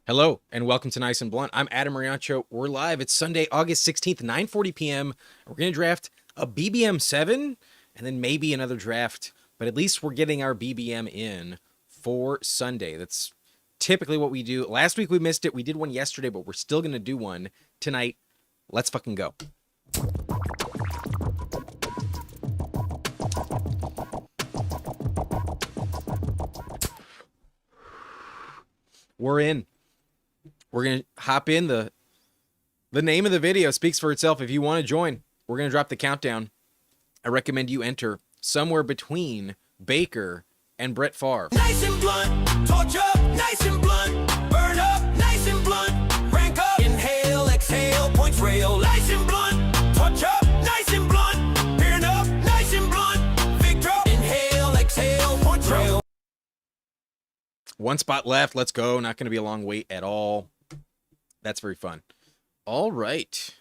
Hello and welcome to Nice and Blunt. I'm Adam Mariancho. We're live. It's Sunday, August 16th, 9:40 p.m. We're going to draft a BBM 7 and then maybe another draft, but at least we're getting our BBM in for Sunday. That's typically what we do. Last week we missed it. We did one yesterday, but we're still going to do one tonight. Let's fucking go. We're in. We're going to hop in. The name of the video speaks for itself. If you want to join, we're going to drop the countdown. I recommend you enter somewhere between Baker and Brett Favre. Nice and blunt, torch up, nice and blunt, burn up, nice and blunt, rank up, inhale, exhale, points rail, nice and blunt, torch up, nice and blunt, burn up, nice and blunt, big drop, inhale, exhale, points rail. One spot left. Let's go. Not going to be a long wait at all. That's very fun. All right.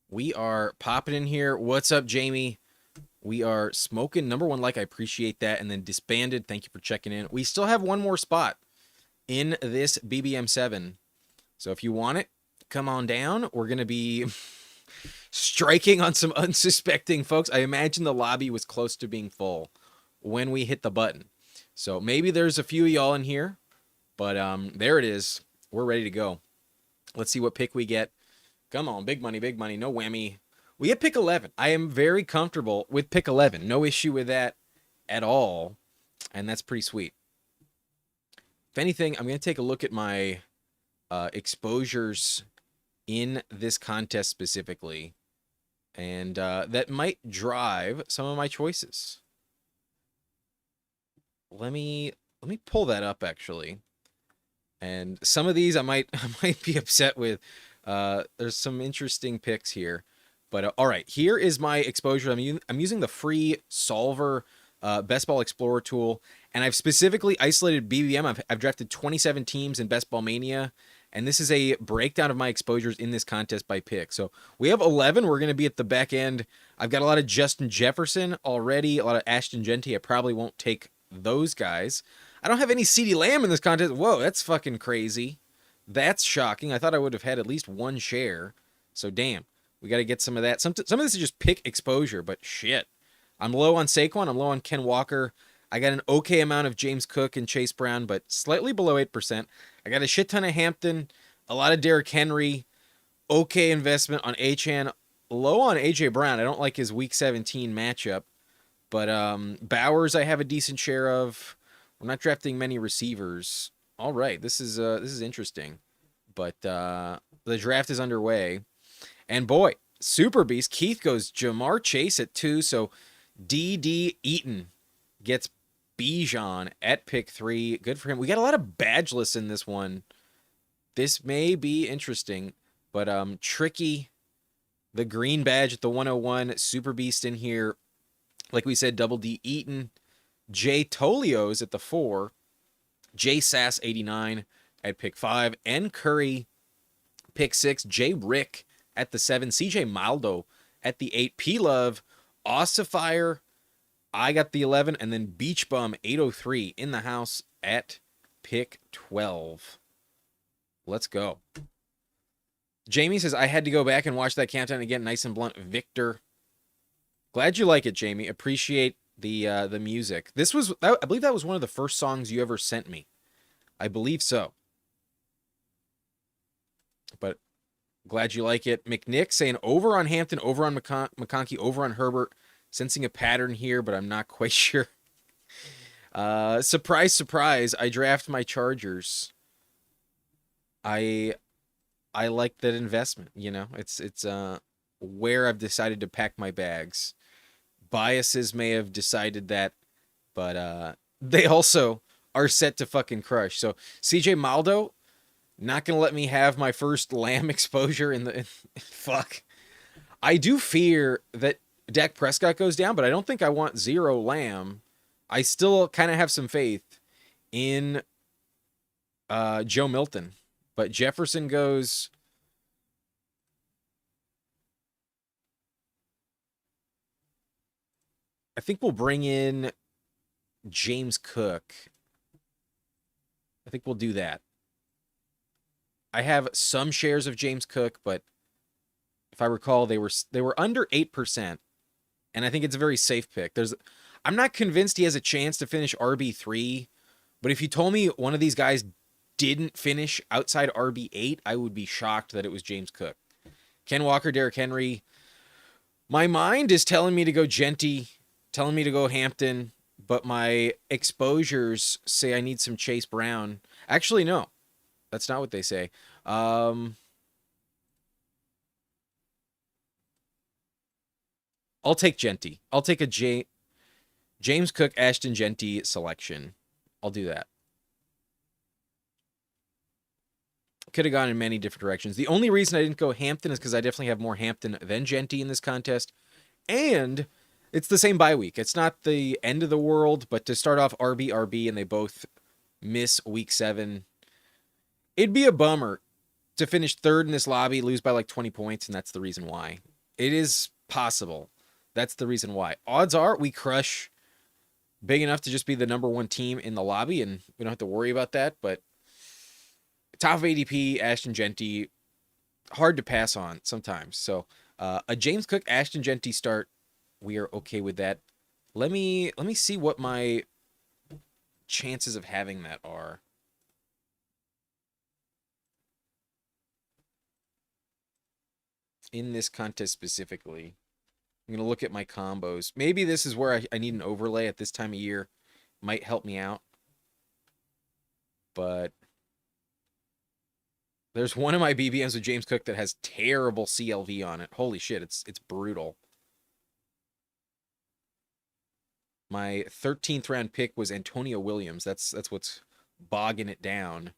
We are popping in here. What's up, Jamie? We are smoking. Number one like, I appreciate that. And then disbanded. Thank you for checking in. We still have one more spot in this BBM 7. So if you want it, come on down. We're going to be striking on some unsuspecting folks. I imagine the lobby was close to being full when we hit the button. So maybe there's a few of y'all in here. But there it is. We're ready to go. Let's see what pick we get. Come on, big money, no whammy. We get pick 11. I am very comfortable with pick 11. No issue with that at all. And that's pretty sweet. If anything, I'm going to take a look at my exposures in this contest specifically. And that might drive some of my choices. Let me pull that up, actually. And some of these I might be upset with. There's some interesting picks here. But all right, here is my exposure. I'm using the free Solver Best Ball Explorer tool. And I've specifically isolated BBM. I've drafted 27 teams in Best Ball Mania. And this is a breakdown of my exposures in this contest by pick. So we have 11. We're going to be at the back end. I've got a lot of Justin Jefferson already. A lot of Ashton Genty. I probably won't take those guys. I don't have any CeeDee Lamb in this contest. Whoa, that's fucking crazy. That's shocking. I thought I would have had at least one share. So damn, we got to get some of that. Some of this is just pick exposure, but shit. I'm low on Saquon. I'm low on Ken Walker. I got an okay amount of James Cook and Chase Brown, but slightly below 8%. I got a shit ton of Hampton, a lot of Derrick Henry, okay investment on Achane, low on A.J. Brown. I don't like his Week 17 matchup, but Bowers I have a decent share of. We're not drafting many receivers. All right, this is interesting, but the draft is underway, and boy, Super Beast Keith goes Jamar Chase at 2, so D.D. Eaton gets Bijan at pick 3. Good for him. We got a lot of badgeless in this one. This may be interesting, but Tricky, the green badge at the 101, Super Beast in here. Like we said, Double D Eaton. Jay Tolios at the 4, Jay Sass 89 at pick 5, N Curry pick 6, Jay Rick at the 7, CJ Maldo at the 8, P Love, Ossifier, I got the 11, and then Beach Bum 803 in the house at pick 12. Let's go. Jamie says, I had to go back and watch that countdown again. Nice and blunt, Victor. Glad you like it, Jamie. Appreciate the music. This was, I believe that was one of the first songs you ever sent me. I believe so. But glad you like it. McNick saying over on Hampton, over on McConkey, over on Herbert. Sensing a pattern here, but I'm not quite sure. Surprise, surprise. I draft my Chargers. I like that investment, you know. It's where I've decided to pack my bags. Biases may have decided that, but they also are set to fucking crush. So CJ Maldo, not gonna let me have my first Lamb exposure in the fuck. I do fear that Dak Prescott goes down, but I don't think I want 0 Lamb. I still kind of have some faith in Joe Milton, but Jefferson goes. I think we'll bring in James Cook. I think we'll do that. I have some shares of James Cook, but if I recall, they were under 8%, and I think it's a very safe pick. I'm not convinced he has a chance to finish RB3, but if you told me one of these guys didn't finish outside RB8, I would be shocked that it was James Cook. Ken Walker, Derrick Henry. My mind is telling me to go Genty, telling me to go Hampton, but my exposures say I need some Chase Brown. Actually, no, that's not what they say. I'll take Genty. I'll take a James Cook, Ashton Genty selection. I'll do that. Could have gone in many different directions. The only reason I didn't go Hampton is because I definitely have more Hampton than Genty in this contest. And it's the same bye week. It's not the end of the world, but to start off RB, and they both miss week 7, it'd be a bummer to finish third in this lobby, lose by like 20 points, and that's the reason why. It is possible. That's the reason why. Odds are we crush big enough to just be the number 1 team in the lobby, and we don't have to worry about that, but top of ADP, Ashton Genty, hard to pass on sometimes. So a James Cook, Ashton Genty start, we are okay with that. Let me see what my chances of having that are. In this contest specifically, I'm going to look at my combos. Maybe this is where I need an overlay at this time of year. Might help me out. But there's one of my BBMs with James Cook that has terrible CLV on it. Holy shit, it's brutal. My 13th round pick was Antonio Williams. That's what's bogging it down.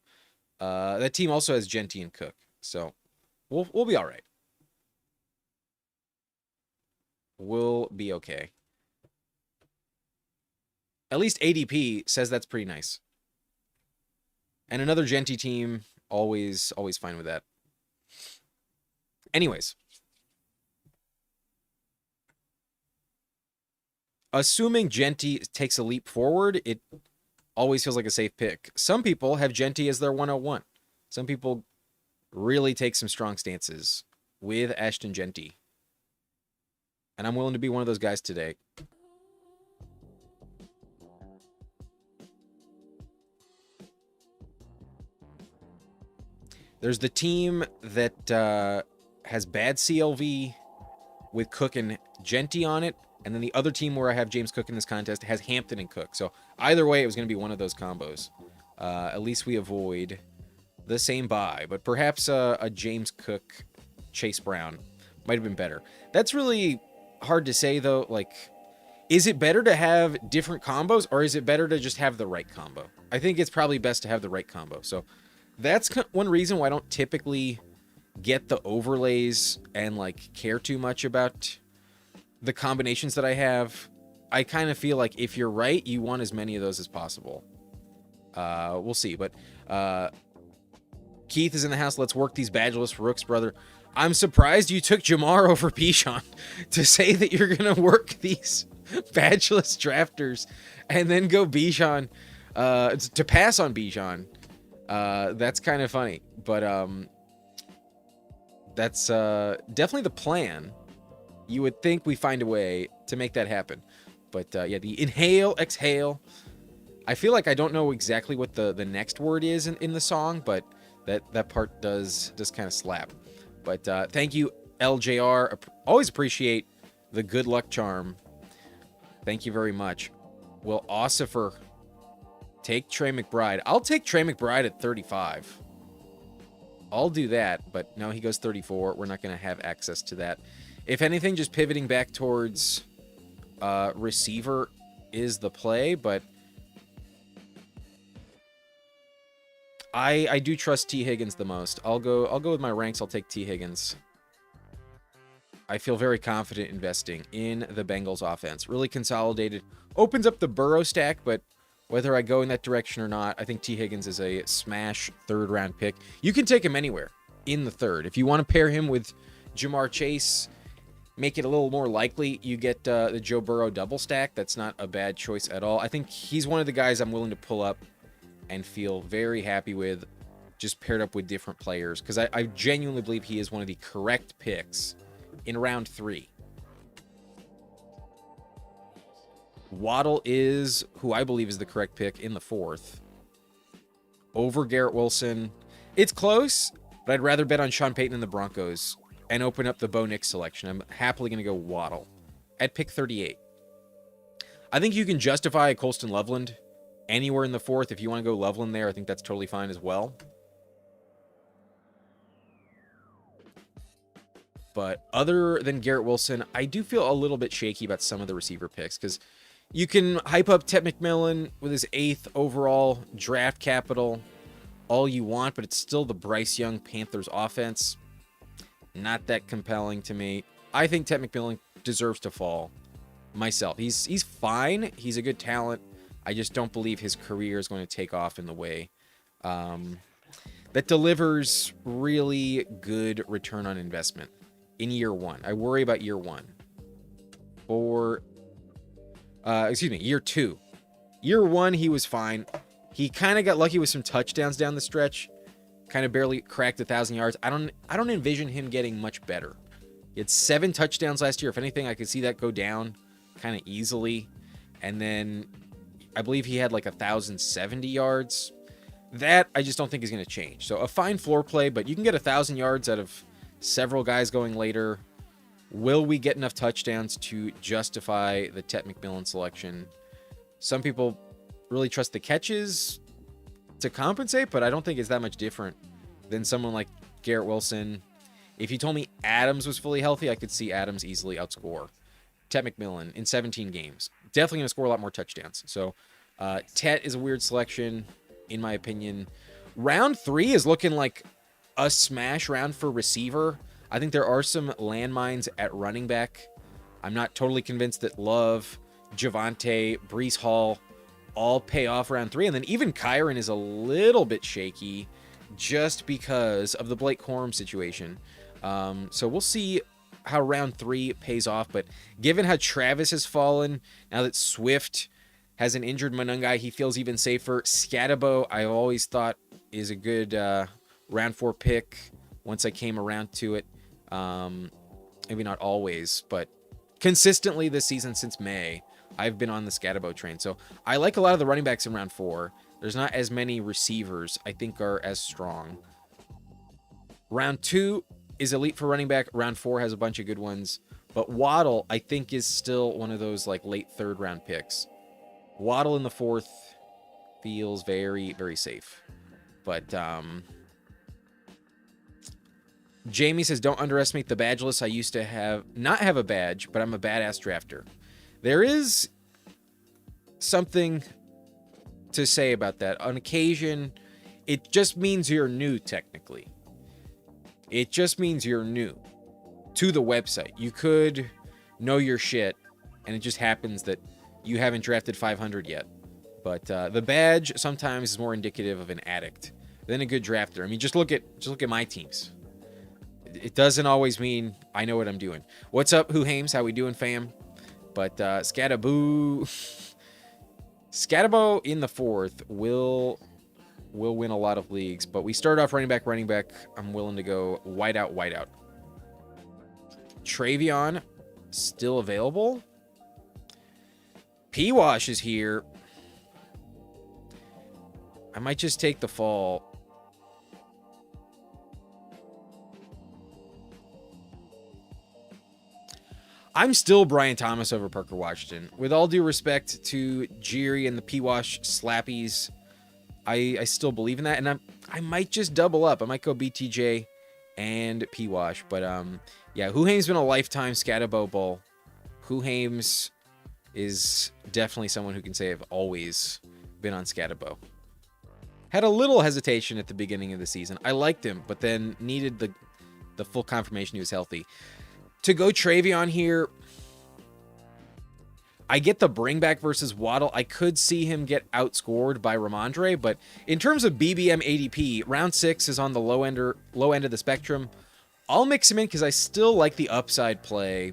That team also has Genty and Cook. So we'll be all right. We'll be okay. At least ADP says that's pretty nice. And another Genty team, always fine with that. Anyways. Assuming Genty takes a leap forward, it always feels like a safe pick. Some people have Genty as their 101. Some people really take some strong stances with Ashton Genty. And I'm willing to be one of those guys today. There's the team that has bad CLV with Cook and Genty on it. And then the other team where I have James Cook in this contest has Hampton and Cook. So either way, it was going to be one of those combos. At least we avoid the same bye. But perhaps a James Cook, Chase Brown might have been better. That's really hard to say, though. Like, is it better to have different combos, or is it better to just have the right combo? I think it's probably best to have the right combo. So that's one reason why I don't typically get the overlays and like care too much about the combinations that I have. I kind of feel like if you're right, you want as many of those as possible. We'll see. But Keith is in the house. Let's work these badgeless rooks, brother. I'm surprised you took Jamar over Bijan to say that you're going to work these badgeless drafters and then go Bijan to pass on Bijan. That's kind of funny. But that's definitely the plan. You would think we find a way to make that happen. But yeah, the inhale, exhale. I feel like I don't know exactly what the next word is in the song, but that part does kind of slap. But thank you, LJR. Always appreciate the good luck charm. Thank you very much. Will Ossifer take Trey McBride? I'll take Trey McBride at 35. I'll do that, but no, he goes 34. We're not going to have access to that. If anything, just pivoting back towards receiver is the play, but I do trust T. Higgins the most. I'll go with my ranks. I'll take T. Higgins. I feel very confident investing in the Bengals offense. Really consolidated. Opens up the Burrow stack, but whether I go in that direction or not, I think T. Higgins is a smash third-round pick. You can take him anywhere in the third. If you want to pair him with Jamar Chase, make it a little more likely you get the Joe Burrow double stack. That's not a bad choice at all. I think he's one of the guys I'm willing to pull up and feel very happy with just paired up with different players, because I genuinely believe he is one of the correct picks in round 3. Waddle is who I believe is the correct pick in the 4th. Over Garrett Wilson. It's close, but I'd rather bet on Sean Payton and the Broncos and open up the Bo Nix selection. I'm happily going to go Waddle at pick 38. I think you can justify Colston Loveland anywhere in the 4th. If you want to go Loveland there, I think that's totally fine as well. But other than Garrett Wilson, I do feel a little bit shaky about some of the receiver picks, because you can hype up Ted McMillan with his 8th overall draft capital all you want, but it's still the Bryce Young Panthers offense. Not that compelling to me. I think Ted McMillan deserves to fall myself. He's fine. He's a good talent. I just don't believe his career is going to take off in the way that delivers really good return on investment in year 1. I worry about year 1. Or year 2. Year 1, he was fine. He kind of got lucky with some touchdowns down the stretch. Kind of barely cracked 1,000 yards. I don't envision him getting much better. He had 7 touchdowns last year. If anything, I could see that go down kind of easily. And then I believe he had like 1,070 yards. That I just don't think is going to change. So a fine floor play, but you can get 1,000 yards out of several guys going later. Will we get enough touchdowns to justify the Ted McMillan selection? Some people really trust the catches to compensate, but I don't think it's that much different than someone like Garrett Wilson. If you told me Adams was fully healthy, I could see Adams easily outscore Ted McMillan in 17 games. Definitely going to score a lot more touchdowns. So Ted is a weird selection, in my opinion. Round 3 is looking like a smash round for receiver. I think there are some landmines at running back. I'm not totally convinced that Love, Javonte, Breece Hall all pay off round 3. And then even Kyron is a little bit shaky just because of the Blake Corum situation. So we'll see how round 3 pays off. But given how Travis has fallen, now that Swift has an injured Monungai, he feels even safer. Scatabo, I've always thought is a good round 4 pick once I came around to it. Maybe not always, but consistently this season since May, I've been on the Scatabo train. So I like a lot of the running backs in round 4. There's not as many receivers I think are as strong. Round 2 is elite for running back. Round 4 has a bunch of good ones. But Waddle, I think, is still one of those like late 3rd round picks. Waddle in the 4th feels very, very safe. But Jamie says, don't underestimate the badgeless. I used to not have a badge, but I'm a badass drafter. There is something to say about that. On occasion, it just means you're new, technically. It just means you're new to the website. You could know your shit, and it just happens that you haven't drafted 500 yet. But the badge sometimes is more indicative of an addict than a good drafter. I mean, just look at my teams. It doesn't always mean I know what I'm doing. What's up, Who Hames? How we doing, fam? But Scatabo in the 4th will win a lot of leagues. But we start off running back. I'm willing to go wide out. Travion still available. P-Wash is here. I might just take the fall. I'm still Brian Thomas over Parker Washington. With all due respect to Jiri and the P-Wash slappies, I still believe in that. And I might just double up. I might go BTJ and P-Wash. But yeah, Who Hames been a lifetime Scatabo bull. Who Hames is definitely someone who can say I've always been on Scatabo. Had a little hesitation at the beginning of the season. I liked him, but then needed the full confirmation he was healthy. To go Travion here, I get the bring back versus Waddle. I could see him get outscored by Ramondre, but in terms of BBM ADP, round 6 is on the low end of the spectrum. I'll mix him in because I still like the upside play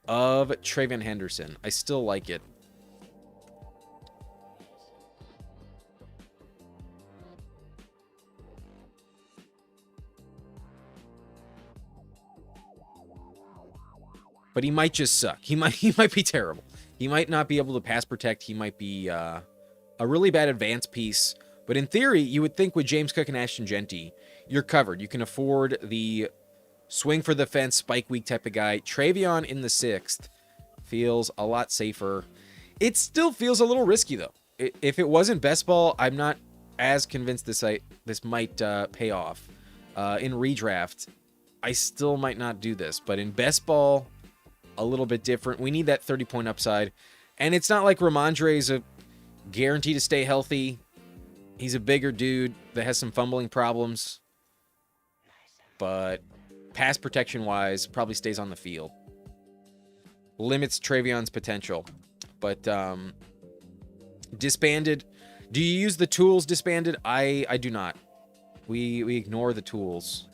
of Travion Henderson. I still like it. but he might just suck. He might be terrible. He might not be able to pass protect. He might be a really bad advance piece. But in theory, you would think with James Cook and Ashton Genty, you're covered. You can afford the swing for the fence, spike weak type of guy. Travion in the 6th feels a lot safer. It still feels a little risky, though. If it wasn't best ball, I'm not as convinced this might pay off. In redraft, I still might not do this. But in best ball, a little bit different. We need that 30-point upside. And it's not like Ramondre is a guarantee to stay healthy. He's a bigger dude that has some fumbling problems. But pass protection-wise, probably stays on the field. Limits Travion's potential. But disbanded. Do you use the tools disbanded? I do not. We ignore the tools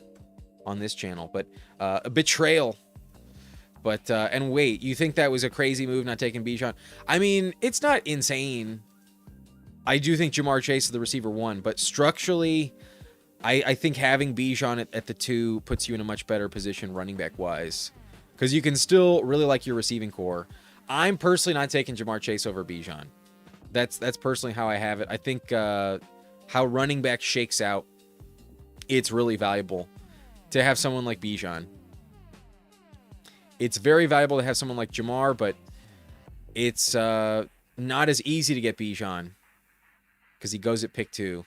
on this channel. But a betrayal. But, and wait, you think that was a crazy move not taking Bijan? I mean, it's not insane. I do think Jamar Chase is the receiver 1, but structurally, I think having Bijan at the 2 puts you in a much better position running back wise, because you can still really like your receiving core. I'm personally not taking Jamar Chase over Bijan. That's personally how I have it. I think how running back shakes out, it's really valuable to have someone like Bijan. It's very valuable to have someone like Jamar, but it's not as easy to get Bijan because he goes at pick 2.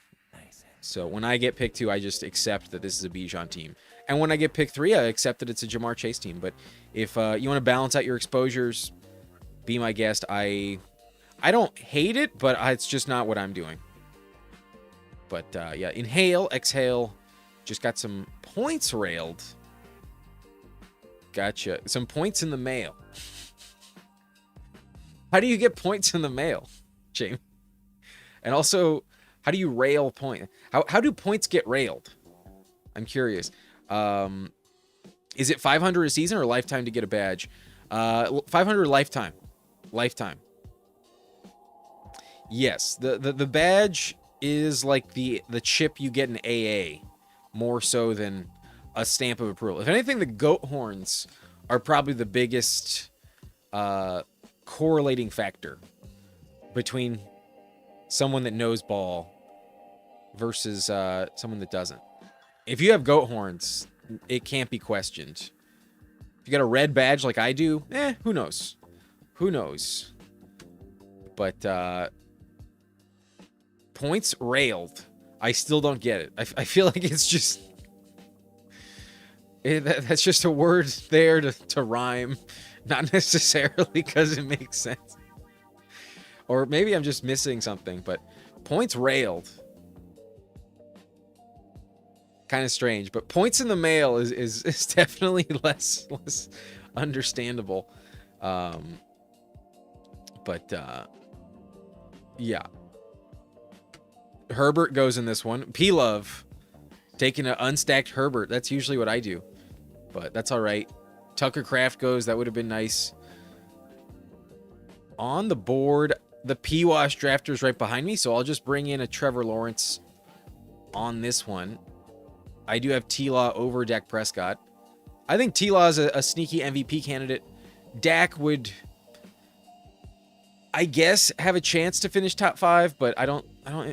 So when I get pick 2, I just accept that this is a Bijan team. And when I get pick 3, I accept that it's a Jamar Chase team. But if you want to balance out your exposures, be my guest. I don't hate it, but it's just not what I'm doing. But yeah, inhale, exhale. Just got some points railed. Gotcha. Some points in the mail. How do you get points in the mail, James? And also, how do you rail point? How do points get railed? I'm curious. Is it 500 a season or lifetime to get a badge? 500 lifetime. Lifetime. Yes, the badge is like the chip you get in AA, more so than a stamp of approval. If anything, the goat horns are probably the biggest correlating factor between someone that knows ball versus someone that doesn't. If you have goat horns, it can't be questioned. If you got a red badge like I do, who knows? Who knows? But points railed. I still don't get it. I feel like it's just... that's just a word there to rhyme. Not necessarily because it makes sense. Or maybe I'm just missing something, but points railed. Kind of strange, but points in the mail is definitely less understandable. But yeah. Herbert goes in this one. P-Love taking an unstacked Herbert. That's usually what I do, but that's all right. Tucker Kraft goes. That would have been nice. On the board, the P-Wash drafter's right behind me, so I'll just bring in a Trevor Lawrence on this one. I do have T-Law over Dak Prescott. I think T-Law is a sneaky MVP candidate. Dak would, I guess, have a chance to finish top 5, but I don't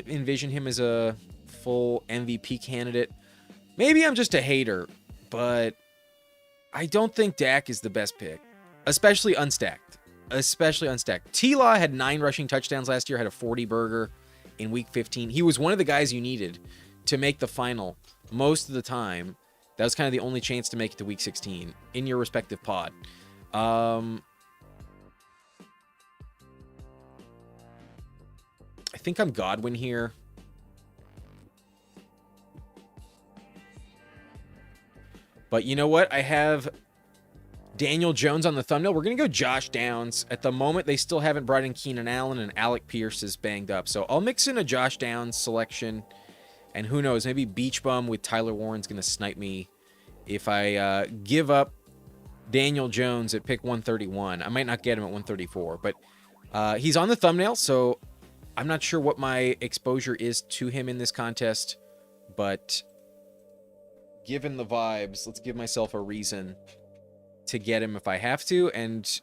envision him as a full MVP candidate. Maybe I'm just a hater, but I don't think Dak is the best pick, especially unstacked. T-Law had 9 rushing touchdowns last year, had a 40 burger in week 15. He was one of the guys you needed to make the final most of the time. That was kind of the only chance to make it to week 16 in your respective pod. I think I'm Godwin here. But you know what? I have Daniel Jones on the thumbnail. We're going to go Josh Downs. At the moment, they still haven't brought in Keenan Allen, and Alec Pierce is banged up. So I'll mix in a Josh Downs selection. And who knows, maybe Beach Bum with Tyler Warren's going to snipe me if I give up Daniel Jones at pick 131. I might not get him at 134, but he's on the thumbnail, so I'm not sure what my exposure is to him in this contest, but given the vibes, let's give myself a reason to get him if I have to, and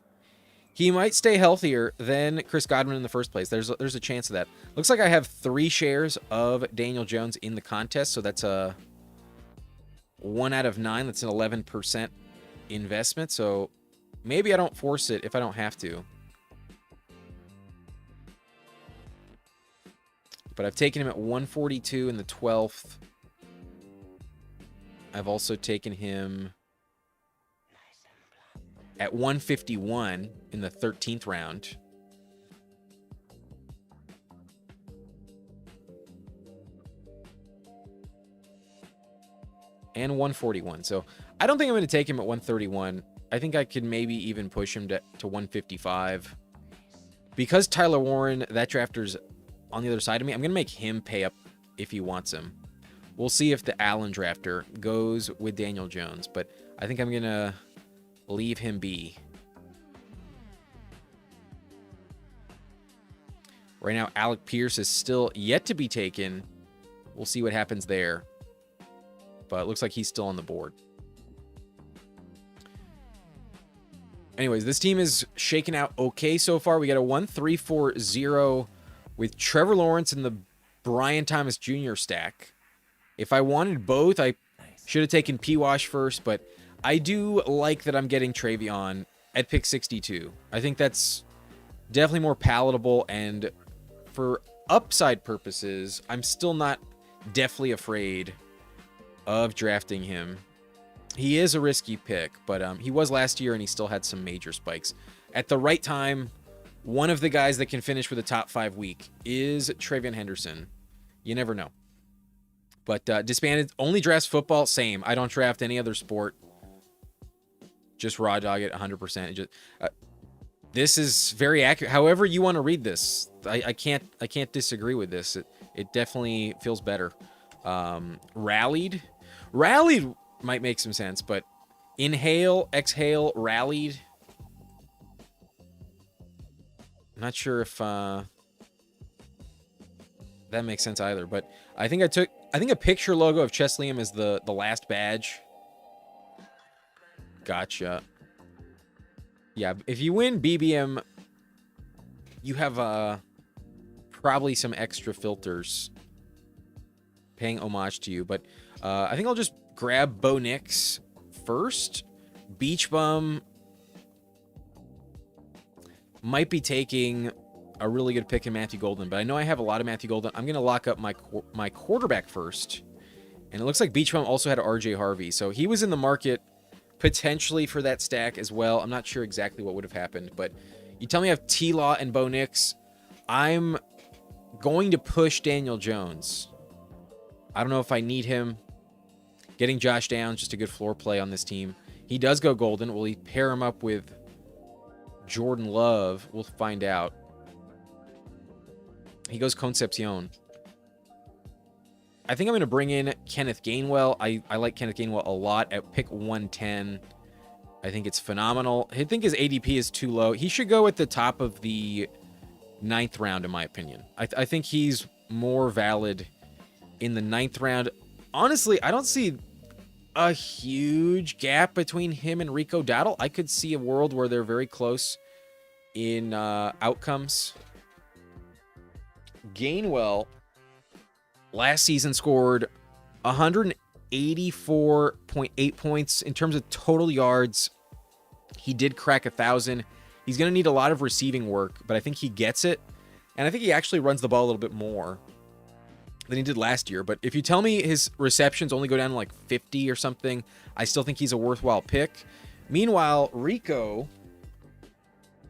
he might stay healthier than Chris Godwin in the first place. There's a chance of that. Looks like I have 3 shares of Daniel Jones in the contest, so that's a 1 out of 9. That's an 11% investment, so maybe I don't force it if I don't have to. But I've taken him at 142 in the 12th. I've also taken him at 151 in the 13th round. And 141. So I don't think I'm going to take him at 131. I think I could maybe even push him to 155. Because Tyler Warren, that drafter's on the other side of me, I'm going to make him pay up if he wants him. We'll see if the Allen drafter goes with Daniel Jones, but I think I'm going to leave him be. Right now, Alec Pierce is still yet to be taken. We'll see what happens there. But it looks like he's still on the board. Anyways, this team is shaking out okay so far. We got a 1-3-4-0 with Trevor Lawrence and the Brian Thomas Jr. stack. If I wanted both, I should have taken P-Wash first, but I do like that I'm getting Travion at pick 62. I think that's definitely more palatable, and for upside purposes, I'm still not deathly afraid of drafting him. He is a risky pick, but he was last year, and he still had some major spikes. At the right time, one of the guys that can finish with a top 5 week is Travion Henderson. You never know. But disbanded, only drafts football, same. I don't draft any other sport. Just raw dog it 100%. This is very accurate. However you want to read this, I can't disagree with this. It definitely feels better. Rallied might make some sense, but inhale, exhale, rallied. I'm not sure if that makes sense either, but I think a picture logo of Chess Liam is the last badge. Gotcha. Yeah, if you win BBM, you have probably some extra filters paying homage to you, but I think I'll just grab Bo Nix first. Beach Bum might be taking a really good pick in Matthew Golden, but I know I have a lot of Matthew Golden. I'm going to lock up my quarterback first, and it looks like Beach Bum also had RJ Harvey, so he was in the market potentially for that stack as well. I'm not sure exactly what would have happened, but you tell me I have T-Law and Bo Nix. I'm going to push Daniel Jones. I don't know if I need him. Getting Josh Downs, just a good floor play on this team. He does go Golden. Will he pair him up with Jordan Love? We'll find out. He goes Concepcion. I think I'm going to bring in Kenneth Gainwell. I like Kenneth Gainwell a lot at pick 110. I think it's phenomenal. I think his ADP is too low. He should go at the top of the 9th round, in my opinion. I think he's more valid in the 9th round. Honestly, I don't see a huge gap between him and Rico Dowdle. I could see a world where they're very close in outcomes. Gainwell last season scored 184.8 points in terms of total yards. He did crack 1,000. He's going to need a lot of receiving work, but I think he gets it. And I think he actually runs the ball a little bit more than he did last year. But if you tell me his receptions only go down to like 50 or something, I still think he's a worthwhile pick. Meanwhile, Rico,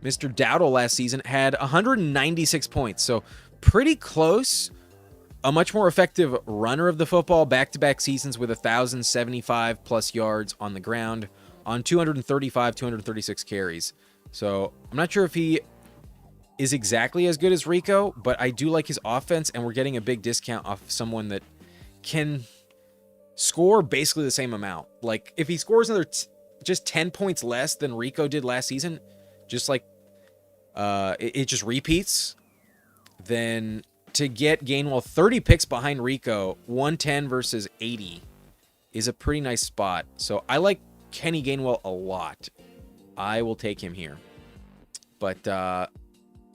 Mr. Dowdle last season, had 196 points. So pretty close. A much more effective runner of the football, back-to-back seasons with 1,075 plus yards on the ground on 236 carries. So I'm not sure if he is exactly as good as Rico, but I do like his offense, and we're getting a big discount off someone that can score basically the same amount. Like, if he scores another just 10 points less than Rico did last season, just like it just repeats, then to get Gainwell 30 picks behind Rico, 110 versus 80 is a pretty nice spot. So I like Kenny Gainwell a lot. I will take him here. But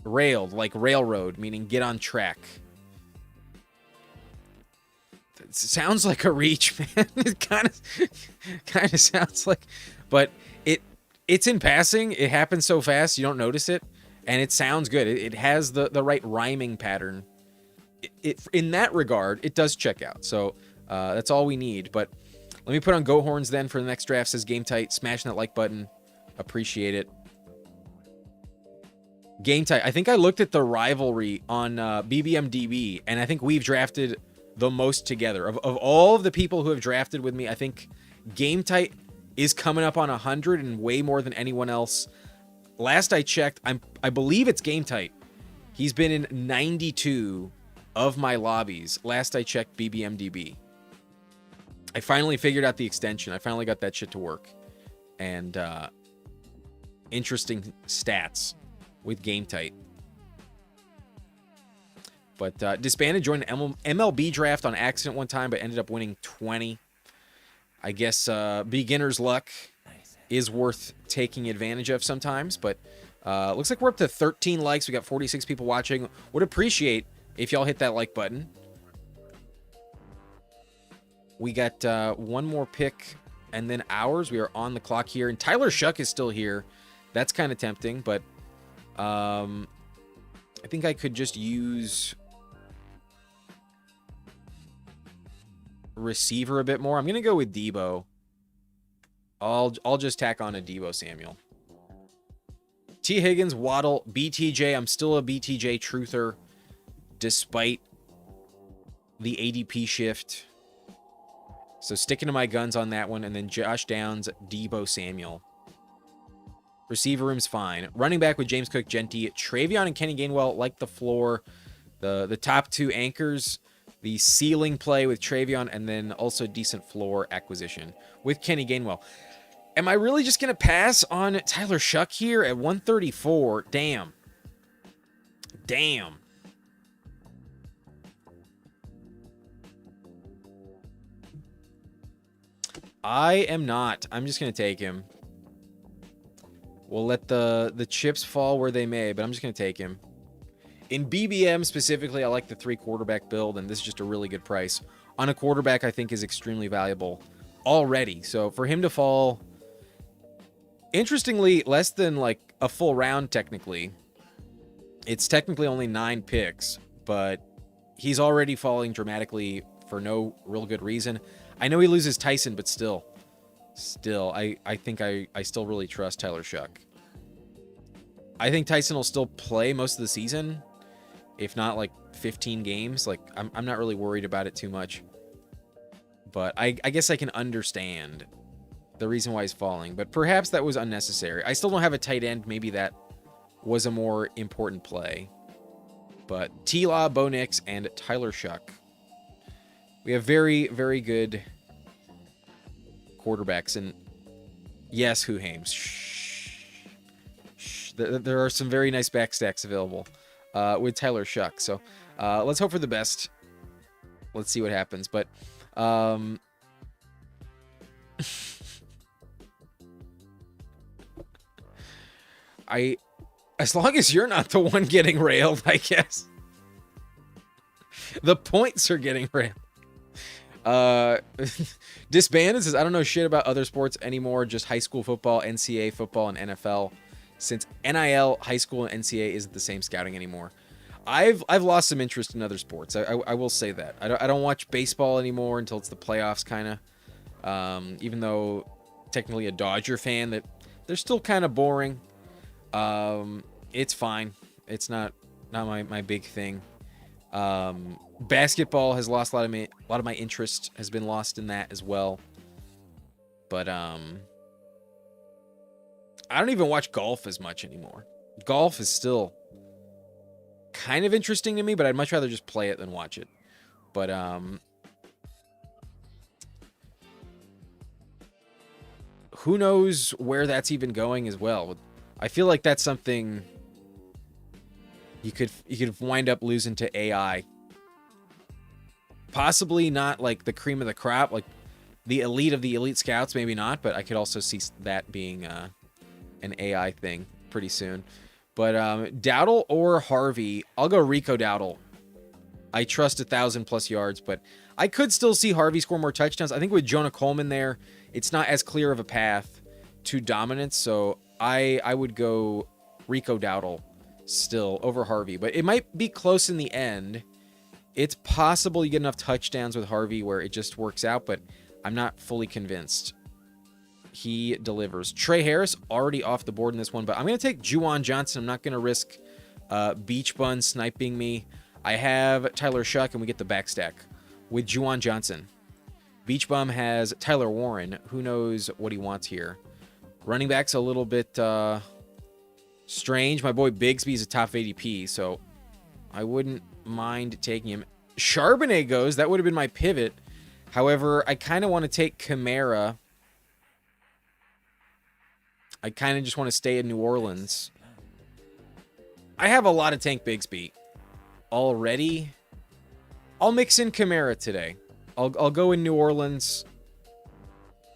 railed, like railroad, meaning get on track. It sounds like a reach, man. It kind of sounds like, but it's in passing. It happens so fast you don't notice it, and it sounds good. It has the right rhyming pattern. It in that regard, it does check out. So that's all we need. But let me put on Go Horns then for the next draft. Says Game Tight. Smashing that like button. Appreciate it. Game Tight. I think I looked at the rivalry on BBMDB, and I think we've drafted the most together. Of all of the people who have drafted with me, I think Game Tight is coming up on 100 and way more than anyone else. Last I checked, I believe it's Game Tight. He's been in 92 of my lobbies. Last I checked BBMDB. I finally figured out the extension. I finally got that shit to work. And interesting stats with Game Tight. But disbanded, joined an MLB draft on accident one time, but ended up winning 20. I guess beginner's luck is worth taking advantage of sometimes. But looks like we're up to 13 likes. We got 46 people watching. Would appreciate if y'all hit that like button. We got one more pick and then ours. We are on the clock here. And Tyler Shuck is still here. That's kind of tempting, but I think I could just use receiver a bit more. I'm gonna go with Debo. I'll just tack on a Debo Samuel. T. Higgins, Waddle, BTJ. I'm still a BTJ truther despite the ADP shift. So sticking to my guns on that one. And then Josh Downs, Debo Samuel. Receiver room's fine. Running back with James Cook, Genty, Travion, and Kenny Gainwell like the floor. The top two anchors. The ceiling play with Travion, and then also decent floor acquisition with Kenny Gainwell. Am I really just going to pass on Tyler Shuck here at 134? Damn. I am not. I'm just going to take him. We'll let the chips fall where they may, but I'm just going to take him. In BBM specifically, I like the 3 quarterback build, and this is just a really good price. On a quarterback, I think is extremely valuable already. So for him to fall, interestingly, less than like a full round technically. It's technically only 9 picks, but he's already falling dramatically for no real good reason. I know he loses Tyson, but still, I think I still really trust Tyler Shuck. I think Tyson will still play most of the season. If not like 15 games, like I'm not really worried about it too much. But I guess I can understand the reason why he's falling. But perhaps that was unnecessary. I still don't have a tight end. Maybe that was a more important play. But T-Law, Bo Nix, and Tyler Shuck. We have very, very good quarterbacks. And yes, Who Hames. Shh. There are some very nice backstacks available. With Tyler Shuck. So let's hope for the best. Let's see what happens. But as long as you're not the one getting railed, I guess. The points are getting railed. Disbanded says, I don't know shit about other sports anymore, just high school football, NCAA football, and NFL. Since NIL, high school, and NCAA isn't the same scouting anymore. I've lost some interest in other sports. I will say that. I don't watch baseball anymore until it's the playoffs, kind of. Even though technically a Dodger fan, that they're still kind of boring. It's fine. It's not my big thing. Basketball has lost a lot of my interest has been lost in that as well. But I don't even watch golf as much anymore. Golf is still kind of interesting to me, but I'd much rather just play it than watch it. But who knows where that's even going as well. I feel like that's something you could wind up losing to AI. Possibly not like the cream of the crop. Like the elite of the elite scouts, maybe not, but I could also see that being an AI thing pretty soon. But Dowdle or Harvey, I'll go Rico Dowdle. I trust 1,000+ yards, but I could still see Harvey score more touchdowns. I think with Jonah Coleman there, it's not as clear of a path to dominance, so I would go Rico Dowdle still over Harvey. But it might be close in the end. It's possible you get enough touchdowns with Harvey where it just works out, but I'm not fully convinced. He delivers. Trey Harris already off the board in this one, but I'm going to take Juwan Johnson. I'm not going to risk Beach Bun sniping me. I have Tyler Shuck, and we get the backstack with Juwan Johnson. Beach Bum has Tyler Warren. Who knows what he wants here? Running back's a little bit strange. My boy Bigsby's a top ADP, so I wouldn't mind taking him. Charbonnet goes. That would have been my pivot. However, I kind of want to take Kamara. I kind of just want to stay in New Orleans. I have a lot of Tank Bigsby already. I'll mix in Kamara today. I'll go in New Orleans.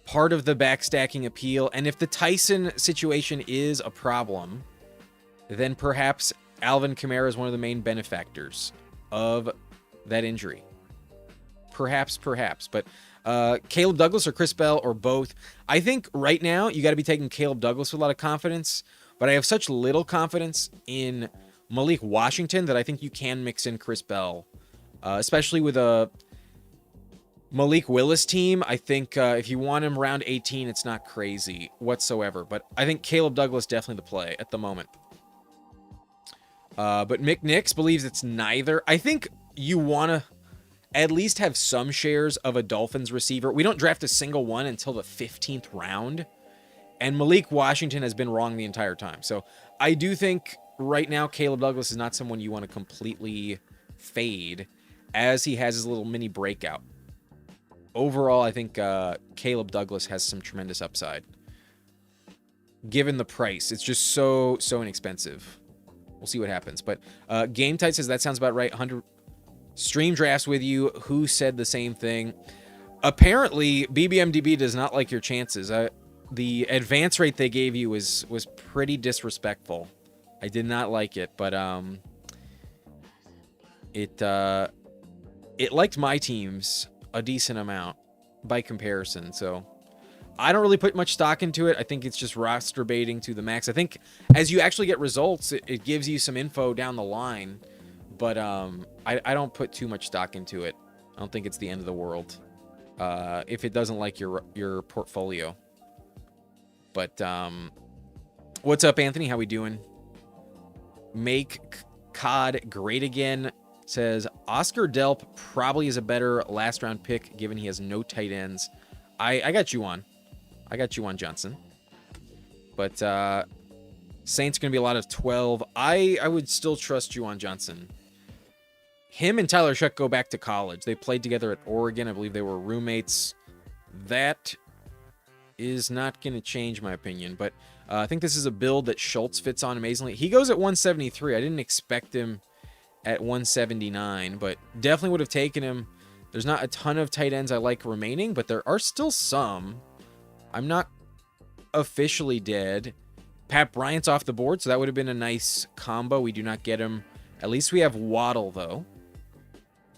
Part of the backstacking appeal. And if the Tyson situation is a problem, then perhaps Alvin Kamara is one of the main benefactors of that injury. Perhaps. But Caleb Douglas or Chris Bell or both. I think right now you got to be taking Caleb Douglas with a lot of confidence. But I have such little confidence in Malik Washington that I think you can mix in Chris Bell. Especially with a Malik Willis team. I think if you want him round 18, it's not crazy whatsoever. But I think Caleb Douglas definitely the play at the moment. But Mick Nix believes it's neither. I think you want to at least have some shares of a Dolphins receiver. We don't draft a single one until the 15th round. And Malik Washington has been wrong the entire time. So I do think right now Caleb Douglas is not someone you want to completely fade as he has his little mini breakout. Overall, I think Caleb Douglas has some tremendous upside. Given the price, it's just so inexpensive. We'll see what happens. But Game Tight says that sounds about right. 100 stream drafts with you. Who said the same thing? Apparently, BBMDB does not like your chances. The advance rate they gave you was pretty disrespectful. I did not like it, but it liked my teams a decent amount by comparison. So I don't really put much stock into it. I think it's just roster baiting to the max. I think as you actually get results, it gives you some info down the line. But I don't put too much stock into it. I don't think it's the end of the world if it doesn't like your portfolio. But what's up, Anthony? How we doing? Make COD great again says Oscar Delp probably is a better last round pick given he has no tight ends. I got you on. I got you on Johnson. But Saints going to be a lot of 12. I would still trust you on Johnson. Him and Tyler Shuck go back to college. They played together at Oregon. I believe they were roommates. That is not going to change my opinion. But I think this is a build that Schultz fits on amazingly. He goes at 173. I didn't expect him at 179, but definitely would have taken him. There's not a ton of tight ends I like remaining, but there are still some. I'm not officially dead. Pat Bryant's off the board, so that would have been a nice combo. We do not get him. At least we have Waddle, though.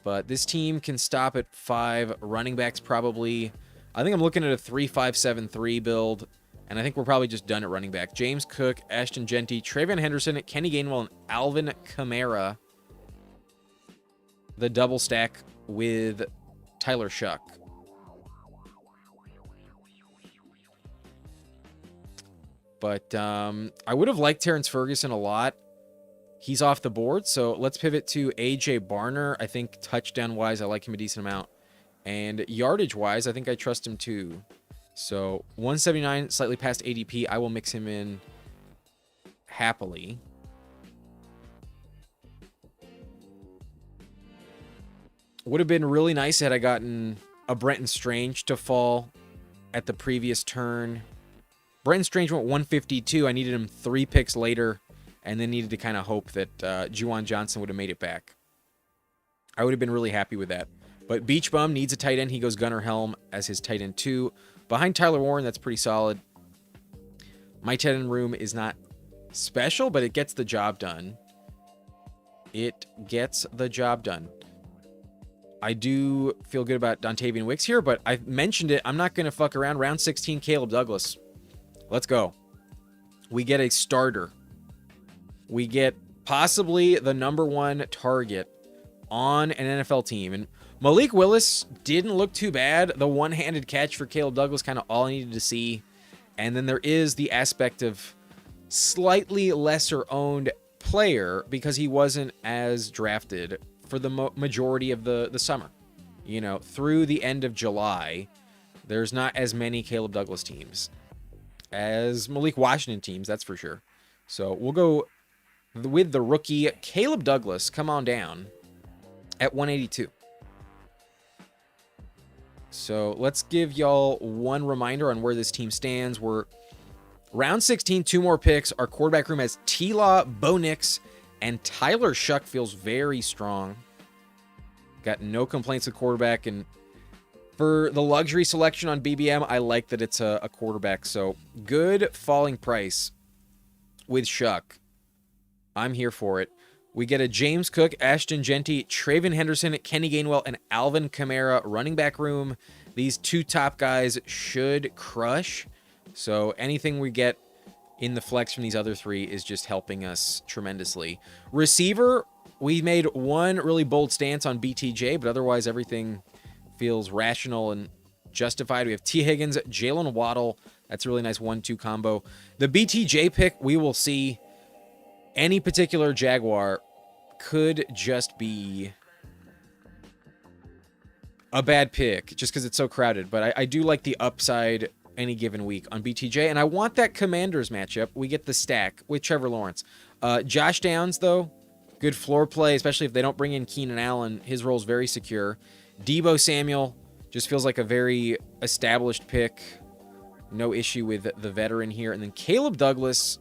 But this team can stop at 5. Running backs probably. I think I'm looking at a 3-5-7-3 build, and I think we're probably just done at running back. James Cook, Ashton Genty, Travion Henderson, Kenny Gainwell, and Alvin Kamara. The double stack with Tyler Shuck. But I would have liked Terrence Ferguson a lot. He's off the board, so let's pivot to A.J. Barner. I think touchdown-wise, I like him a decent amount. And yardage-wise, I think I trust him too. So 179, slightly past ADP. I will mix him in happily. Would have been really nice had I gotten a Brenton Strange to fall at the previous turn. Brenton Strange went 152. I needed him 3 picks later, and then needed to kind of hope that Juwan Johnson would have made it back. I would have been really happy with that. But Beach Bum needs a tight end. He goes Gunnar Helm as his tight end 2. Behind Tyler Warren, that's pretty solid. My tight end room is not special, but it gets the job done. It gets the job done. I do feel good about Dontavian Wicks here, but I've mentioned it. I'm not going to fuck around. Round 16, Caleb Douglas. Let's go. We get a starter. We get possibly the number 1 target on an NFL team. And Malik Willis didn't look too bad. The one-handed catch for Caleb Douglas, kind of all I needed to see. And then there is the aspect of slightly lesser owned player because he wasn't as drafted for the majority of the summer. You know, through the end of July, there's not as many Caleb Douglas teams as Malik Washington teams, that's for sure. So we'll go with the rookie Caleb Douglas. Come on down at 182. So let's give y'all one reminder on where this team stands. We're round 16, 2 more picks. Our quarterback room has T-Law, Bo Nix, and Tyler Shuck feels very strong. Got no complaints with quarterback. And for the luxury selection on BBM, I like that it's a quarterback. So good falling price with Shuck. I'm here for it. We get a James Cook, Ashton Genty, Traven Henderson, Kenny Gainwell, and Alvin Kamara running back room. These 2 top guys should crush. So anything we get in the flex from these other 3 is just helping us tremendously. Receiver, we made one really bold stance on BTJ, but otherwise everything feels rational and justified. We have T. Higgins, Jalen Waddle. That's a really nice 1-2 combo. The BTJ pick, we will see. Any particular Jaguar could just be a bad pick just because it's so crowded. But I do like the upside any given week on BTJ. And I want that Commanders matchup. We get the stack with Trevor Lawrence. Josh Downs, though, good floor play, especially if they don't bring in Keenan Allen. His role is very secure. Deebo Samuel just feels like a very established pick. No issue with the veteran here. And then Caleb Douglas,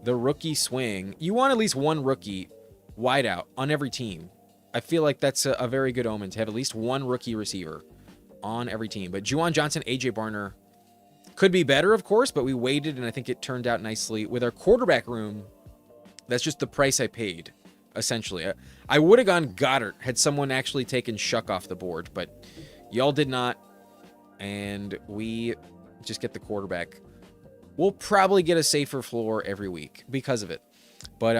the rookie swing. You want at least one rookie wideout on every team. I feel like that's a very good omen to have at least one rookie receiver on every team. But Juwan Johnson, AJ Barner could be better, of course, but we waited, and I think it turned out nicely. With our quarterback room, that's just the price I paid, essentially. I would have gone Goddard had someone actually taken Shuck off the board, but y'all did not, and we just get the quarterback. We'll probably get a safer floor every week because of it. But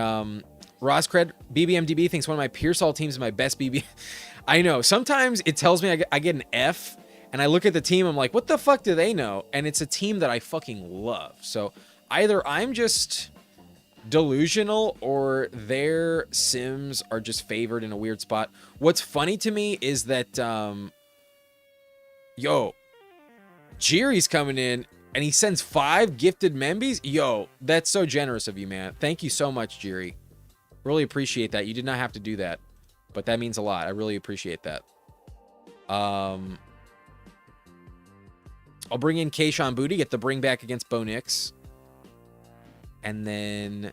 Ross Cred, BBMDB thinks one of my Pearsall teams is my best BB. I know. Sometimes it tells me I get an F, and I look at the team, I'm like, what the fuck do they know? And it's a team that I fucking love. So either I'm just delusional or their sims are just favored in a weird spot. What's funny to me is that, Jiri's coming in, and he sends 5 gifted Membies. Yo, that's so generous of you, man. Thank you so much, Jiri. Really appreciate that. You did not have to do that, but that means a lot. I really appreciate that. I'll bring in Kayshon Boutte, get the bring back against Bo Nix. And then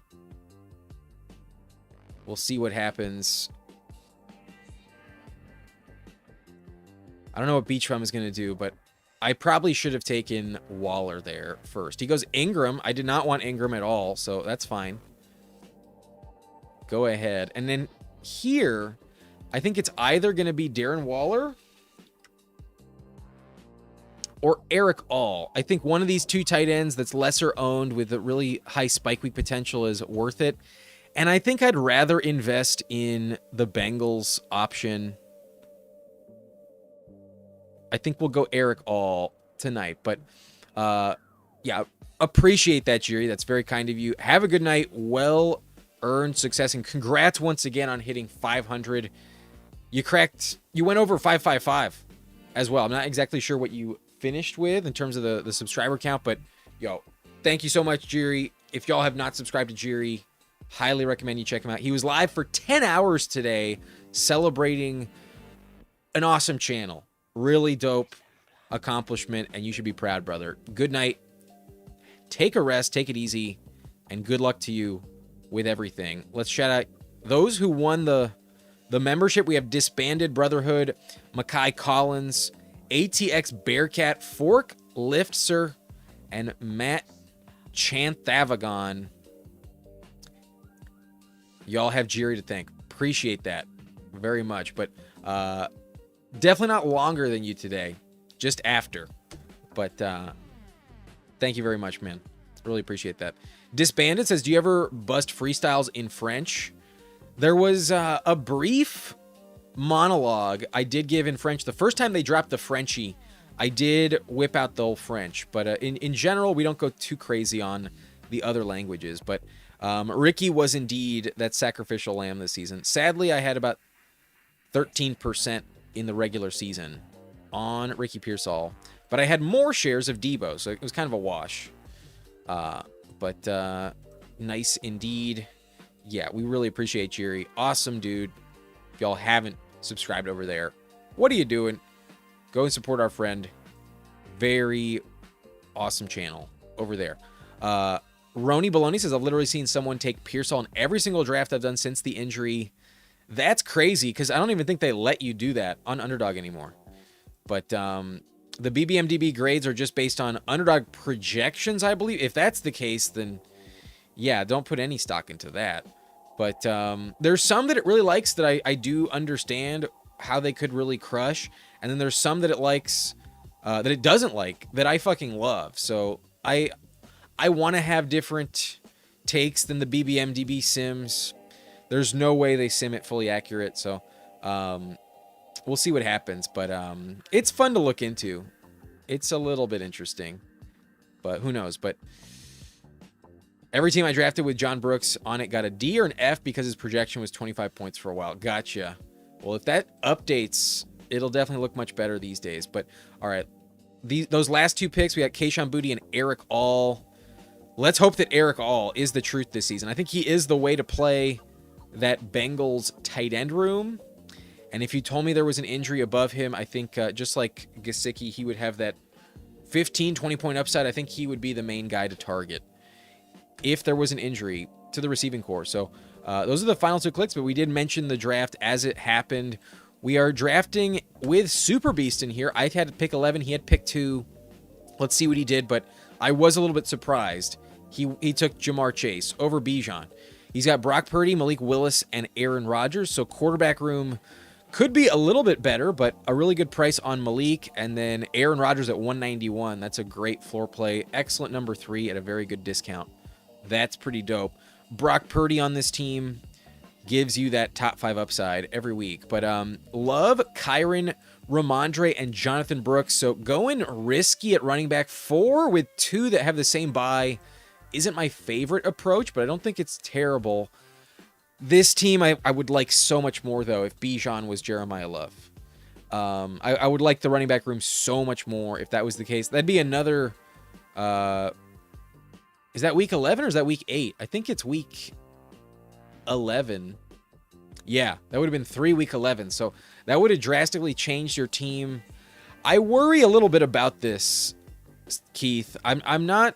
we'll see what happens. I don't know what Beach Bum is going to do, but I probably should have taken Waller there first. He goes Ingram. I did not want Ingram at all, so that's fine. Go ahead. And then here, I think it's either going to be Darren Waller or Eric All. I think one of these 2 tight ends that's lesser owned with a really high spike week potential is worth it. And I think I'd rather invest in the Bengals option. I think we'll go Eric All tonight. But, yeah, appreciate that, Jerry. That's very kind of you. Have a good night. Well-earned success. And congrats once again on hitting 500. You went over 555 as well. I'm not exactly sure what you finished with in terms of the subscriber count. But, yo, thank you so much, Jerry. If y'all have not subscribed to Jerry, highly recommend you check him out. He was live for 10 hours today celebrating an awesome channel. Really dope accomplishment, and you should be proud, brother. Good night. Take a rest, take it easy, and good luck to you with everything. Let's shout out those who won the The membership, we have Disbanded Brotherhood, Makai Collins, ATX Bearcat, Fork Liftser, and Matt Chanthavagon. Y'all have Jiri to thank. Appreciate that very much. But definitely not longer than you today. Just after. But thank you very much, man. Really appreciate that. Disbanded says, do you ever bust freestyles in French? There was a brief monologue I did give in French. The first time they dropped the Frenchie, I did whip out the old French. But in general, we don't go too crazy on the other languages. But Ricky was indeed that sacrificial lamb this season. Sadly, I had about 13% in the regular season on Ricky Pearsall. But I had more shares of Debo, so it was kind of a wash. But nice indeed. Yeah, we really appreciate Jiri. Awesome dude. If y'all haven't subscribed over there, what are you doing? Go and support our friend. Very awesome channel over there. Roni Baloney says, I've literally seen someone take Pearsall in every single draft I've done since the injury. That's crazy, because I don't even think they let you do that on Underdog anymore. But the BBMDB grades are just based on Underdog projections, I believe. If that's the case, then yeah, don't put any stock into that. But there's some that it really likes that I do understand how they could really crush. And then there's some that it likes, that it doesn't like, that I fucking love. So I want to have different takes than the BBMDB sims. There's no way they sim it fully accurate. So we'll see what happens. But it's fun to look into. It's a little bit interesting. But who knows? But every team I drafted with John Brooks on it got a D or an F because his projection was 25 points for a while. Gotcha. Well, if that updates, it'll definitely look much better these days. But all right, those last two picks, we got Kayshawn Booty and Eric All. Let's hope that Eric All is the truth this season. I think he is the way to play that Bengals tight end room. And if you told me there was an injury above him, I think just like Gesicki, he would have that 15, 20-point upside. I think he would be the main guy to target if there was an injury to the receiving core. So those are the final two clicks, but we did mention the draft as it happened. We are drafting with Super Beast in here. I had pick 11. He had pick 2. Let's see what he did, but I was a little bit surprised. He took Jamar Chase over Bijan. He's got Brock Purdy, Malik Willis, and Aaron Rodgers. So quarterback room could be a little bit better, but a really good price on Malik. And then Aaron Rodgers at 191. That's a great floor play. Excellent number 3 at a very good discount. That's pretty dope. Brock Purdy on this team gives you that top 5 upside every week. But love Kyron, Ramondre, and Jonathan Brooks. So going risky at running back 4 with 2 that have the same bye isn't my favorite approach, but I don't think it's terrible. This team I would like so much more, though, if Bijan was Jeremiah Love. I would like the running back room so much more if that was the case. That'd be another... is that week 11 or is that week 8? I think it's week 11. Yeah, that would have been 3 week 11. So that would have drastically changed your team. I worry a little bit about this, Keith. I'm not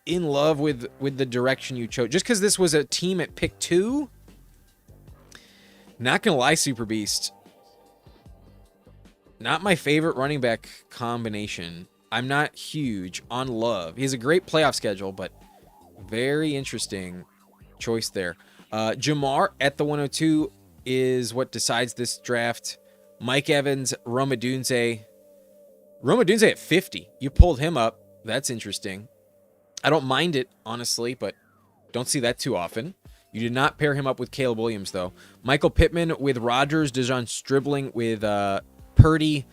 in love with the direction you chose. Just because this was a team at pick 2. Not gonna lie, Super Beast. Not my favorite running back combination. I'm not huge on Love. He has a great playoff schedule, but very interesting choice there. Jamar at the 102 is what decides this draft. Mike Evans, Roma Dunze. Roma Dunze at 50. You pulled him up. That's interesting. I don't mind it, honestly, but don't see that too often. You did not pair him up with Caleb Williams, though. Michael Pittman with Rodgers. Dejon Stribling with Purdy.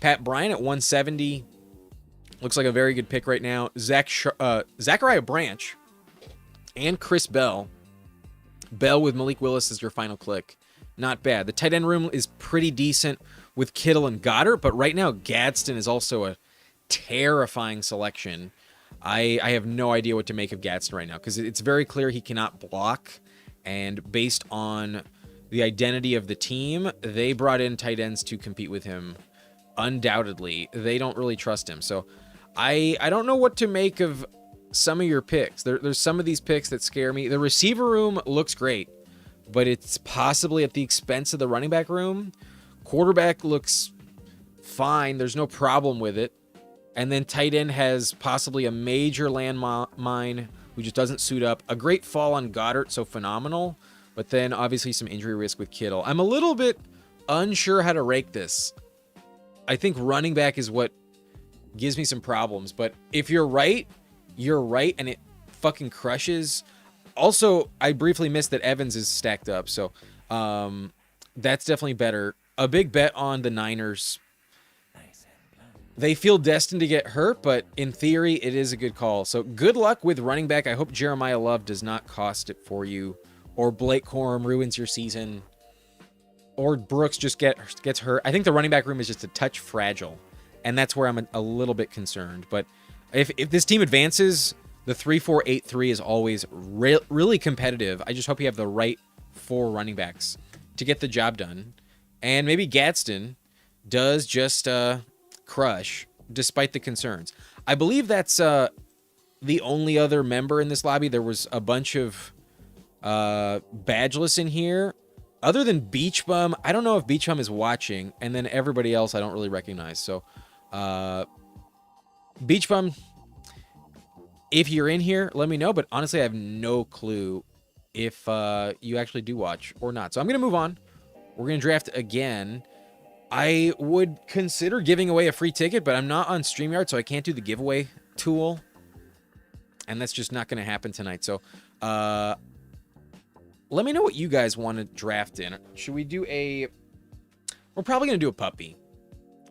Pat Bryant at 170. Looks like a very good pick right now. Zachariah Branch and Chris Bell. Bell with Malik Willis as your final click. Not bad. The tight end room is pretty decent with Kittle and Goddard, but right now Gadsden is also a terrifying selection. I have no idea what to make of Gadsden right now because it's very clear he cannot block, and based on the identity of the team, they brought in tight ends to compete with him. Undoubtedly, they don't really trust him. So I don't know what to make of some of your picks. There's some of these picks that scare me. The receiver room looks great, but it's possibly at the expense of the running back room. Quarterback looks fine. There's no problem with it. And then tight end has possibly a major landmine who just doesn't suit up. A great fall on Goddard, so phenomenal. But then obviously some injury risk with Kittle. I'm a little bit unsure how to rake this. I think running back is what gives me some problems. But if you're right, and it fucking crushes. Also, I briefly missed that Evans is stacked up. So that's definitely better. A big bet on the Niners. They feel destined to get hurt, but in theory, it is a good call. So good luck with running back. I hope Jeremiah Love does not cost it for you, or Blake Corum ruins your season, or Brooks just gets hurt. I think the running back room is just a touch fragile, and that's where I'm a little bit concerned. But if this team advances, the 3-4-8-3 is always really competitive. I just hope you have the right 4 running backs to get the job done. And maybe Gadsden does just crush despite the concerns. I believe that's the only other member in this lobby. There was a bunch of badgeless in here. Other than Beach Bum, I don't know if Beach Bum is watching, and then everybody else I don't really recognize. So Beach Bum, if you're in here, let me know. But honestly, I have no clue if you actually do watch or not. So I'm going to move on. We're going to draft again. I would consider giving away a free ticket, but I'm not on StreamYard, so I can't do the giveaway tool. And that's just not going to happen tonight. So let me know what you guys want to draft in. Should we do a... We're probably going to do a puppy.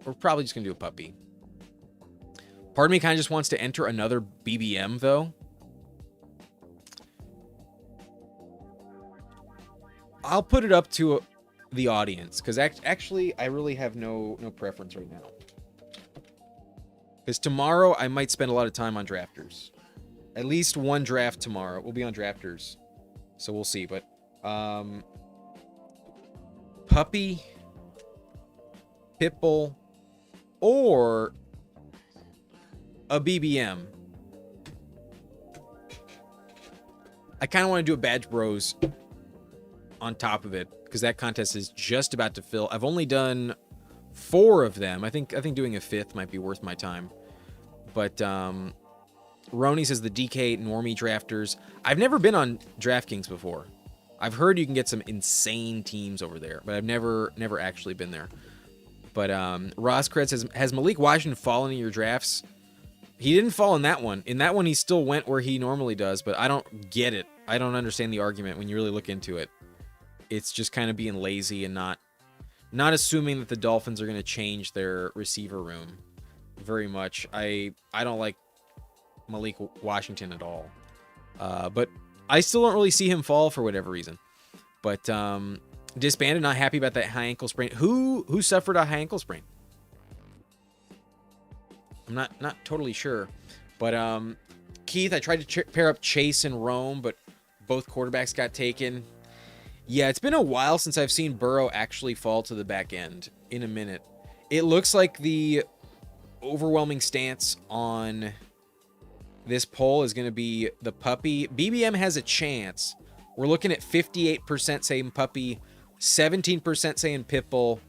We're probably just going to do a puppy. Part of me kind of just wants to enter another BBM, though. I'll put it up to the audience, because actually I really have no preference right now. Because tomorrow I might spend a lot of time on drafters. At least one draft tomorrow. We'll be on drafters. So we'll see. But puppy, pitbull, or a BBM. I kind of want to do a Badge Bros on top of it, because that contest is just about to fill. I've only done 4 of them. I think doing a 5th might be worth my time. But Roni says the DK normie drafters. I've never been on DraftKings before. I've heard you can get some insane teams over there, but I've never actually been there. But Ross Kretz says, has Malik Washington fallen in your drafts? He didn't fall in that one. In that one, he still went where he normally does, but I don't get it. I don't understand the argument when you really look into it. It's just kind of being lazy and not assuming that the Dolphins are going to change their receiver room very much. I don't like Malik Washington at all. But I still don't really see him fall for whatever reason. But disbanded, not happy about that high ankle sprain. Who suffered a high ankle sprain? I'm not totally sure. But Keith, I tried to pair up Chase and Rome, but both quarterbacks got taken. Yeah, it's been a while since I've seen Burrow actually fall to the back end in a minute. It looks like the overwhelming stance on this poll is going to be the puppy. BBM has a chance. We're looking at 58% saying puppy, 17% saying pitbull,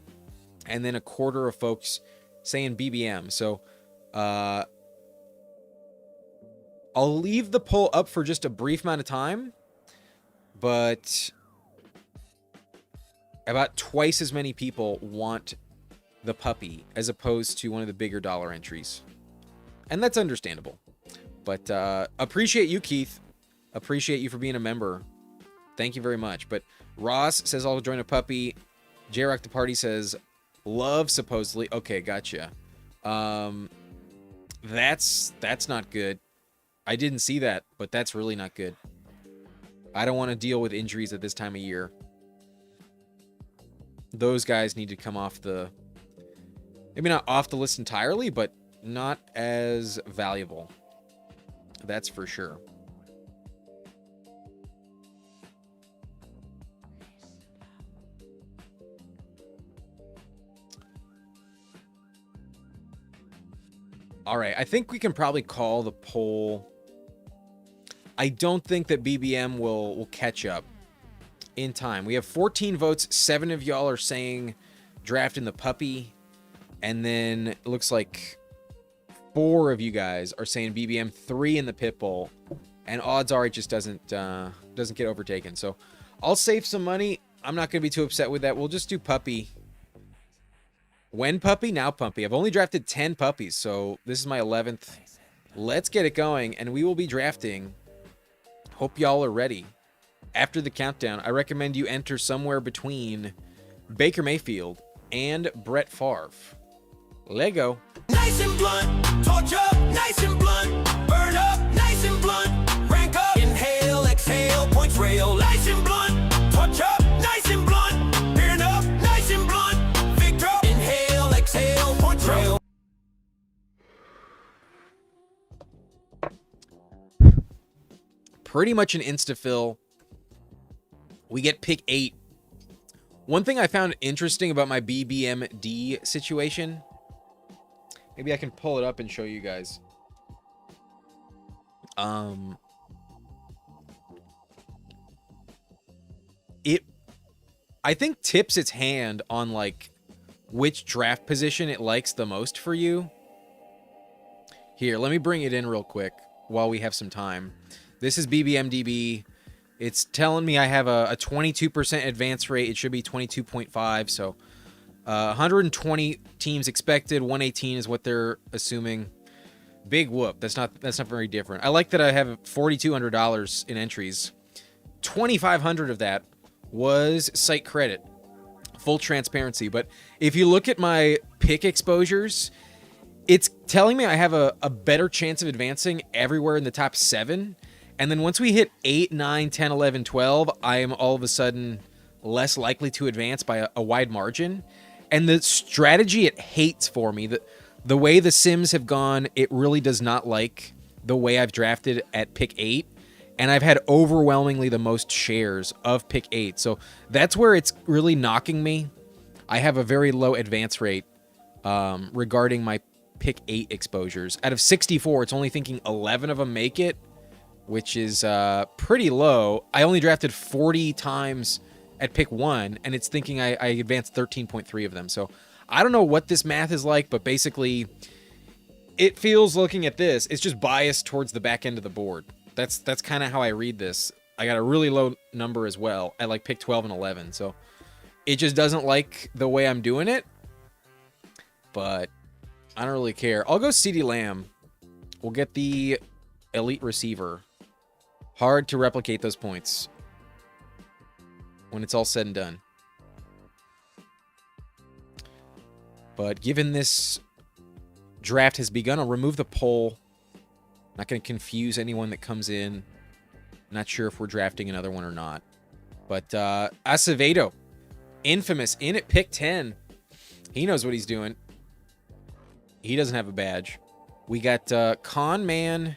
and then a quarter of folks saying BBM. So I'll leave the poll up for just a brief amount of time, but about twice as many people want the puppy as opposed to one of the bigger dollar entries. And that's understandable. But appreciate you, Keith. Appreciate you for being a member. Thank you very much. But Ross says I'll join a puppy. J-Rock the Party says love, supposedly. Okay, gotcha. That's not good. I didn't see that, but that's really not good. I don't want to deal with injuries at this time of year. Those guys need to come off the... Maybe not off the list entirely, but not as valuable. That's for sure. All right, I think we can probably call the poll. I don't think that BBM will catch up. in time. We have 14 votes. 7 of y'all are saying draft in the puppy. And then it looks like 4 of you guys are saying BBM, 3 in the pit bull. And odds are it just doesn't get overtaken. So I'll save some money. I'm not going to be too upset with that. We'll just do puppy. When puppy, now puppy. I've only drafted 10 puppies, so this is my 11th. Let's get it going, and we will be drafting. Hope y'all are ready. After the countdown, I recommend you enter somewhere between Baker Mayfield and Brett Favre. Lego. Nice and blunt, torch up, nice and blunt, burn up, nice and blunt, rank up, inhale, exhale, points rail, nice and blunt, torch up, nice and blunt, burn up, nice and blunt, victor, inhale, exhale, points rail. Pretty much an insta-fill. We get pick 8. One thing I found interesting about my BBMD situation, maybe I can pull it up and show you guys. I think tips its hand on like which draft position it likes the most for you. Here, let me bring it in real quick while we have some time. This is BBMDB. It's telling me I have a 22% advance rate. It should be 22.5. So 120 teams expected. 118 is what they're assuming. Big whoop. That's not very different. I like that I have $4,200 in entries. 2,500 of that was site credit. Full transparency. But if you look at my pick exposures, it's telling me I have a better chance of advancing everywhere in the top 7. And then once we hit 8, 9, 10, 11, 12, I am all of a sudden less likely to advance by a wide margin. And the strategy it hates for me, the way the Sims have gone, it really does not like the way I've drafted at pick 8. And I've had overwhelmingly the most shares of pick 8. So that's where it's really knocking me. I have a very low advance rate regarding my pick 8 exposures. Out of 64, it's only thinking 11 of them make it, which is pretty low. I only drafted 40 times at pick 1, and it's thinking I advanced 13.3 of them. So I don't know what this math is like, but basically it feels, looking at this, it's just biased towards the back end of the board. That's kind of how I read this. I got a really low number as well at like pick 12 and 11. So it just doesn't like the way I'm doing it, but I don't really care. I'll go CeeDee Lamb. We'll get the elite receiver. Hard to replicate those points when it's all said and done. But given this draft has begun, I'll remove the poll. Not going to confuse anyone that comes in. Not sure if we're drafting another one or not. But Acevedo, infamous, in at pick 10. He knows what he's doing. He doesn't have a badge. We got Con Man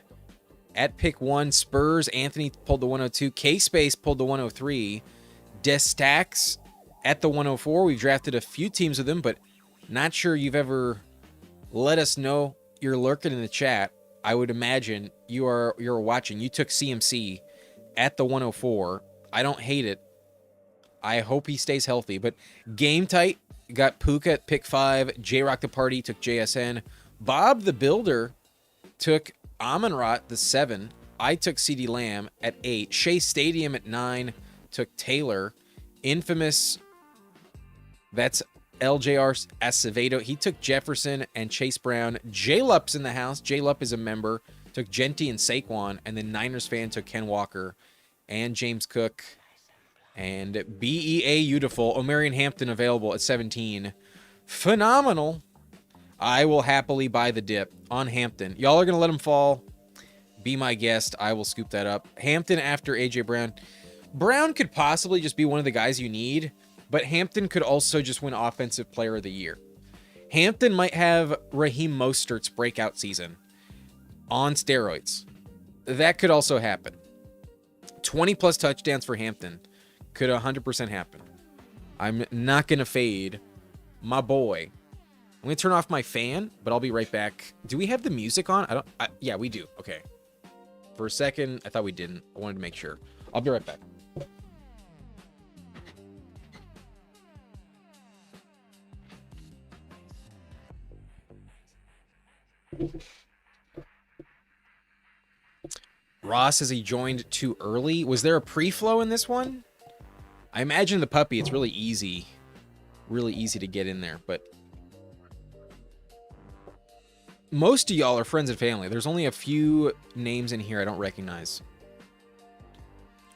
at pick 1. Spurs, Anthony pulled the 102. K-Space pulled the 103. Destax at the 104. We've drafted a few teams with him, but not sure you've ever let us know you're lurking in the chat. I would imagine you're watching. You took CMC at the 104. I don't hate it. I hope he stays healthy. But game tight, got Puka at pick 5. J-Rock the Party took JSN. Bob the Builder took Amon-Ra the 7. I took CeeDee Lamb at 8. Shea Stadium at 9 took Taylor. Infamous, that's LJR Acevedo. He took Jefferson and Chase Brown. J-Lup's in the house. J-Lup is a member. Took Genty and Saquon. And then Niners fan took Ken Walker and James Cook. And BEA Beautiful. Omarion Hampton available at 17. Phenomenal. I will happily buy the dip on Hampton. Y'all are going to let him fall. Be my guest. I will scoop that up. Hampton after AJ Brown. Brown could possibly just be one of the guys you need, but Hampton could also just win Offensive Player of the Year. Hampton might have Raheem Mostert's breakout season on steroids. That could also happen. 20-plus touchdowns for Hampton could 100% happen. I'm not going to fade my boy. I'm going to turn off my fan, but I'll be right back. Do we have the music on? Yeah, we do. Okay. For a second, I thought we didn't. I wanted to make sure. I'll be right back. Ross says he joined too early. Was there a pre-flow in this one? I imagine the puppy, it's really easy. Really easy to get in there, but most of y'all are friends and family. There's only a few names in here I don't recognize.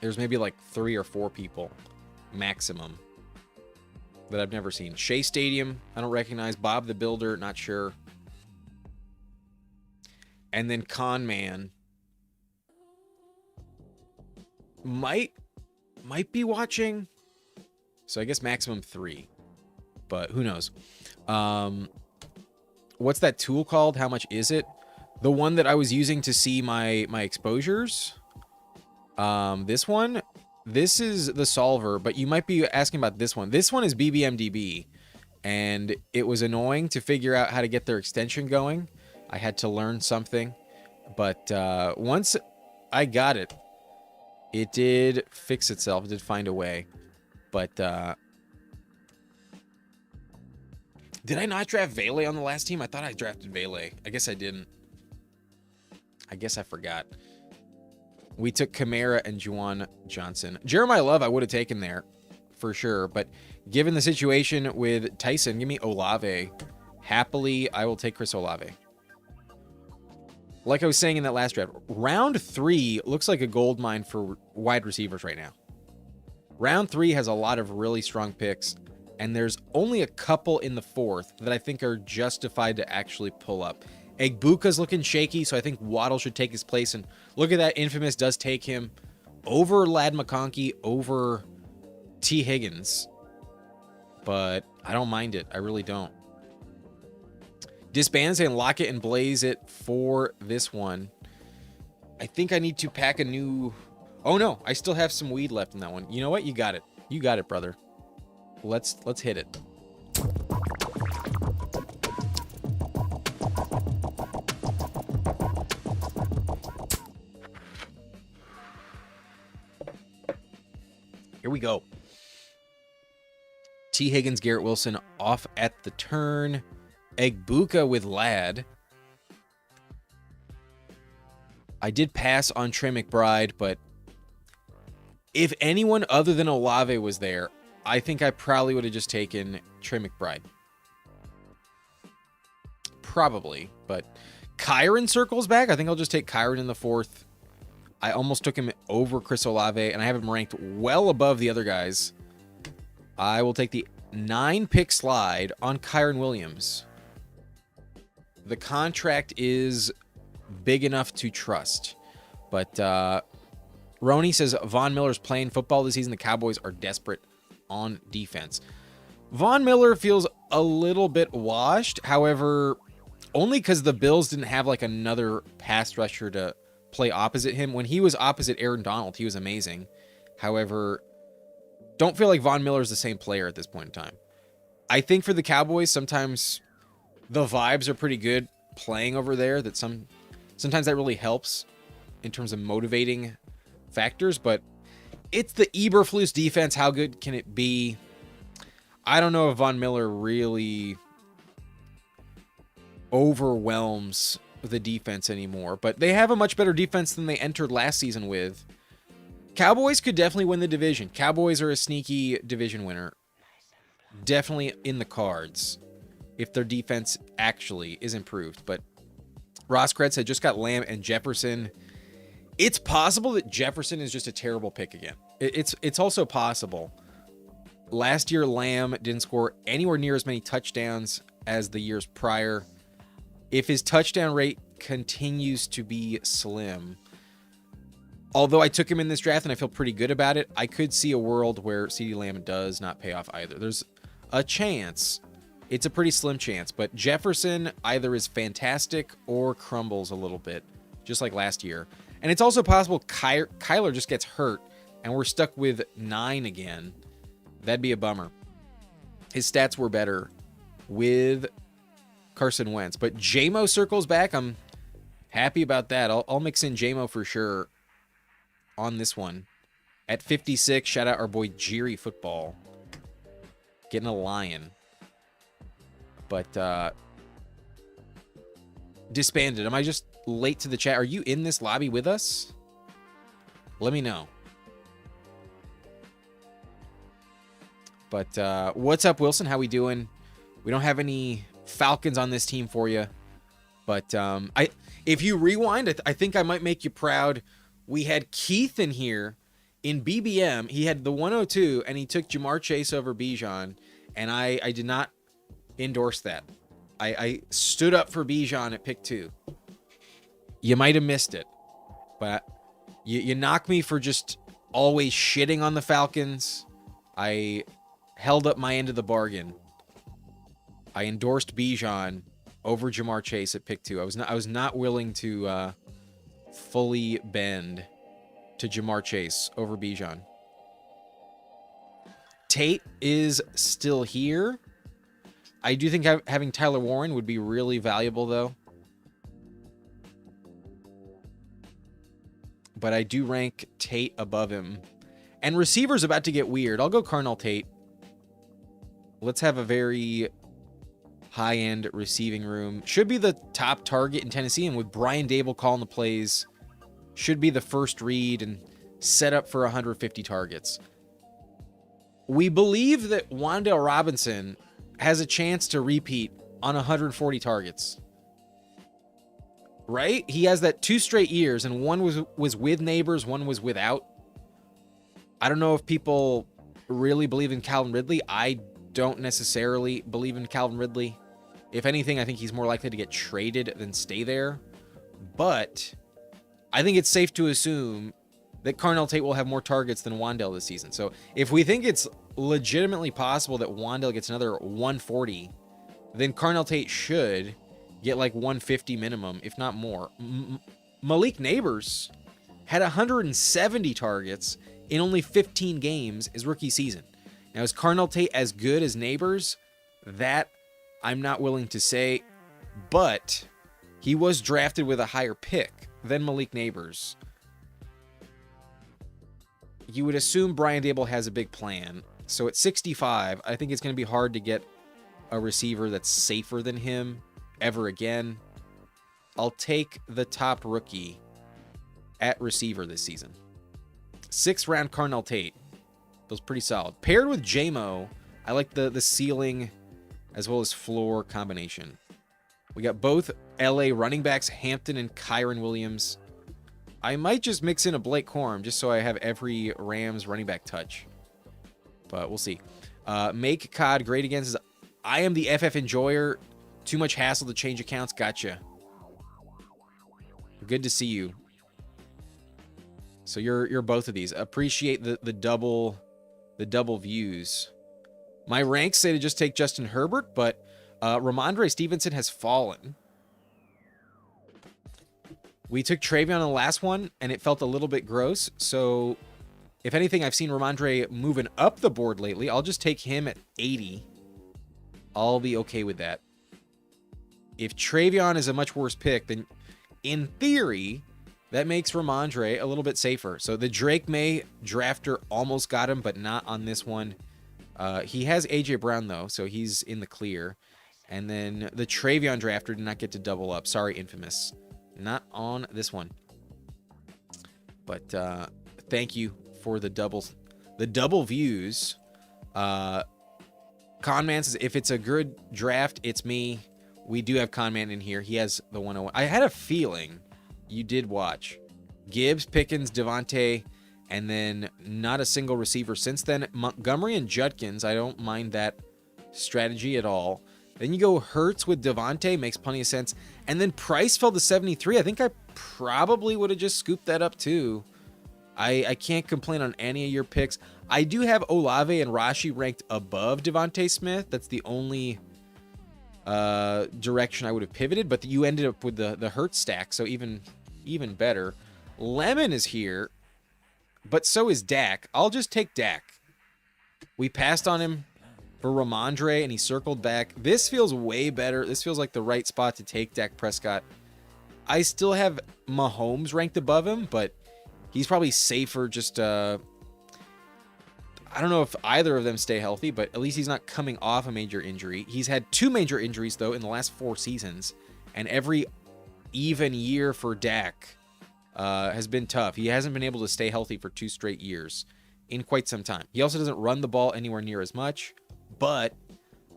There's maybe like 3 or 4 people maximum that I've never seen. Shea Stadium, I don't recognize. Bob the Builder, not sure. And then Con Man might be watching. So I guess maximum 3, but who knows? What's that tool called? How much is it? The one that I was using to see my exposures. This one. This is the solver, but you might be asking about this one. This one is BBMDB, and it was annoying to figure out how to get their extension going. I had to learn something, but once I got it, it did fix itself. It did find a way, but did I not draft Vele on the last team? I thought I drafted Vele. I guess I didn't. I guess I forgot. We took Kamara and Juwan Johnson. Jeremiah Love I would have taken there for sure, but given the situation with Tyson, give me Olave. Happily, I will take Chris Olave. Like I was saying in that last draft, round 3 looks like a gold mine for wide receivers right now. Round 3 has a lot of really strong picks, and there's only a couple in the 4th that I think are justified to actually pull up. Egbuka's looking shaky, so I think Waddle should take his place. And look at that, Infamous does take him over Lad McConkey, over T. Higgins. But I don't mind it. I really don't. Disband saying lock it and blaze it for this one. I think I need to pack a new... Oh no, I still have some weed left in that one. You know what? You got it. You got it, brother. Let's hit it. Here we go. T. Higgins, Garrett Wilson off at the turn. Egbuka with Lad. I did pass on Trey McBride, but if anyone other than Olave was there, I think I probably would have just taken Trey McBride. Probably, but Kyron circles back. I think I'll just take Kyron in the 4th. I almost took him over Chris Olave, and I have him ranked well above the other guys. I will take the 9-pick slide on Kyron Williams. The contract is big enough to trust, but Roni says Von Miller's playing football this season. The Cowboys are desperate on defense. Von Miller feels a little bit washed, however, only because the Bills didn't have like another pass rusher to play opposite him. When he was opposite Aaron Donald, he was amazing. However, don't feel like Von Miller is the same player at this point in time. I think for the Cowboys, sometimes the vibes are pretty good playing over there. That sometimes that really helps in terms of motivating factors. But it's the Eberflus defense. How good can it be? I don't know if Von Miller really overwhelms the defense anymore, but they have a much better defense than they entered last season with. Cowboys could definitely win the division. Cowboys are a sneaky division winner. Definitely in the cards if their defense actually is improved. But Ross Kretz had just got Lamb and Jefferson. It's possible that Jefferson is just a terrible pick again. It's also possible. Last year, Lamb didn't score anywhere near as many touchdowns as the years prior. If his touchdown rate continues to be slim, although I took him in this draft and I feel pretty good about it, I could see a world where CeeDee Lamb does not pay off either. There's a chance. It's a pretty slim chance, but Jefferson either is fantastic or crumbles a little bit, just like last year. And it's also possible Kyler just gets hurt and we're stuck with 9 again. That'd be a bummer. His stats were better with Carson Wentz, but JMO circles back. I'm happy about that. I'll mix in JMO for sure on this one. At 56, shout out our boy Jiri Football. Getting a lion. But disbanded? Am I just late to the chat? Are you in this lobby with us? Let me know. But what's up, Wilson? How we doing? We don't have any Falcons on this team for you. But if you rewind, I think I might make you proud. We had Keith in here in BBM. He had the 102, and he took Jamar Chase over Bijan. And I did not endorse that. I stood up for Bijan at pick 2. You might have missed it. But you knock me for just always shitting on the Falcons. I held up my end of the bargain. I endorsed Bijan over Jamar Chase at pick 2. I was not willing to fully bend to Jamar Chase over Bijan. Tate is still here. I do think having Tyler Warren would be really valuable, though. But I do rank Tate above him. And receiver's about to get weird. I'll go Carnell Tate. Let's have a very high-end receiving room. Should be the top target in Tennessee, and with Brian Dable calling the plays, should be the first read and set up for 150 targets. We believe that Wan'Dale Robinson has a chance to repeat on 140 targets. Right? He has that 2 straight years, and one was with Neighbors, one was without. I don't know if people really believe in Calvin Ridley. I don't necessarily believe in Calvin Ridley. If anything, I think he's more likely to get traded than stay there. But I think it's safe to assume that Carnell Tate will have more targets than Wan'Dale this season. So if we think it's legitimately possible that Wan'Dale gets another 140, then Carnell Tate should get like 150 minimum, if not more. Malik Neighbors had 170 targets in only 15 games his rookie season. Now, is Carnell Tate as good as Neighbors? That I'm not willing to say, but he was drafted with a higher pick than Malik Neighbors. You would assume Brian Dable has a big plan. So at 65, I think it's going to be hard to get a receiver that's safer than him ever again. I'll take the top rookie at receiver this season. 6th round Carnell Tate. Feels pretty solid. Paired with JMO, I like the ceiling as well as floor combination. We got both LA running backs, Hampton and Kyron Williams. I might just mix in a Blake Corum just so I have every Rams running back touch. But we'll see. Make COD great again says, I am the FF enjoyer. Too much hassle to change accounts. Gotcha. Good to see you. So you're both of these. Appreciate the double views. My ranks say to just take Justin Herbert, but Ramondre Stevenson has fallen. We took Travion on the last one, and it felt a little bit gross. So, if anything, I've seen Ramondre moving up the board lately. I'll just take him at 80. I'll be okay with that. If Travion is a much worse pick, then in theory, that makes Ramondre a little bit safer. So, the Drake May drafter almost got him, but not on this one. He has A.J. Brown, though, so he's in the clear. And then the Travion drafter did not get to double up. Sorry, Infamous. Not on this one. But thank you for the double views. Conman says, if it's a good draft, it's me. We do have Conman in here. He has the 101. I had a feeling you did watch. Gibbs, Pickens, Devontae, and then not a single receiver since then. Montgomery and Judkins, I don't mind that strategy at all. Then you go Hurts with Devontae, makes plenty of sense. And then Price fell to 73. I think I probably would have just scooped that up too. I can't complain on any of your picks. I do have Olave and Rashi ranked above Devontae Smith. That's the only direction I would have pivoted. But you ended up with the Hurts stack, so even better. Lemon is here, but so is Dak. I'll just take Dak. We passed on him for Ramondre, and he circled back. This feels way better. This feels like the right spot to take Dak Prescott. I still have Mahomes ranked above him, but he's probably safer just... I don't know if either of them stay healthy, but at least he's not coming off a major injury. He's had 2 major injuries, though, in the last 4 seasons, and every even year for Dak has been tough. He hasn't been able to stay healthy for 2 straight years in quite some time. He also doesn't run the ball anywhere near as much, but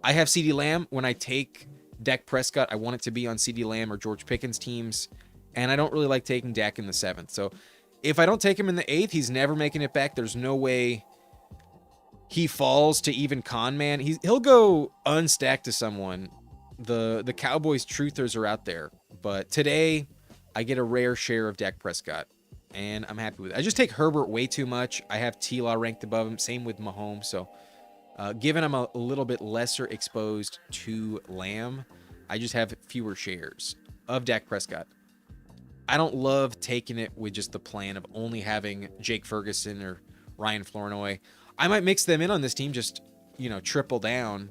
I have CeeDee Lamb. When I take Dak Prescott, I want it to be on CeeDee Lamb or George Pickens teams, and I don't really like taking Dak in the 7th. So if I don't take him in the 8th, he's never making it back. There's no way he falls to even con man. He'll go unstacked to someone. The Cowboys truthers are out there, but today I get a rare share of Dak Prescott, and I'm happy with it. I just take Herbert way too much. I have T-Law ranked above him. Same with Mahomes. So given I'm a little bit lesser exposed to Lamb, I just have fewer shares of Dak Prescott. I don't love taking it with just the plan of only having Jake Ferguson or Ryan Flournoy. I might mix them in on this team, just, triple down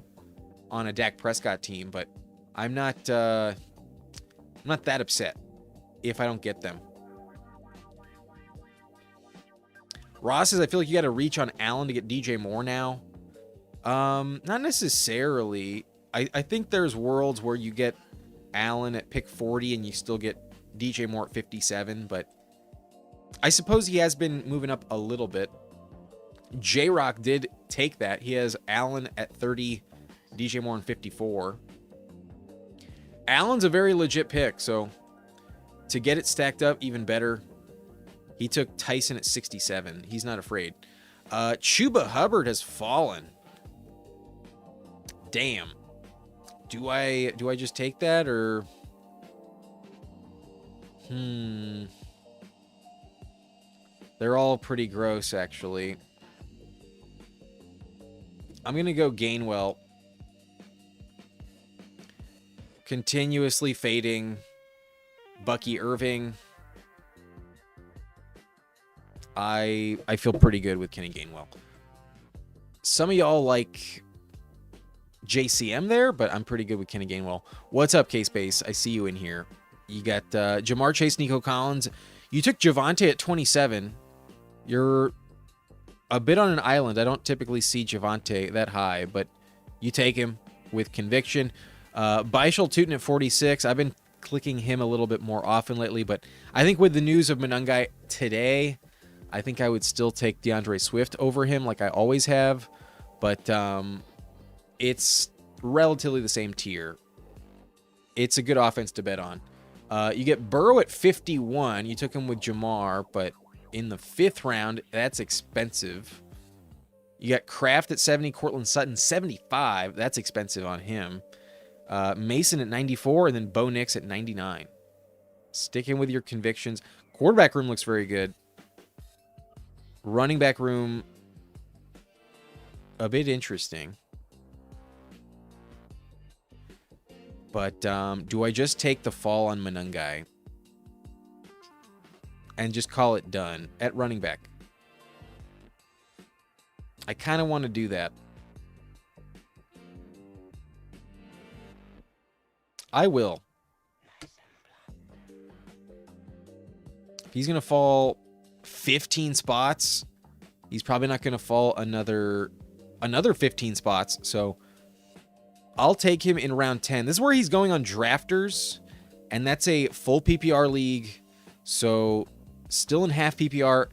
on a Dak Prescott team, but I'm not that upset if I don't get them. Ross says, I feel like you got to reach on Allen to get DJ Moore now. Not necessarily. I think there's worlds where you get Allen at pick 40 and you still get DJ Moore at 57, but I suppose he has been moving up a little bit. J-Rock did take that. He has Allen at 30, DJ Moore in 54. Allen's a very legit pick, so to get it stacked up even better, he took Tyson at 67. He's not afraid. Chuba Hubbard has fallen. Damn. Do I just take that, or they're all pretty gross, actually. I'm going to go Gainwell. Continuously fading Bucky Irving. I feel pretty good with Kenny Gainwell. Some of y'all like JCM there, but I'm pretty good with Kenny Gainwell. What's up, K-Space? I see you in here. You got Jamar Chase, Nico Collins. You took Javonte at 27. You're a bit on an island. I don't typically see Javonte that high, but you take him with conviction. Baishal Tootin at 46. I've been clicking him a little bit more often lately, but I think with the news of Monangai today, I think I would still take DeAndre Swift over him like I always have, but it's relatively the same tier. It's a good offense to bet on. You get Burrow at 51. You took him with Jamar, but in the 5th round, that's expensive. You got Kraft at 70, Cortland Sutton 75. That's expensive on him. Mason at 94, and then Bo Nix at 99. Sticking with your convictions. Quarterback room looks very good. Running back room, a bit interesting. But do I just take the fall on Monangai and just call it done at running back? I kind of want to do that. I will. If he's going to fall 15 spots, he's probably not going to fall another 15 spots. So I'll take him in round 10. This is where he's going on drafters, and that's a full PPR league. So still in half PPR.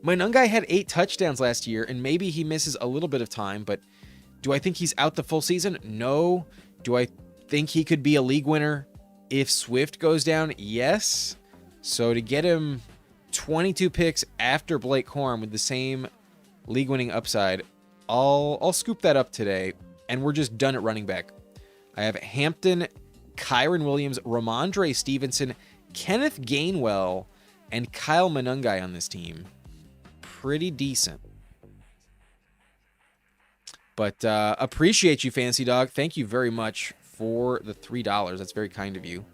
Monangai had 8 touchdowns last year, and maybe he misses a little bit of time, but do I think he's out the full season? No. Do I think he could be a league winner if Swift goes down? Yes. So to get him 22 picks after Blake Corum with the same league winning upside, I'll scoop that up today, and we're just done at running back. I have Hampton, Kyron Williams, Ramondre Stevenson, Kenneth Gainwell, and Kyle Monangai on this team. Pretty decent. But appreciate you, Fancy Dog. Thank you very much for the $3. That's very kind of you.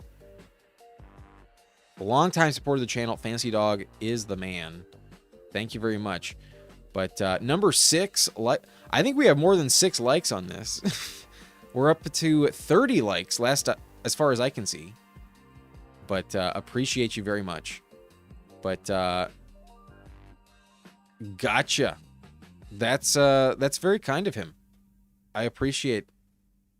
A long-time supporter of the channel. Fancy Dog is the man. Thank you very much. But number 6, I think we have more than 6 likes on this. We're up to 30 likes as far as I can see. But appreciate you very much. But gotcha. That's very kind of him. I appreciate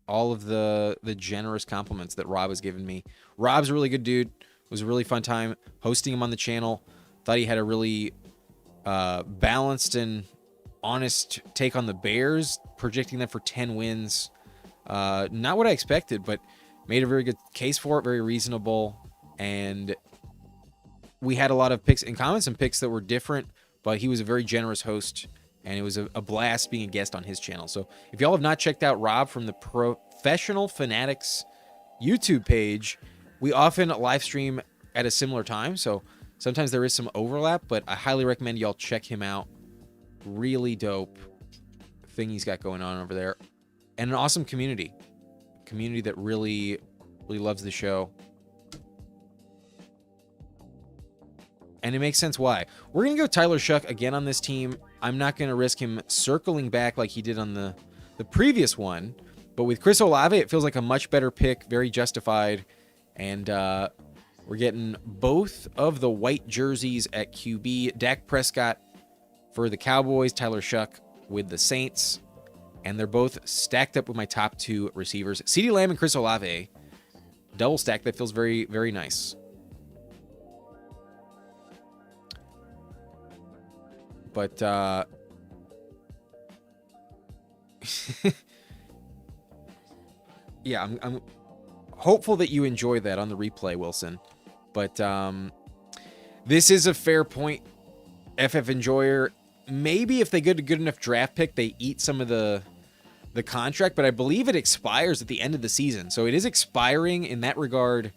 all of the generous compliments that Rob has given me. Rob's a really good dude. It was a really fun time hosting him on the channel. Thought he had a really balanced and honest take on the Bears, projecting them for 10 wins. Not what I expected, but made a very good case for it, very reasonable. And we had a lot of picks in common, some picks that were different, but he was a very generous host, and it was a blast being a guest on his channel. So if y'all have not checked out Rob from the Professional Fanatics YouTube page, we often live stream at a similar time, so sometimes there is some overlap, but I highly recommend y'all check him out. Really dope thing he's got going on over there, and an awesome community that really loves the show. And it makes sense why. We're going to go Tyler Shuck again on this team. I'm not going to risk him circling back like he did on the previous one. But with Chris Olave, it feels like a much better pick, very justified. And we're getting both of the white jerseys at QB. Dak Prescott for the Cowboys, Tyler Shuck with the Saints. And they're both stacked up with my top two receivers. CeeDee Lamb and Chris Olave. Double stack. That feels very, very nice. But yeah, I'm hopeful that you enjoy that on the replay, Wilson. But this is a fair point. FF Enjoyer, maybe if they get a good enough draft pick, they eat some of the contract, but I believe it expires at the end of the season. So it is expiring in that regard.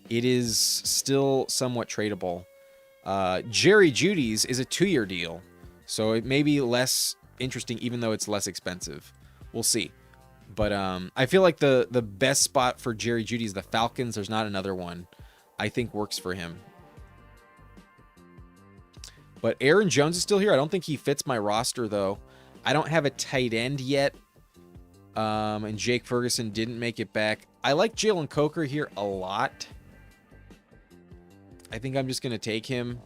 It is still somewhat tradable. Jerry Judy's is a 2-year deal. So it may be less interesting, even though it's less expensive. We'll see. But I feel like the best spot for Jerry Jeudy is the Falcons. There's not another one I think works for him. But Aaron Jones is still here. I don't think he fits my roster, though. I don't have a tight end yet. And Jake Ferguson didn't make it back. I like Jalen Coker here a lot. I think I'm just going to take him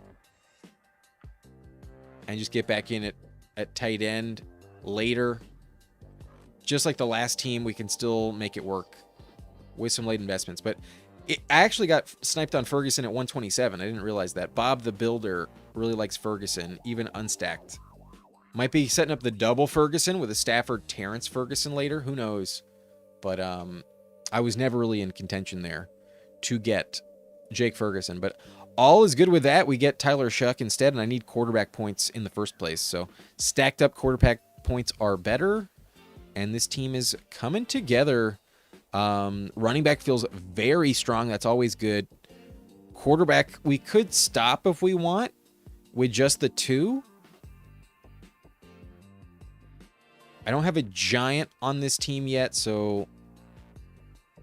and just get back in at tight end later. Just like the last team, we can still make it work with some late investments. But I actually got sniped on Ferguson at 127. I didn't realize that. Bob the Builder really likes Ferguson, even unstacked. Might be setting up the double Ferguson with a Stafford Terrence Ferguson later. Who knows? But I was never really in contention there to get Jake Ferguson. But all is good with that. We get Tyler Shuck instead, and I need quarterback points in the first place. So stacked up quarterback points are better, and this team is coming together. Running back feels very strong. That's always good. Quarterback, we could stop if we want with just the two. I don't have a giant on this team yet, so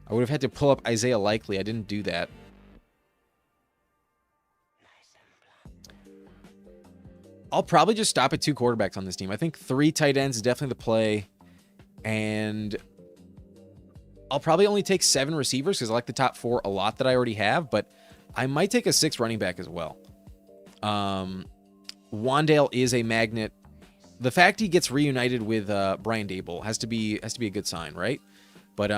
I would have had to pull up Isaiah Likely. I didn't do that. I'll probably just stop at 2 quarterbacks on this team. I think 3 tight ends is definitely the play. And I'll probably only take 7 receivers because I like the top 4 a lot that I already have. But I might take a 6th running back as well. Wandale is a magnet. The fact he gets reunited with Brian Dable has to be a good sign, right? But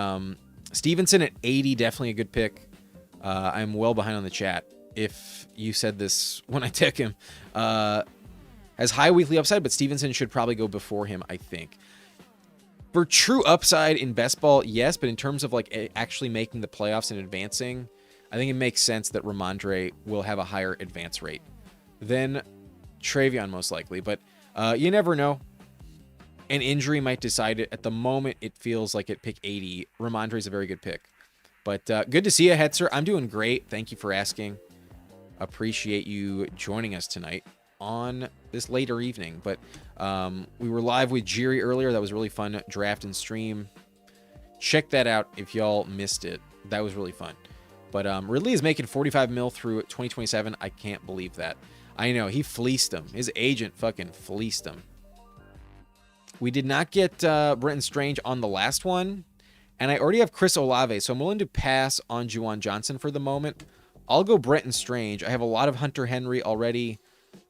Stevenson at 80, definitely a good pick. I'm well behind on the chat. If you said this when I took him. Has high weekly upside, but Stevenson should probably go before him, I think. For true upside in best ball, yes, but in terms of like actually making the playoffs and advancing, I think it makes sense that Ramondre will have a higher advance rate than Travion most likely. But you never know. An injury might decide it. At the moment, it feels like at pick 80, Ramondre is a very good pick. But good to see you, Hetzer. I'm doing great. Thank you for asking. Appreciate you joining us tonight on this later evening. But we were live with Jiri earlier. That was really fun. Draft and stream. Check that out if y'all missed it. That was really fun. But Ridley is making 45 mil through 2027. I can't believe that. I know. He fleeced him. His agent fucking fleeced him. We did not get Brenton Strange on the last one. And I already have Chris Olave, so I'm willing to pass on Juwan Johnson for the moment. I'll go Brenton Strange. I have a lot of Hunter Henry already.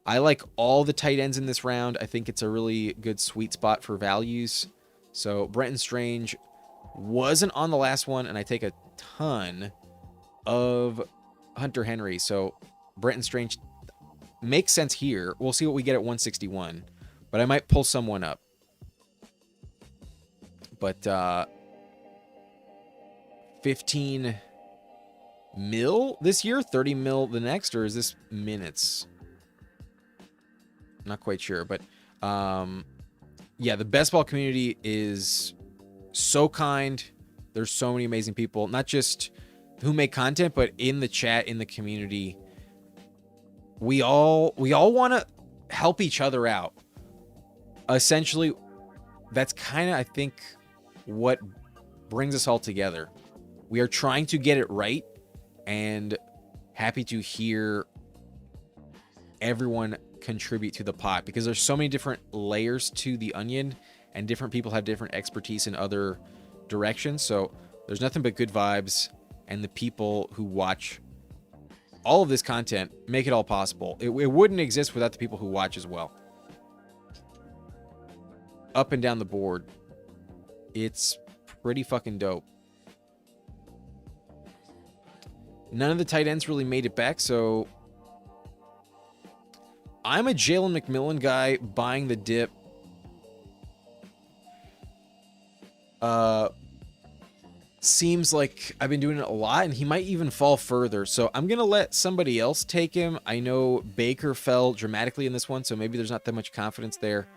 I like all the tight ends in this round. I think it's a really good sweet spot for values. So Brenton Strange wasn't on the last one, and I take a ton of Hunter Henry. So Brenton Strange makes sense here. We'll see what we get at 161, but I might pull someone up. But 15 mil this year, 30 mil the next, or is this minutes? Not quite sure, but yeah, the best ball community is so kind. There's so many amazing people, not just who make content, but in the chat, in the community. We all want to help each other out. Essentially, that's kind of, I think, what brings us all together. We are trying to get it right, and happy to hear everyone contribute to the pot, because there's so many different layers to the onion, and different people have different expertise in other directions. So there's nothing but good vibes, and the people who watch all of this content make it all possible. It wouldn't exist without the people who watch as well. Up and down the board, it's pretty fucking dope. None of the tight ends really made it back, so I'm a Jalen McMillan guy buying the dip. Seems like I've been doing it a lot, and he might even fall further. So I'm going to let somebody else take him. I know Baker fell dramatically in this one, so maybe there's not that much confidence there.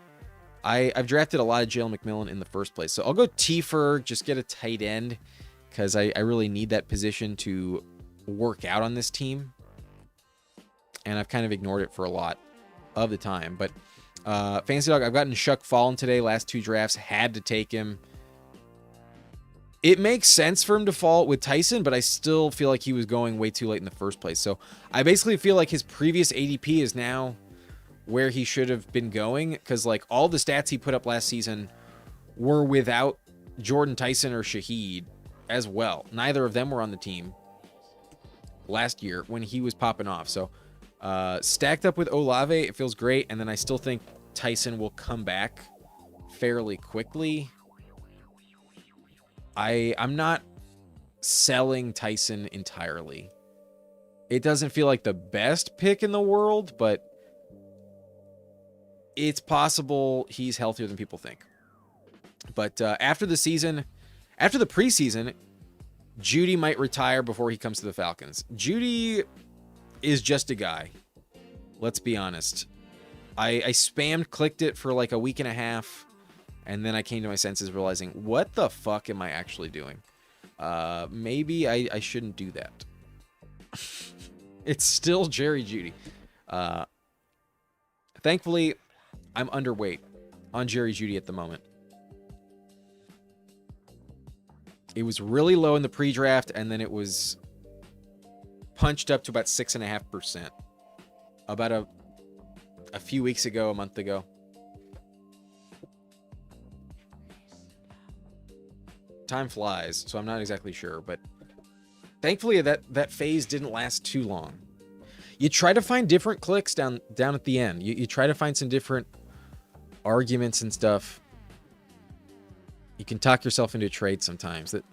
I've drafted a lot of Jalen McMillan in the first place. So I'll go T-Fer, just get a tight end, because I really need that position to work out on this team. And I've kind of ignored it for a lot of the time. But Fantasy Dog, I've gotten Shuck Fallen today. Last two drafts, had to take him. It makes sense for him to fall with Tyson, but I still feel like he was going way too late in the first place. So I basically feel like his previous ADP is now where he should have been going, because like all the stats he put up last season were without Jordan Tyson or Shaheed as well. Neither of them were on the team last year when he was popping off. So stacked up with Olave, it feels great. And then I still think Tyson will come back fairly quickly. I'm not selling Tyson entirely. It doesn't feel like the best pick in the world, but it's possible he's healthier than people think. But after the preseason, Judy might retire before he comes to the Falcons. Judy is just a guy. Let's be honest. I spammed, clicked it for like a week and a half, and then I came to my senses realizing, what the fuck am I actually doing? Maybe I shouldn't do that. It's still Jerry Judy. Thankfully, I'm underweight on Jerry Judy at the moment. It was really low in the pre-draft, and then it was punched up to about 6.5%. About a few weeks ago, a month ago. Time flies, so I'm not exactly sure, but thankfully that phase didn't last too long. You try to find different clicks down at the end. You try to find some different arguments and stuff. You can talk yourself into a trade sometimes that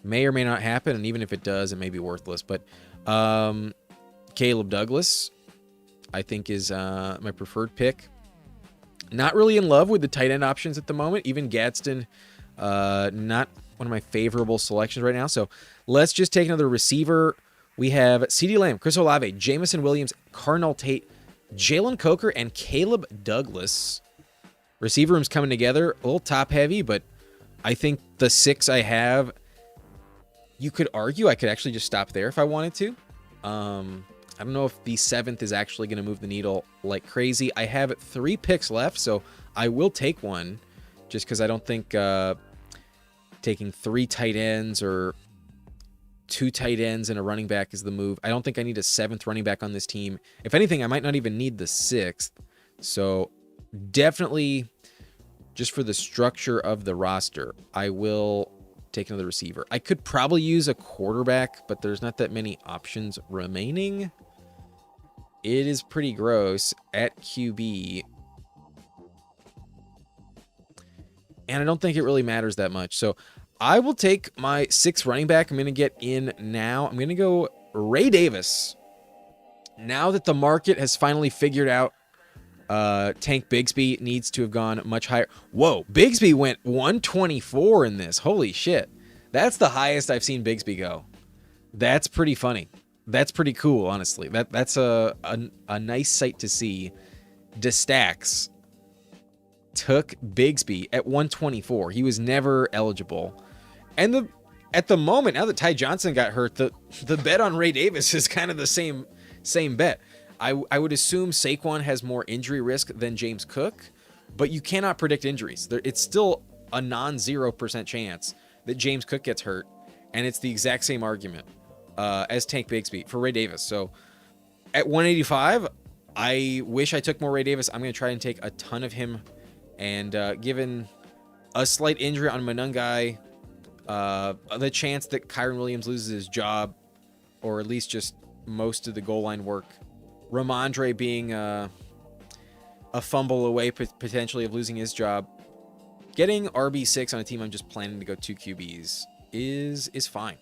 may or may not happen, and even if it does, it may be worthless. But Caleb Douglas, I think, is my preferred pick. Not really in love with the tight end options at the moment. Even Gadsden, not one of my favorable selections right now. So let's just take another receiver. We have CeeDee Lamb, Chris Olave, Jamison Williams, Carnell Tate, Jalen Coker, and Caleb Douglas. Receiver room's coming together. A little top heavy, but I think the 6 I have, you could argue I could actually just stop there if I wanted to. I don't know if the 7th is actually going to move the needle like crazy. I have 3 picks left, so I will take one, just because I don't think taking 3 tight ends or 2 tight ends and a running back is the move. I don't think I need a 7th running back on this team. If anything, I might not even need the 6th. So definitely, just for the structure of the roster, I will take another receiver. I could probably use a quarterback, but there's not that many options remaining. It is pretty gross at QB. And I don't think it really matters that much. So I will take my 6th running back. I'm going to get in now. I'm going to go Ray Davis. Now that the market has finally figured out Tank Bigsby needs to have gone much higher. Whoa, Bigsby went 124 in this. Holy shit. That's the highest I've seen Bigsby go. That's pretty funny. That's pretty cool, honestly. That's a nice sight to see. Destacks took Bigsby at 124. He was never eligible. And at the moment, now that Ty Johnson got hurt, the bet on Ray Davis is kind of the same bet. I would assume Saquon has more injury risk than James Cook, but you cannot predict injuries. It's still a non-0% chance that James Cook gets hurt, and it's the exact same argument as Tank Bigsby for Ray Davis. So at 185, I wish I took more Ray Davis. I'm going to try and take a ton of him, and given a slight injury on Manungai, the chance that Kyron Williams loses his job, or at least just most of the goal line work, Ramondre being a fumble away potentially of losing his job, getting RB6 on a team I'm just planning to go 2 QBs is fine.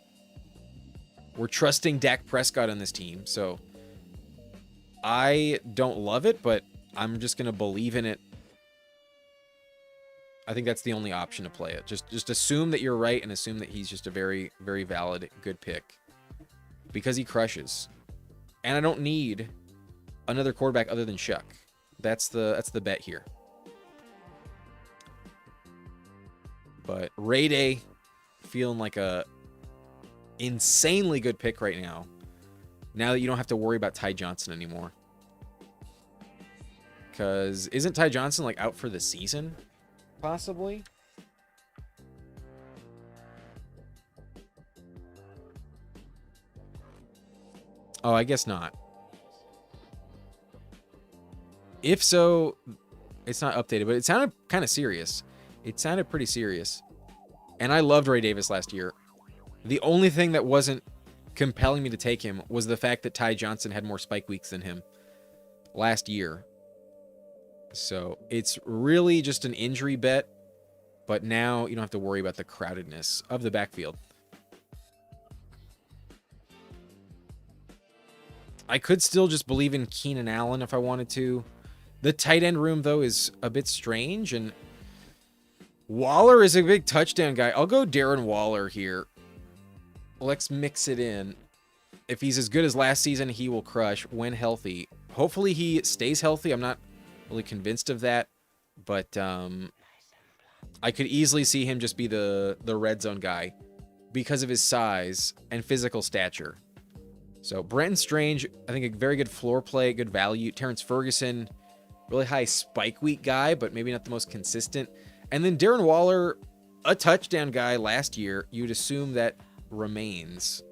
We're trusting Dak Prescott on this team, so I don't love it, but I'm just going to believe in it. I think that's the only option to play it. Just assume that you're right and assume that he's just a very, very valid, good pick because he crushes. And I don't need another quarterback other than Shuck. That's the bet here. But Ray Day feeling like a insanely good pick right now. Now that you don't have to worry about Ty Johnson anymore. Because isn't Ty Johnson like out for the season? Possibly. Oh, I guess not. If so, it's not updated, but it sounded kind of serious. It sounded pretty serious. And I loved Ray Davis last year. The only thing that wasn't compelling me to take him was the fact that Ty Johnson had more spike weeks than him last year. So it's really just an injury bet, but now you don't have to worry about the crowdedness of the backfield. I could still just believe in Keenan Allen if I wanted to. The tight end room, though, is a bit strange, and Waller is a big touchdown guy. I'll go Darren Waller here. Let's mix it in. If he's as good as last season, he will crush when healthy. Hopefully he stays healthy. I'm not really convinced of that, but I could easily see him just be the red zone guy because of his size and physical stature. So Brenton Strange, I think a very good floor play, good value. Terrence Ferguson, really high spike week guy, but maybe not the most consistent. And then Darren Waller, a touchdown guy last year. You'd assume that remains.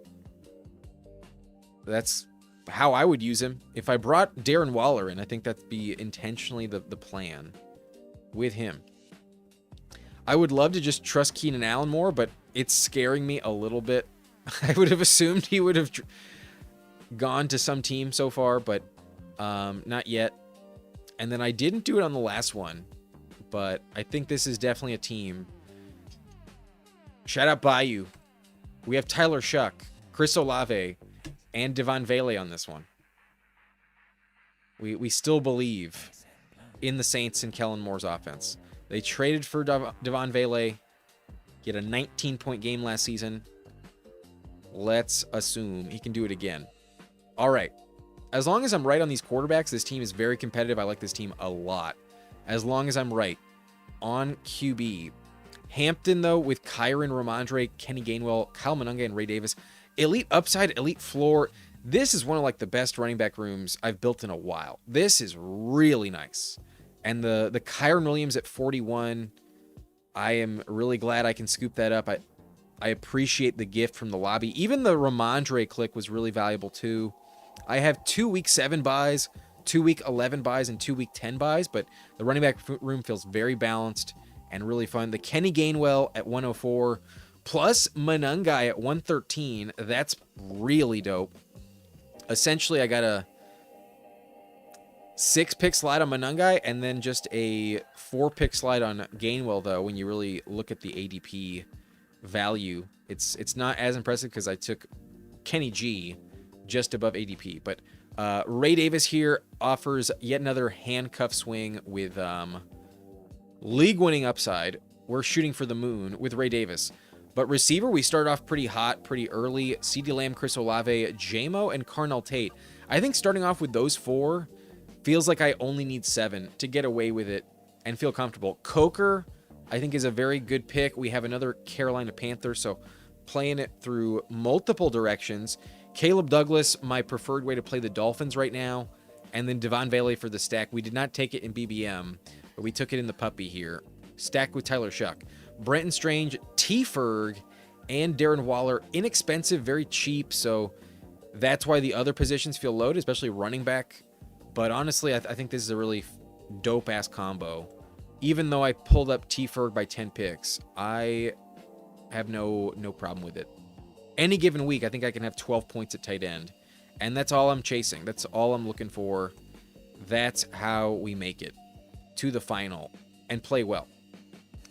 That's how I would use him. If I brought Darren Waller in, I think that'd be intentionally the plan with him. I would love to just trust Keenan Allen more, but it's scaring me a little bit. I would have assumed he would have gone to some team so far, but not yet. And then I didn't do it on the last one, but I think this is definitely a team. Shout out Bayou. We have Tyler Shuck, Chris Olave, and Devon Vele on this one. We still believe in the Saints and Kellen Moore's offense. They traded for Devon Vele. He had a 19-point game last season. Let's assume he can do it again. All right. As long as I'm right on these quarterbacks, this team is very competitive. I like this team a lot. As long as I'm right on QB. Hampton, though, with Kyron, Ramondre, Kenny Gainwell, Kyle Manunga, and Ray Davis. Elite upside, elite floor. This is one of like the best running back rooms I've built in a while. This is really nice. And the Kyron Williams at 41, I am really glad I can scoop that up. I appreciate the gift from the lobby. Even the Ramondre click was really valuable too. I have 2 week 7 buys, 2 week 11 buys, and 2 week 10 buys, but the running back room feels very balanced and really fun. The Kenny Gainwell at 104 plus Manungai at 113. That's really dope. Essentially, I got a 6-pick slide on Manungai and then just a 4-pick slide on Gainwell, though, when you really look at the ADP value. It's not as impressive because I took Kenny G, just above ADP. But Ray Davis here offers yet another handcuff swing with league-winning upside. We're shooting for the moon with Ray Davis. But receiver, we start off pretty hot, pretty early. CeeDee Lamb, Chris Olave, JMO, and Carnell Tate. I think starting off with those 4 feels like I only need 7 to get away with it and feel comfortable. Coker, I think, is a very good pick. We have another Carolina Panther, so playing it through multiple directions. Caleb Douglas, my preferred way to play the Dolphins right now. And then Devon Valley for the stack. We did not take it in BBM, but we took it in the puppy here. Stacked with Tyler Shuck. Brenton Strange, T. Ferg, and Darren Waller. Inexpensive, very cheap, so that's why the other positions feel loaded, especially running back. But honestly, I think this is a really dope-ass combo. Even though I pulled up T. Ferg by 10 picks, I have no problem with it. Any given week, I think I can have 12 points at tight end. And that's all I'm chasing. That's all I'm looking for. That's how we make it to the final and play well.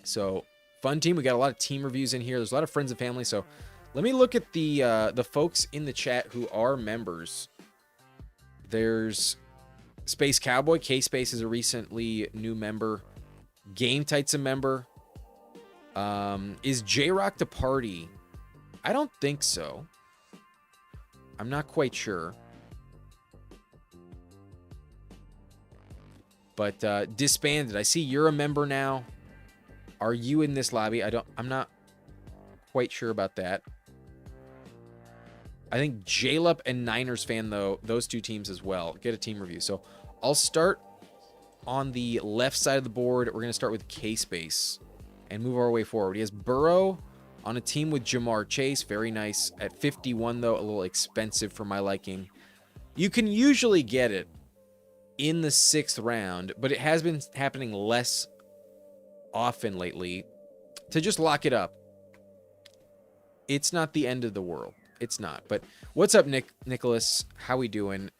So, fun team. We got a lot of team reviews in here. There's a lot of friends and family. So, let me look at the folks in the chat who are members. There's Space Cowboy. K-Space is a recently new member. Game Tight's a member. Is J-Rock the party? I don't think so. I'm not quite sure. But disbanded. I see you're a member now. Are you in this lobby? I'm not quite sure about that. I think J-Lup and Niners fan, though, those 2 teams as well. Get a team review. So I'll start on the left side of the board. We're going to start with K-Space and move our way forward. He has Burrow on a team with Jamar Chase. Very nice. At 51, though, a little expensive for my liking. You can usually get it in the 6th round, but it has been happening less often lately to just lock it up. It's not the end of the world. It's not. But what's up, Nicholas? How we doing?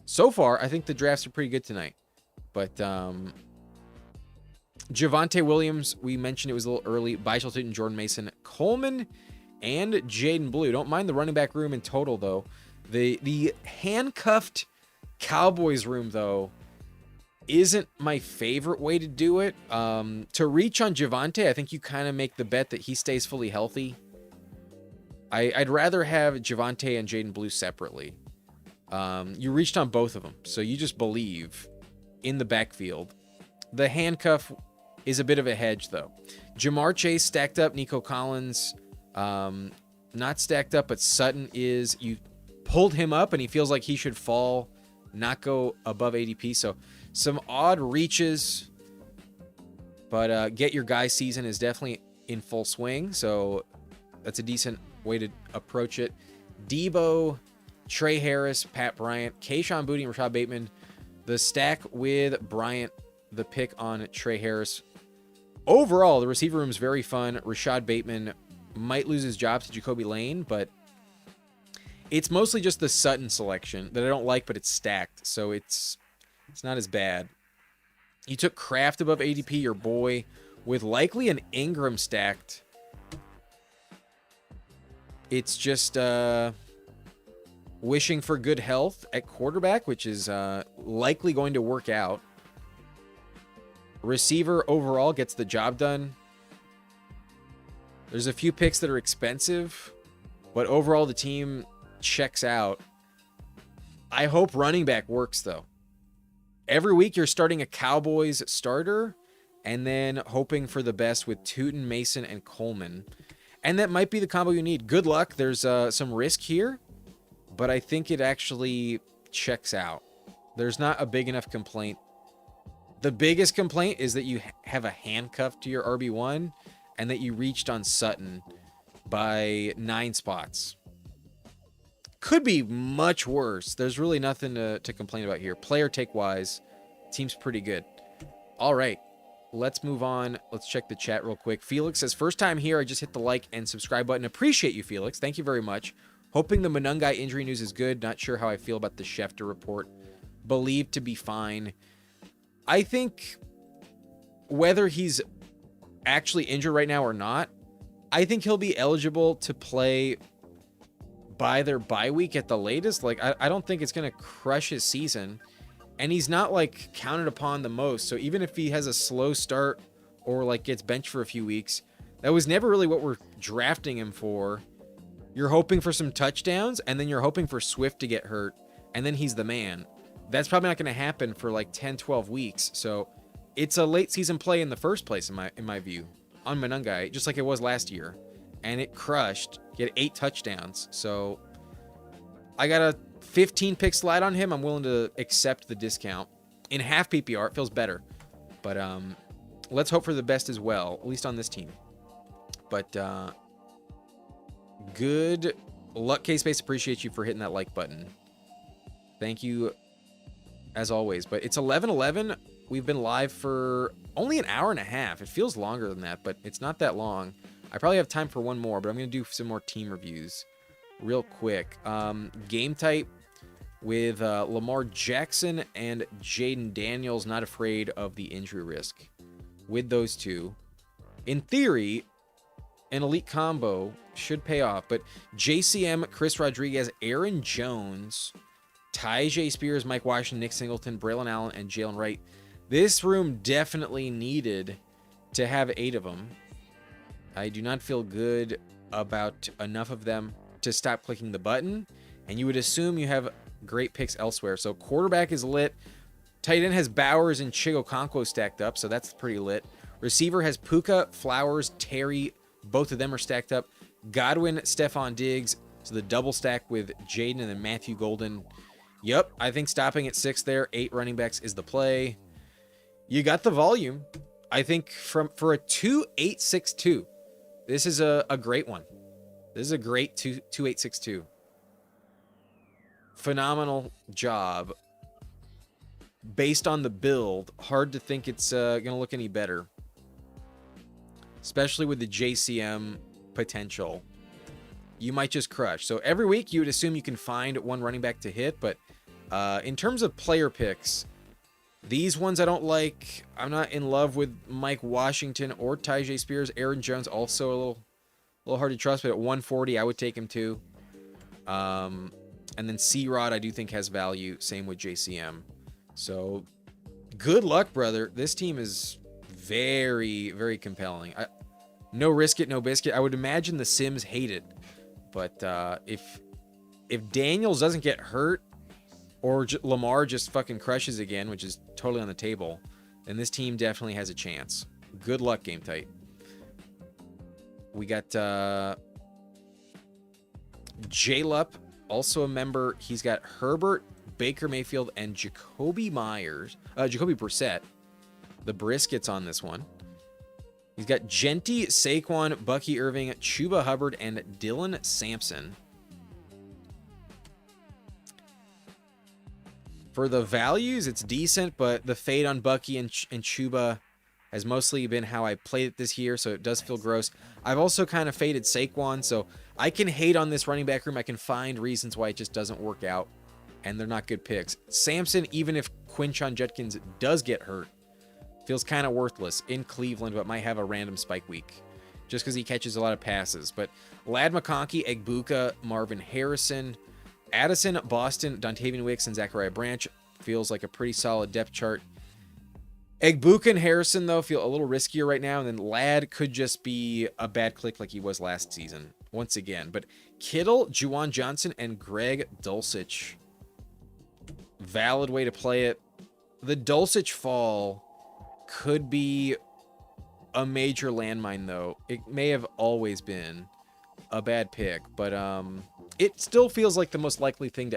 So far, I think the drafts are pretty good tonight. But Javonte Williams, we mentioned it was a little early. Bichelton and Jordan Mason, Coleman, and Jaden Blue. Don't mind the running back room in total, though. The handcuffed Cowboys room, though, isn't my favorite way to do it. To reach on Javonte, I think you kind of make the bet that he stays fully healthy. I'd rather have Javonte and Jaden Blue separately. You reached on both of them, so you just believe in the backfield. The handcuff is a bit of a hedge, though. Jamar Chase stacked up. Nico Collins not stacked up, but Sutton is. You pulled him up, and he feels like he should fall, not go above ADP. So some odd reaches, but get your guy season is definitely in full swing. So that's a decent way to approach it. Debo, Trey Harris, Pat Bryant, Kayshon Boutte, and Rashad Bateman. The stack with Bryant, the pick on Trey Harris. Overall, the receiver room is very fun. Rashad Bateman might lose his job to Jacoby Lane, but it's mostly just the Sutton selection that I don't like, but it's stacked, so it's not as bad. You took Kraft above ADP, your boy, with likely an Ingram stacked. It's just wishing for good health at quarterback, which is likely going to work out. Receiver overall gets the job done. There's a few picks that are expensive, but overall the team checks out. I hope running back works, though. Every week you're starting a Cowboys starter and then hoping for the best with Tootin, Mason, and Coleman. And that might be the combo you need. Good luck. There's some risk here, but I think it actually checks out. There's not a big enough complaint. The biggest complaint is that you have a handcuff to your RB1 and that you reached on Sutton by 9 spots. Could be much worse. There's really nothing to complain about here. Player take wise, team's pretty good. All right, let's move on. Let's check the chat real quick. Felix says, first time here, I just hit the like and subscribe button. Appreciate you, Felix. Thank you very much. Hoping the Monungai injury news is good. Not sure how I feel about the Schefter report. Believed to be fine. I think whether he's actually injured right now or not, I think he'll be eligible to play by their bye week at the latest. Like, I don't think it's going to crush his season. And he's not, like, counted upon the most. So even if he has a slow start or, like, gets benched for a few weeks, that was never really what we're drafting him for. You're hoping for some touchdowns, and then you're hoping for Swift to get hurt, and then he's the man. That's probably not going to happen for, like, 10, 12 weeks. So it's a late season play in the first place, in my view, on Manungai, just like it was last year. And it crushed. He had 8 touchdowns. So I got a 15 pick slide on him. I'm willing to accept the discount. In half PPR, it feels better. But let's hope for the best as well, at least on this team. But good luck, K-Space. Appreciate you for hitting that like button. Thank you, as always. But it's 11:11. We've been live for only an hour and a half. It feels longer than that, but it's not that long. I probably have time for one more, but I'm going to do some more team reviews real quick. Game type with Lamar Jackson and Jaden Daniels, not afraid of the injury risk. With those two, in theory, an elite combo should pay off. But JCM, Chris Rodriguez, Aaron Jones, Tyjae Spears, Mike Washington, Nick Singleton, Braylon Allen, and Jalen Wright. This room definitely needed to have 8 of them. I do not feel good about enough of them to stop clicking the button. And you would assume you have great picks elsewhere. So quarterback is lit. Tight end has Bowers and Chigokonkwo stacked up, so that's pretty lit. Receiver has Puka, Flowers, Terry. Both of them are stacked up. Godwin, Stephon Diggs. So the double stack with Jaden and then Matthew Golden. Yep, I think stopping at 6 there, 8 running backs is the play. You got the volume. I think for a 2-8-6-2, this is a great one. This is a great 2-8-6-2. Phenomenal job. Based on the build, hard to think it's going to look any better. Especially with the JCM potential. You might just crush. So every week you would assume you can find one running back to hit, but in terms of player picks, these ones I don't like. I'm not in love with Mike Washington or Tyjae Spears. Aaron Jones also a little hard to trust, but at 140 I would take him too. And then C-Rod I do think has value. Same with JCM. So good luck, brother. This team is very, very compelling. No risk it, no biscuit. I would imagine the Sims hate it. But if Daniels doesn't get hurt or Lamar just fucking crushes again, which is totally on the table, then this team definitely has a chance. Good luck, Game Tight. We got J-Lup, also a member. He's got Herbert, Baker Mayfield, and Jacoby Brissett. The briskets on this one. He's got Genty, Saquon, Bucky Irving, Chuba Hubbard, and Dylan Sampson. For the values, it's decent, but the fade on Bucky and Chuba has mostly been how I played it this year, so it does feel gross. I've also kind of faded Saquon, so I can hate on this running back room. I can find reasons why it just doesn't work out, and they're not good picks. Sampson, even if Quinshon Judkins does get hurt, feels kind of worthless in Cleveland, but might have a random spike week just because he catches a lot of passes. But Lad McConkey, Egbuka, Marvin Harrison, Addison, Boston, Dontavian Wicks, and Zachariah Branch feels like a pretty solid depth chart. Egbuka and Harrison, though, feel a little riskier right now. And then Lad could just be a bad click like he was last season once again. But Kittle, Juwan Johnson, and Greg Dulcich. Valid way to play it. The Dulcich fall could be a major landmine, though. It may have always been a bad pick, but it still feels like the most likely thing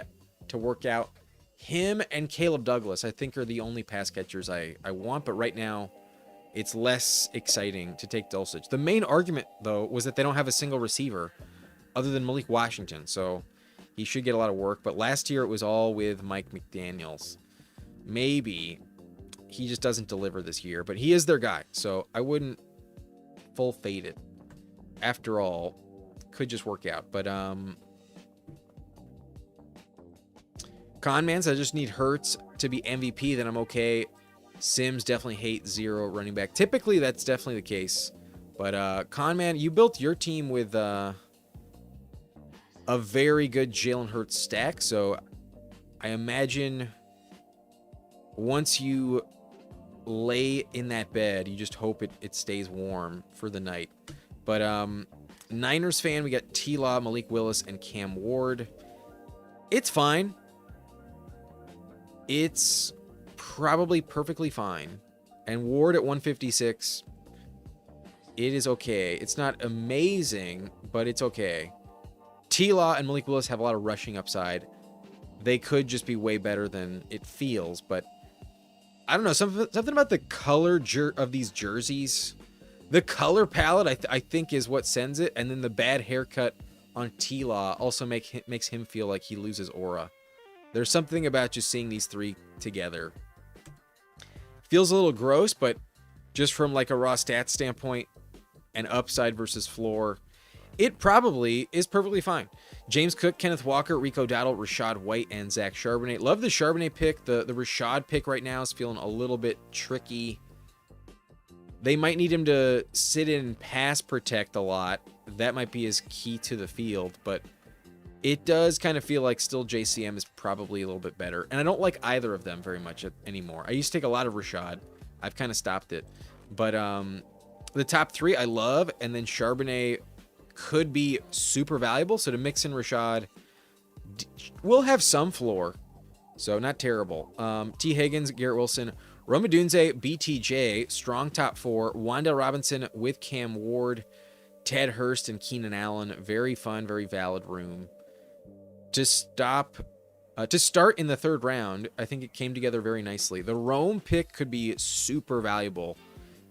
to work out. Him and Caleb Douglas, I think, are the only pass catchers I want, but right now it's less exciting to take Dulcich. The main argument, though, was that they don't have a single receiver other than Malik Washington, so he should get a lot of work, but last year it was all with Mike McDaniels. Maybe he just doesn't deliver this year, but he is their guy, so I wouldn't full fade it. After all, could just work out, but Conmans, I just need Hurts to be MVP, then I'm okay. Sims definitely hate 0 running back. Typically, that's definitely the case. But Conman, you built your team with a very good Jalen Hurts stack. So I imagine once you lay in that bed, you just hope it stays warm for the night. But Niners fan, we got T-Law, Malik Willis, and Cam Ward. It's fine. It's probably perfectly fine. And Ward at 156, it is okay. It's not amazing, but it's okay. T-Law and Malik Willis have a lot of rushing upside. They could just be way better than it feels, but I don't know, something about the color of these jerseys. The color palette, I think, is what sends it, and then the bad haircut on T-Law also makes him feel like he loses aura. There's something about just seeing these three together. Feels a little gross, but just from like a raw stats standpoint and upside versus floor, it probably is perfectly fine. James Cook, Kenneth Walker, Rico Dowdle, Rashad White, and Zach Charbonnet. Love the Charbonnet pick. The Rashad pick right now is feeling a little bit tricky. They might need him to sit in and pass protect a lot. That might be his key to the field, but it does kind of feel like still JCM is probably a little bit better. And I don't like either of them very much anymore. I used to take a lot of Rashad. I've kind of stopped it. But the top three I love, and then Charbonnet could be super valuable. So to mix in Rashad, we'll have some floor. So not terrible. T. Higgins, Garrett Wilson, Rome Odunze, BTJ, strong top four. Wan'Dale Robinson with Cam Ward, Ted Hurst, and Keenan Allen. Very fun, very valid room. To start in the third round, I think it came together very nicely. The Rome pick could be super valuable,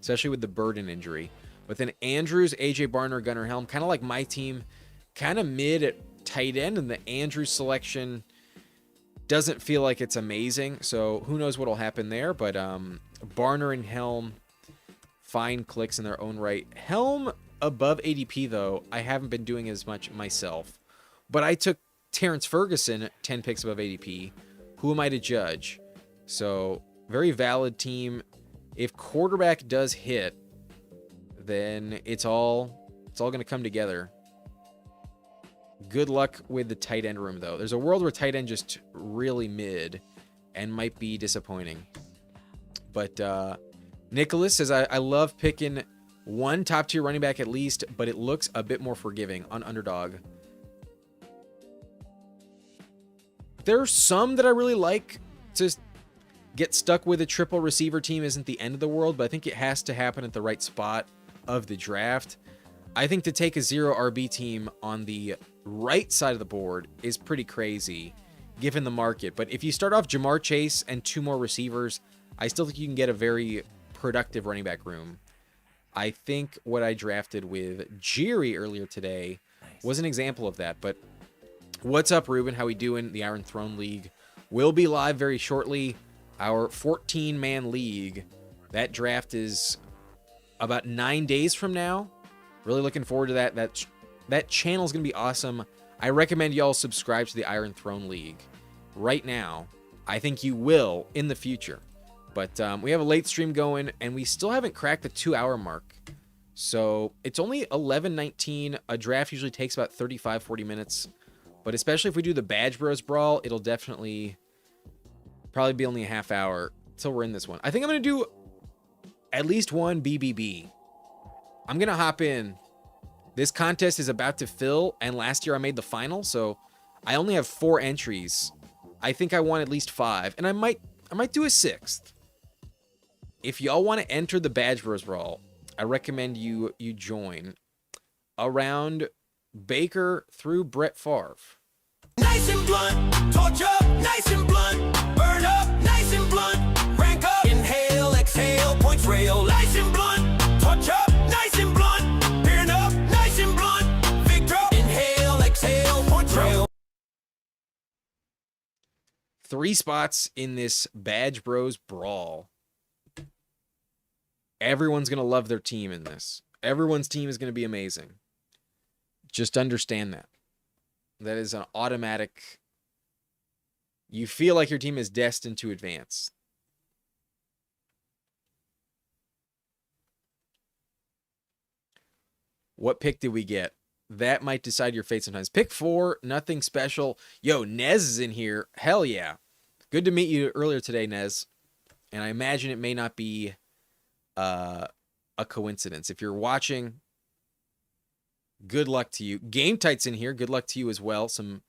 especially with the Burden injury. But then Andrews, AJ Barner, Gunnar Helm, kind of like my team, kind of mid at tight end, and the Andrews selection doesn't feel like it's amazing. So who knows what'll happen there? But Barner and Helm, fine clicks in their own right. Helm above ADP though, I haven't been doing as much myself. But I took Terrence Ferguson 10 picks above ADP. Who am I to judge? So very valid team. If quarterback does hit, then it's all going to come together. Good luck with the tight end room, though. There's a world where tight end just really mid and might be disappointing. But Nicholas says, I love picking one top-tier running back at least, but it looks a bit more forgiving on Underdog. There are some that I really like. To get stuck with a triple receiver team isn't the end of the world, but I think it has to happen at the right spot of the draft. I think to take a 0 RB team on the right side of the board is pretty crazy given the market. But if you start off Jamar Chase and 2 more receivers, I still think you can get a very productive running back room. I think what I drafted with Jiri earlier today was an example of that. But what's up, Ruben? How we doing? The Iron Throne League will be live very shortly. Our 14-man league. That draft is about 9 days from now. Really looking forward to that. That channel is going to be awesome. I recommend y'all subscribe to the Iron Throne League right now. I think you will in the future. But we have a late stream going, and we still haven't cracked the 2-hour mark. So it's only 11:19. A draft usually takes about 35-40 minutes. But especially if we do the Badge Bros Brawl, it'll definitely probably be only a half hour till we're in this one. I think I'm going to do at least one BBB. I'm going to hop in. This contest is about to fill, and last year I made the final, so I only have 4 entries. I think I want at least 5, and I might do a 6th. If y'all want to enter the Badge Bros Brawl, I recommend you join around Baker through Brett Favre. Nice and blunt, torch up, nice and blunt, burn up, nice and blunt, rank up, inhale, exhale, points rail, nice and blunt, torch up, nice and blunt, burn up, nice and blunt, victor, inhale, exhale, points rail. 3 spots in this Badge Bros Brawl. Everyone's going to love their team in this. Everyone's team is going to be amazing. Just understand that. That is an automatic. You feel like your team is destined to advance. What pick did we get? That might decide your fate sometimes. Pick 4, nothing special. Yo, Nez is in here. Hell yeah. Good to meet you earlier today, Nez. And I imagine it may not be a coincidence. If you're watching, good luck to you. Game Tight's in here. Good luck to you as well. Some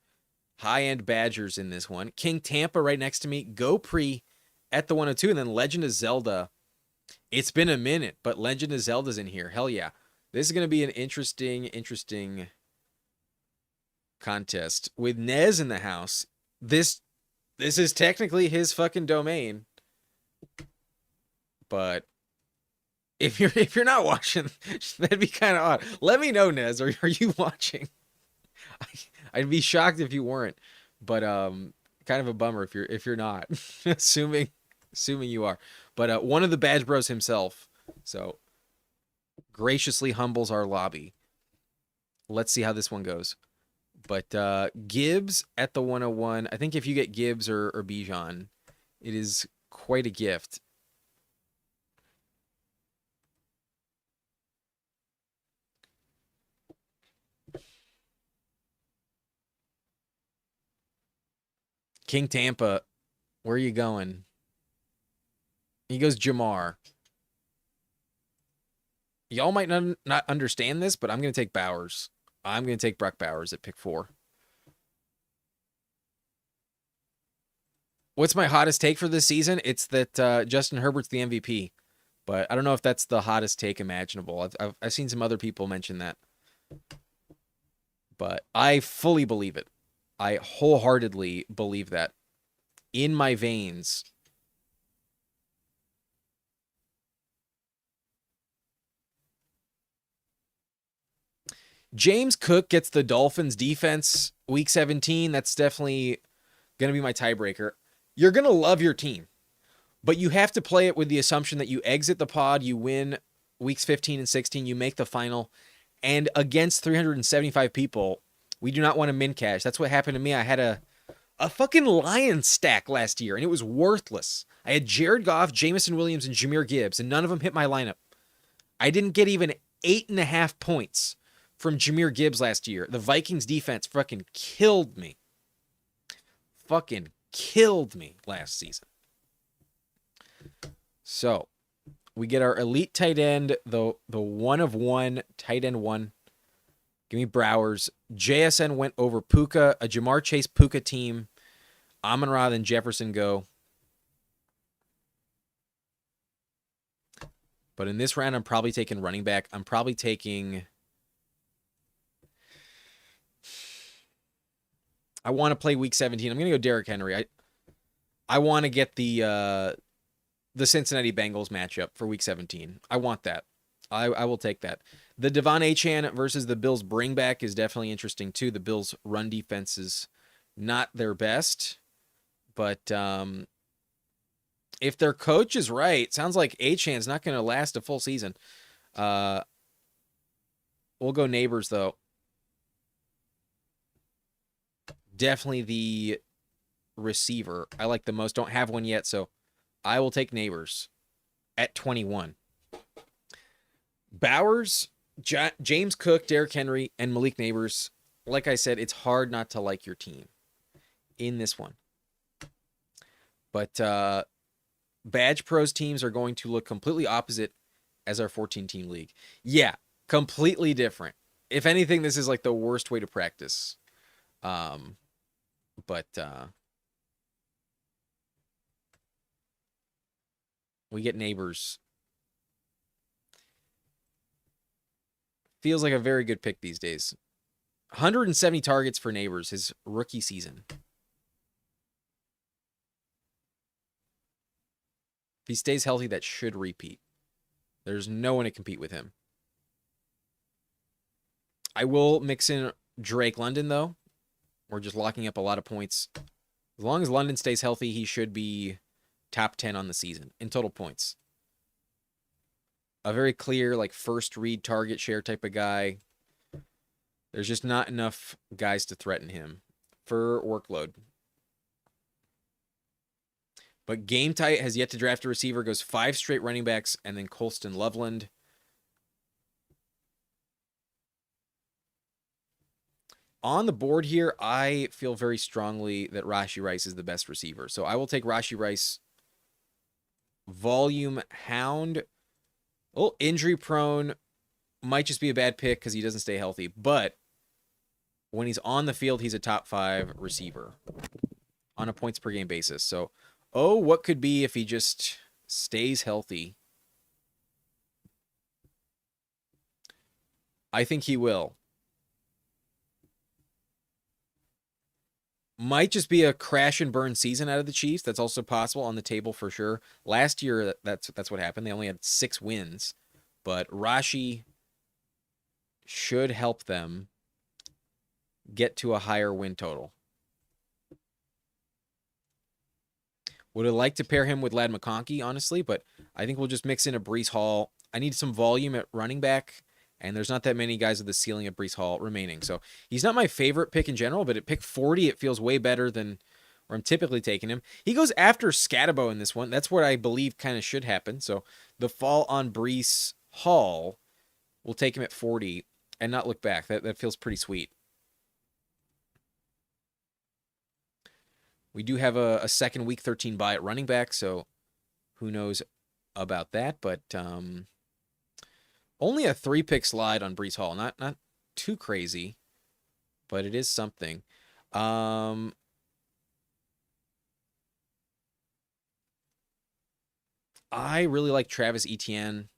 high-end Badgers in this one. King Tampa right next to me. Go Pre at the 102. And then Legend of Zelda. It's been a minute, but Legend of Zelda's in here. Hell yeah. This is going to be an interesting contest. With Nez in the house, this is technically his fucking domain. But if you're not watching, that'd be kind of odd. Let me know, Nez. Are you watching? I'd be shocked if you weren't. But kind of a bummer if you're not. assuming you are. But one of the Badge Bros himself. So graciously humbles our lobby. Let's see how this one goes. But Gibbs at the 101. I think if you get Gibbs or Bijan, it is quite a gift. King Tampa, where are you going? He goes Jamar. Y'all might not understand this, but I'm going to take Bowers. I'm going to take Brock Bowers at pick 4. What's my hottest take for this season? It's that Justin Herbert's the MVP. But I don't know if that's the hottest take imaginable. I've seen some other people mention that. But I fully believe it. I wholeheartedly believe that. In my veins. James Cook gets the Dolphins defense week 17. That's definitely going to be my tiebreaker. You're going to love your team, but you have to play it with the assumption that you exit the pod, you win weeks 15 and 16, you make the final, and against 375 people, we do not want to min cash. That's what happened to me. I had a fucking Lions stack last year, and it was worthless. I had Jared Goff, Jamison Williams, and Jahmyr Gibbs, and none of them hit my lineup. I didn't get even 8.5 points from Jahmyr Gibbs last year. The Vikings defense fucking killed me. Fucking killed me last season. So, we get our elite tight end, the 1 of 1, tight end 1. Give me Browers. JSN went over Puka, a Jamar Chase Puka team. Amon-Ra and Jefferson go. But in this round, I'm probably taking running back. I'm probably taking... I want to play week 17. I'm going to go Derrick Henry. I want to get the Cincinnati Bengals matchup for week 17. I want that. I will take that. The Devon Achane versus the Bills bring back is definitely interesting too. The Bills run defense is not their best, but if their coach is right, sounds like Achane's not going to last a full season. We'll go Neighbors though. Definitely the receiver I like the most. Don't have one yet, so I will take Neighbors at 21. Bowers, James Cook, Derrick Henry, and Malik Neighbors. Like I said, it's hard not to like your team in this one. But Badge Pros teams are going to look completely opposite as our 14-team league. Yeah, completely different. If anything, this is like the worst way to practice. But we get Neighbors. Feels like a very good pick these days. 170 targets for Neighbors his rookie season. If he stays healthy, that should repeat. There's no one to compete with him. I will mix in Drake London, though. We're just locking up a lot of points. As long as London stays healthy, he should be top 10 on the season in total points. A very clear, like, first read target share type of guy. There's just not enough guys to threaten him for workload. But Game Tight has yet to draft a receiver, goes 5 straight running backs, and then Colston Loveland. On the board here, I feel very strongly that Rashee Rice is the best receiver. So I will take Rashee Rice, volume hound. Oh, injury prone. Might just be a bad pick because he doesn't stay healthy. But when he's on the field, he's a top 5 receiver on a points per game basis. So, oh, what could be if he just stays healthy? I think he will. Might just be a crash and burn season out of the Chiefs. That's also possible, on the table for sure. Last year, that's what happened. They only had 6 wins, but Rashee should help them get to a higher win total. Would have liked to pair him with Ladd McConkey, honestly, but I think we'll just mix in a Breece Hall. I need some volume at running back, and there's not that many guys with the ceiling of Breece Hall remaining. So he's not my favorite pick in general, but at pick 40, it feels way better than where I'm typically taking him. He goes after Scatabo in this one. That's what I believe kind of should happen. So the fall on Breece Hall will take him at 40 and not look back. That feels pretty sweet. We do have a second week 13 bye at running back, so who knows about that, but only a 3-pick slide on Breece Hall. Not too crazy, but it is something. I really like Travis Etienne,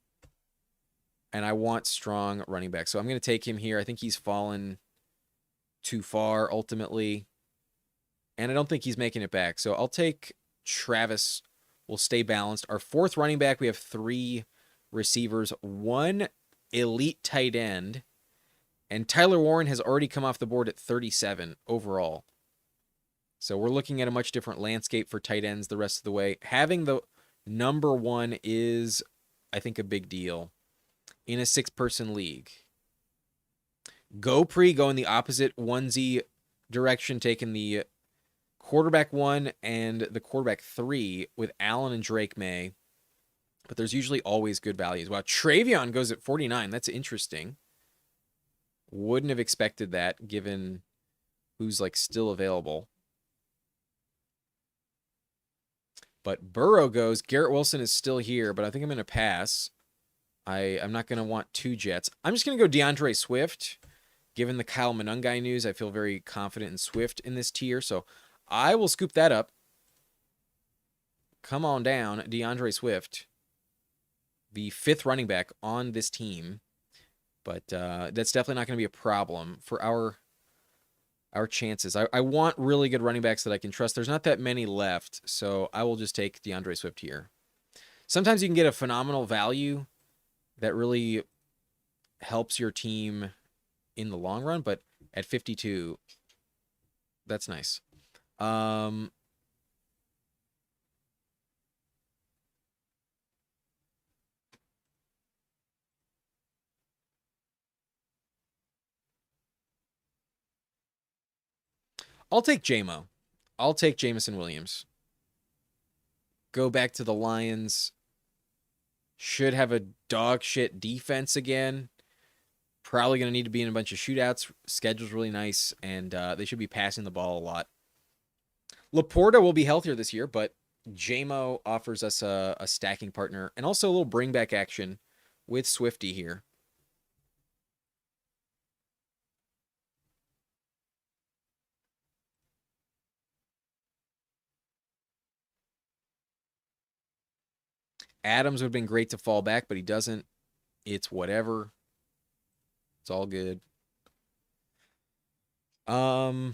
and I want strong running back, so I'm going to take him here. I think he's fallen too far ultimately, and I don't think he's making it back. So I'll take Travis. We'll stay balanced. Our 4th running back, we have 3 receivers, 1 elite tight end, and Tyler Warren has already come off the board at 37 overall. So we're looking at a much different landscape for tight ends the rest of the way. Having the number 1 is, I think, a big deal in a 6-person league. Gopri going the opposite onesie direction, taking the quarterback 1 and the quarterback 3 with Allen and Drake May. But there's usually always good values. Wow, Travion goes at 49. That's interesting. Wouldn't have expected that given who's like still available. But Burrow goes. Garrett Wilson is still here, but I think I'm going to pass. I'm not going to want 2 Jets. I'm just going to go DeAndre Swift. Given the Kyle Monangai news, I feel very confident in Swift in this tier, so I will scoop that up. Come on down, DeAndre Swift, the 5th running back on this team. But that's definitely not going to be a problem for our chances. I want really good running backs that I can trust. There's not that many left, so I will just take DeAndre Swift here. Sometimes you can get a phenomenal value that really helps your team in the long run, but at 52, that's nice. I'll take JMO. I'll take Jameson Williams. Go back to the Lions. Should have a dog shit defense again. Probably going to need to be in a bunch of shootouts. Schedule's really nice, and they should be passing the ball a lot. Laporta will be healthier this year, but JMO offers us a stacking partner and also a little bring back action with Swifty here. Adams would have been great to fall back, but he doesn't. It's whatever. It's all good. I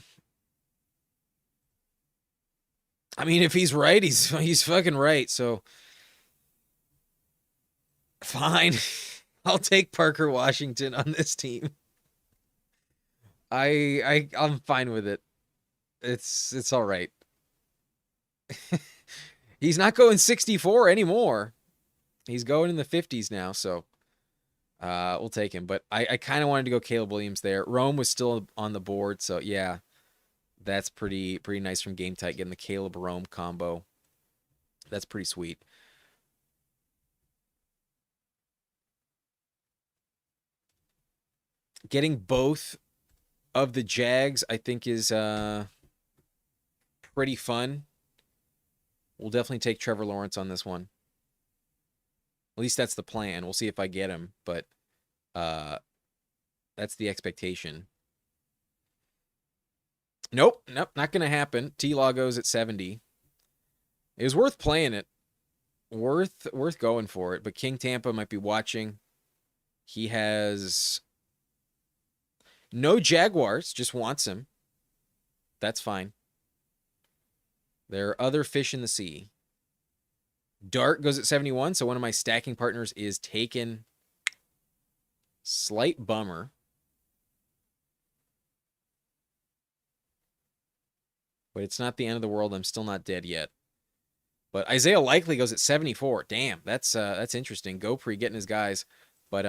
mean, if he's right, he's fucking right. So fine. I'll take Parker Washington on this team. I'm fine with it. It's all right. He's not going 64 anymore. He's going in the 50s now, so we'll take him. But I kind of wanted to go Caleb Williams there. Rome was still on the board, so yeah. That's pretty nice from Game Tight, getting the Caleb Rome combo. That's pretty sweet. Getting both of the Jags, I think is pretty fun. We'll definitely take Trevor Lawrence on this one. At least that's the plan. We'll see if I get him, but uh, that's the expectation. Nope, not gonna happen. T-Law goes at 70. It was worth playing it. Worth going for it. But King Tampa might be watching. He has no Jaguars, just wants him. That's fine. There are other fish in the sea. Dart goes at 71, so one of my stacking partners is taken. Slight bummer. But it's not the end of the world. I'm still not dead yet. But Isaiah Likely goes at 74. Damn, that's interesting. Gopri getting his guys. But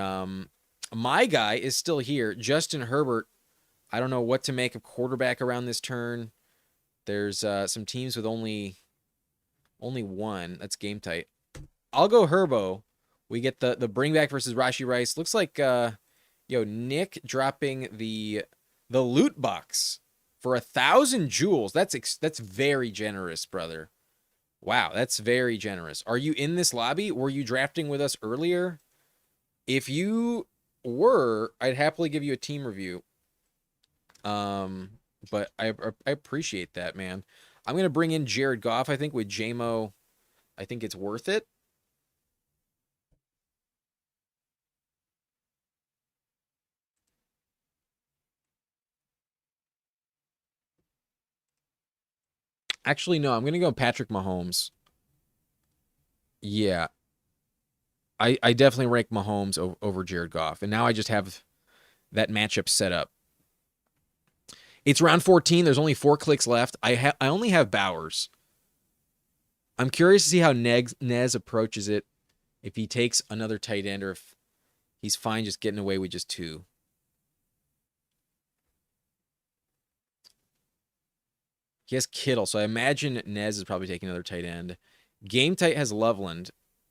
my guy is still here. Justin Herbert. I don't know what to make of quarterback around this turn. There's some teams with only one. That's game tight. I'll go Herbo. We get the bring back versus Rashi Rice. Looks like Nick dropping the loot box for 1,000 jewels. That's very generous, brother. Wow, that's very generous. Are you in this lobby? Were you drafting with us earlier? If you were, I'd happily give you a team review. But I appreciate that, man. I'm gonna bring in Jared Goff. I think with JMO, I think it's worth it. Actually, no, I'm going to go Patrick Mahomes. Yeah. I definitely rank Mahomes over Jared Goff. And now I just have that matchup set up. It's round 14. There's only 4 clicks left. I only have Bowers. I'm curious to see how Nez approaches it. If he takes another tight end or if he's fine just getting away with just 2. He has Kittle, so I imagine Nez is probably taking another tight end. Game Tight has Loveland.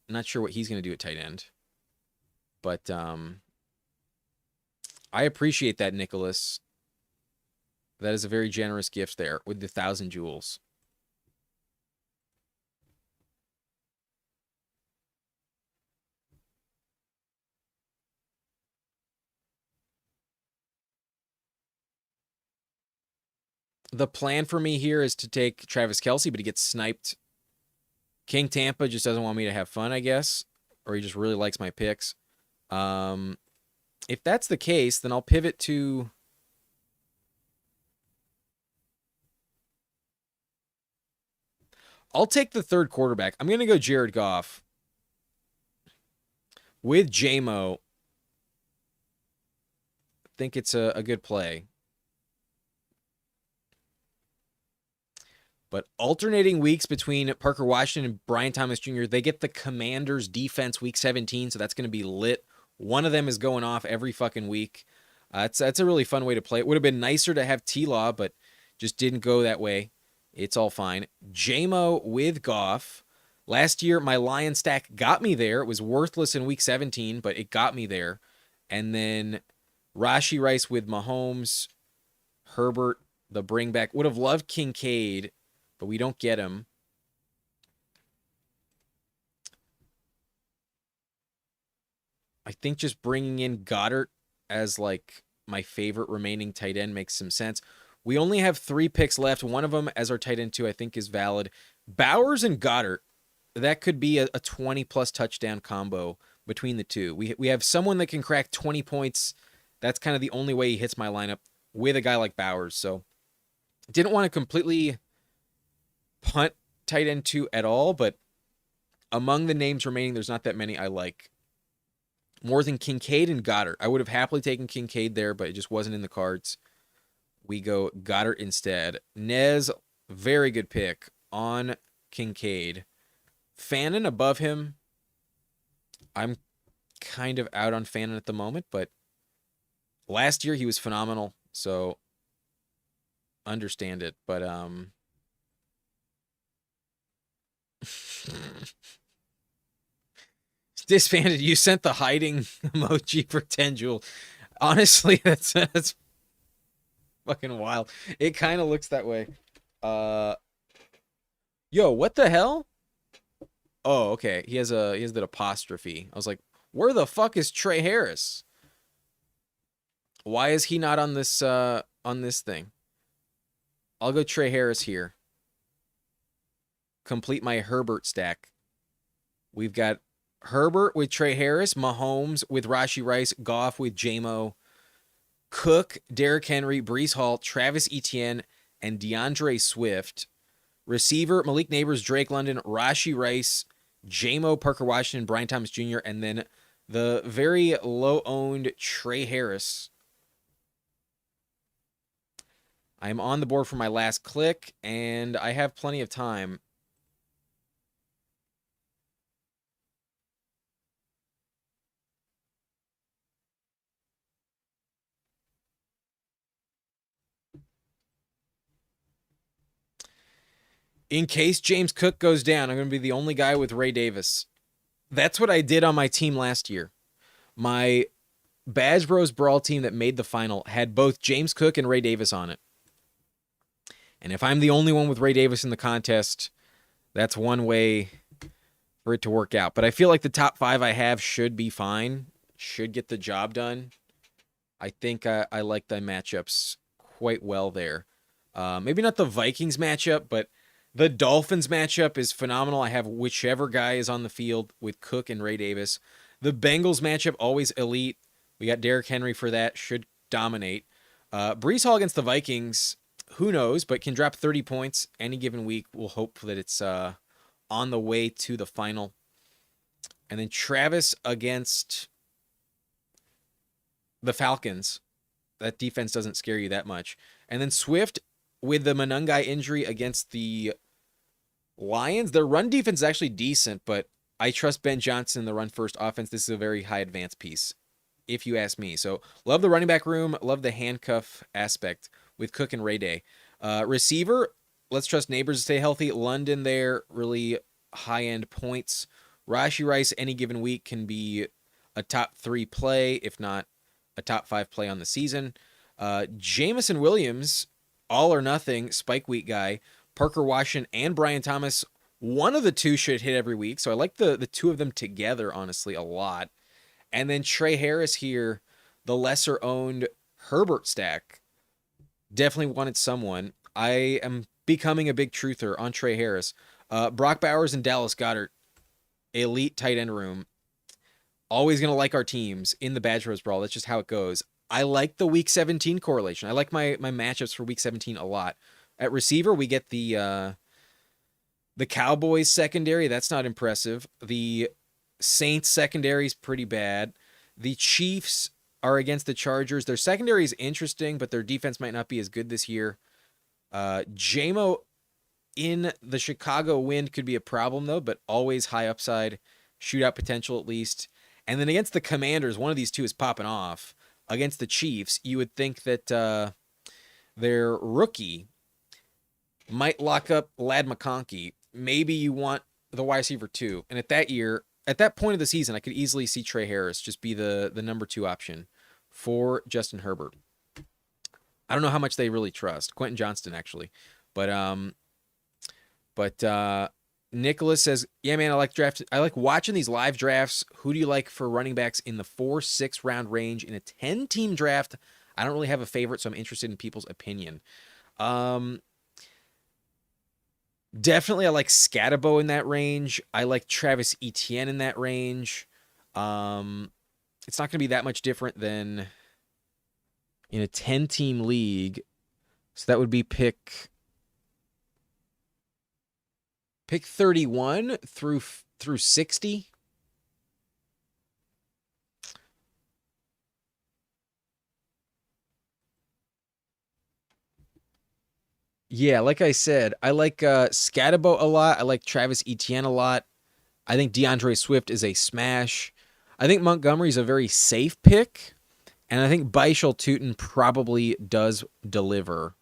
Not sure what he's going to do at tight end. But I appreciate that, Nicholas. That is a very generous gift there with the 1,000 jewels. The plan for me here is to take Travis Kelce, but he gets sniped. King Tampa just doesn't want me to have fun, I guess. Or he just really likes my picks. If that's the case, then I'll pivot to... I'll take the third quarterback. I'm going to go Jared Goff. With JMO. I think it's a good play. But alternating weeks between Parker Washington and Brian Thomas Jr., they get the Commanders defense week 17, so that's going to be lit. One of them is going off every fucking week. That's a really fun way to play. It would have been nicer to have T-Law, but just didn't go that way. It's all fine. JMO with Goff. Last year, my Lion stack got me there. It was worthless in week 17, but it got me there. And then Rashi Rice with Mahomes, Herbert, the bring back. Would have loved Kincaid, but we don't get him. I think just bringing in Goddard as like my favorite remaining tight end makes some sense. We only have 3 picks left. One of them as our tight end 2 I think is valid. Bowers and Goddard, that could be a 20-plus touchdown combo between the two. We have someone that can crack 20 points. That's kind of the only way he hits my lineup with a guy like Bowers. So didn't want to completely punt tight end 2 at all, but among the names remaining, there's not that many I like. More than Kincaid and Goddard. I would have happily taken Kincaid there, but it just wasn't in the cards. We go Goddard instead. Nez, very good pick on Kincaid. Fannin above him. I'm kind of out on Fannin at the moment, but last year he was phenomenal, so understand it. But disbanded. You sent the hiding emoji for 10 jewels. Honestly, that's Fucking wild. It kind of looks that way. Uh, yo, what the hell? Oh, okay. He has that apostrophe. I was like, where the fuck is Trey Harris? Why is he not on this thing? I'll go Trey Harris here. Complete my Herbert stack. We've got Herbert with Trey Harris, Mahomes with Rashi Rice, Goff with JMO, Cook, Derrick Henry, Brees Hall, Travis Etienne, and DeAndre Swift. Receiver, Malik Neighbors, Drake London, Rashi Rice, JMO, Parker Washington, Brian Thomas Jr., and then the very low-owned Trey Harris. I'm on the board for my last click, and I have plenty of time. In case James Cook goes down, I'm going to be the only guy with Ray Davis. That's what I did on my team last year. My Badge Bros Brawl team that made the final had both James Cook and Ray Davis on it. And if I'm the only one with Ray Davis in the contest, that's one way for it to work out. But I feel like the top 5 I have should be fine, should get the job done. I think I like the matchups quite well there. Maybe not the Vikings matchup, but the Dolphins matchup is phenomenal. I have whichever guy is on the field with Cook and Ray Davis. The Bengals matchup, always elite. We got Derrick Henry for that. Should dominate. Brees Hall against the Vikings, who knows, but can drop 30 points any given week. We'll hope that it's on the way to the final. And then Travis against the Falcons. That defense doesn't scare you that much. And then Swift with the Monungai injury against the Lions. Their run defense is actually decent, but I trust Ben Johnson in the run-first offense. This is a very high advance piece, if you ask me. So love the running back room. Love the handcuff aspect with Cook and Ray Day. Receiver, let's trust Neighbors to stay healthy. London there, really high-end points. Rashi Rice, any given week, can be a top 3 play, if not a top 5 play on the season. Jamison Williams, all or nothing, spike week guy. Parker Washington and Brian Thomas, one of the two should hit every week. So I like the two of them together, honestly, a lot. And then Trey Harris here, the lesser owned Herbert stack. Definitely wanted someone. I am becoming a big truther on Trey Harris. Brock Bowers and Dallas Goedert, elite tight end room. Always going to like our teams in the Badge Bros Brawl. That's just how it goes. I like the Week 17 correlation. I like my matchups for Week 17 a lot. At receiver, we get the Cowboys secondary. That's not impressive. The Saints secondary is pretty bad. The Chiefs are against the Chargers. Their secondary is interesting, but their defense might not be as good this year. JMO in the Chicago wind could be a problem, though, but always high upside, shootout potential at least. And then against the Commanders, one of these two is popping off. Against the Chiefs, you would think that their rookie might lock up Lad McConkey. Maybe you want the wide receiver too. And at that point of the season, I could easily see Trey Harris just be the number 2 option for Justin Herbert. I don't know how much they really trust Quentin Johnston actually, but Nicholas says, yeah, man, I like watching these live drafts. Who do you like for running backs in the 4-6 round range in a 10-team draft? I don't really have a favorite, so I'm interested in people's opinion. Definitely I like Scatabo in that range. I like Travis Etienne in that range. It's not going to be that much different than in a 10-team league. So that would be pick 31 through 60. Yeah, like I said, I like Scatabo a lot. I like Travis Etienne a lot. I think DeAndre Swift is a smash. I think Montgomery's a very safe pick. And I think Baishal Tootin probably does deliver.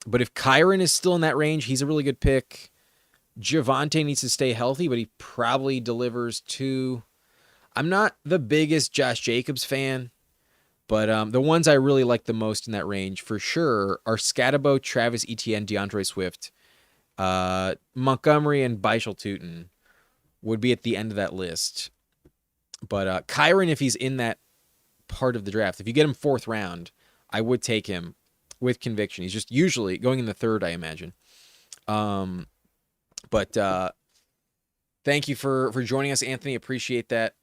But if Kyron is still in that range, he's a really good pick. Javonte needs to stay healthy, but he probably delivers too. I'm not the biggest Josh Jacobs fan. But the ones I really like the most in that range for sure are Scatabo, Travis Etienne, DeAndre Swift, Montgomery, and Beischel Tootin would be at the end of that list. But Kyron, if he's in that part of the draft, if you get him 4th round, I would take him with conviction. He's just usually going in the 3rd, I imagine. But thank you for joining us, Anthony. Appreciate that.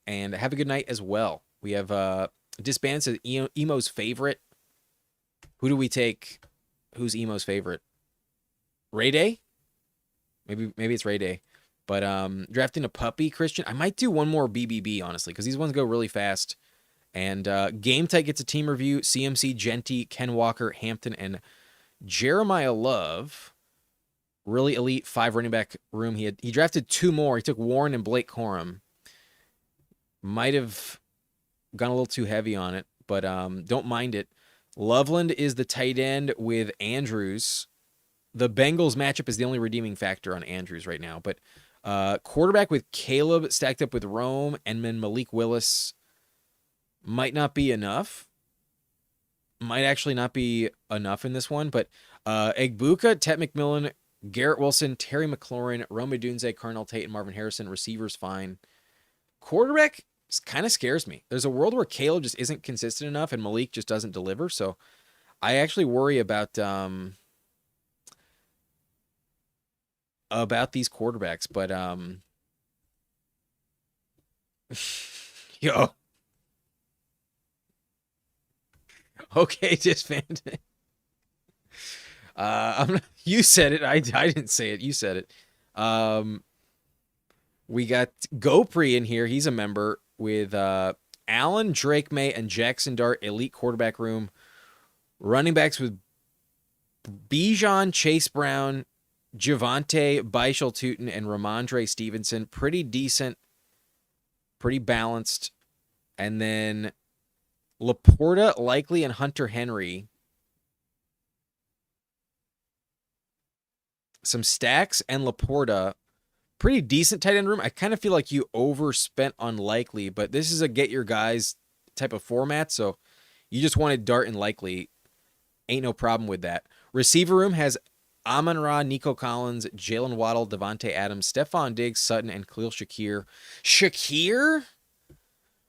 And have a good night as well. We have Disband says Emo's favorite. Who do we take? Who's Emo's favorite? Ray Day? Maybe it's Ray Day. But drafting a puppy, Christian. I might do one more BBB, honestly, because these ones go really fast. And Game Tight gets a team review. CMC, Genty, Ken Walker, Hampton, and Jeremiah Love. Really elite 5 running back room. He drafted 2 more. He took Warren and Blake Corum. Might have gone a little too heavy on it, but don't mind it. Loveland is the tight end with Andrews. The Bengals matchup is the only redeeming factor on Andrews right now. But quarterback with Caleb stacked up with Rome, and then Malik Willis might not be enough. Might actually not be enough in this one. But Egbuka, Tet McMillan, Garrett Wilson, Terry McLaurin, Rome Dunze, Carnell Tate, and Marvin Harrison. Receivers fine. Quarterback kind of scares me. There's a world where Caleb just isn't consistent enough and Malik just doesn't deliver. So I actually worry about these quarterbacks. But yo, okay, Disband. You said it. I didn't say it. You said it. We got Gopri in here. He's a member with Allen, Drake May, and Jackson Dart, elite quarterback room. Running backs with Bijan, Chase Brown, Javante, Beischel Tootin, and Ramondre Stevenson. Pretty decent, pretty balanced. And then Laporta, Likely, and Hunter Henry. Some stacks and Laporta. Pretty decent tight end room. I kind of feel like you overspent on Likely, but this is a get your guys type of format, so you just wanted Dart and Likely. Ain't no problem with that. Receiver room has Amon-Ra, Nico Collins, Jalen Waddle, Devontae Adams, Stephon Diggs, Sutton, and Khalil Shakir. Shakir?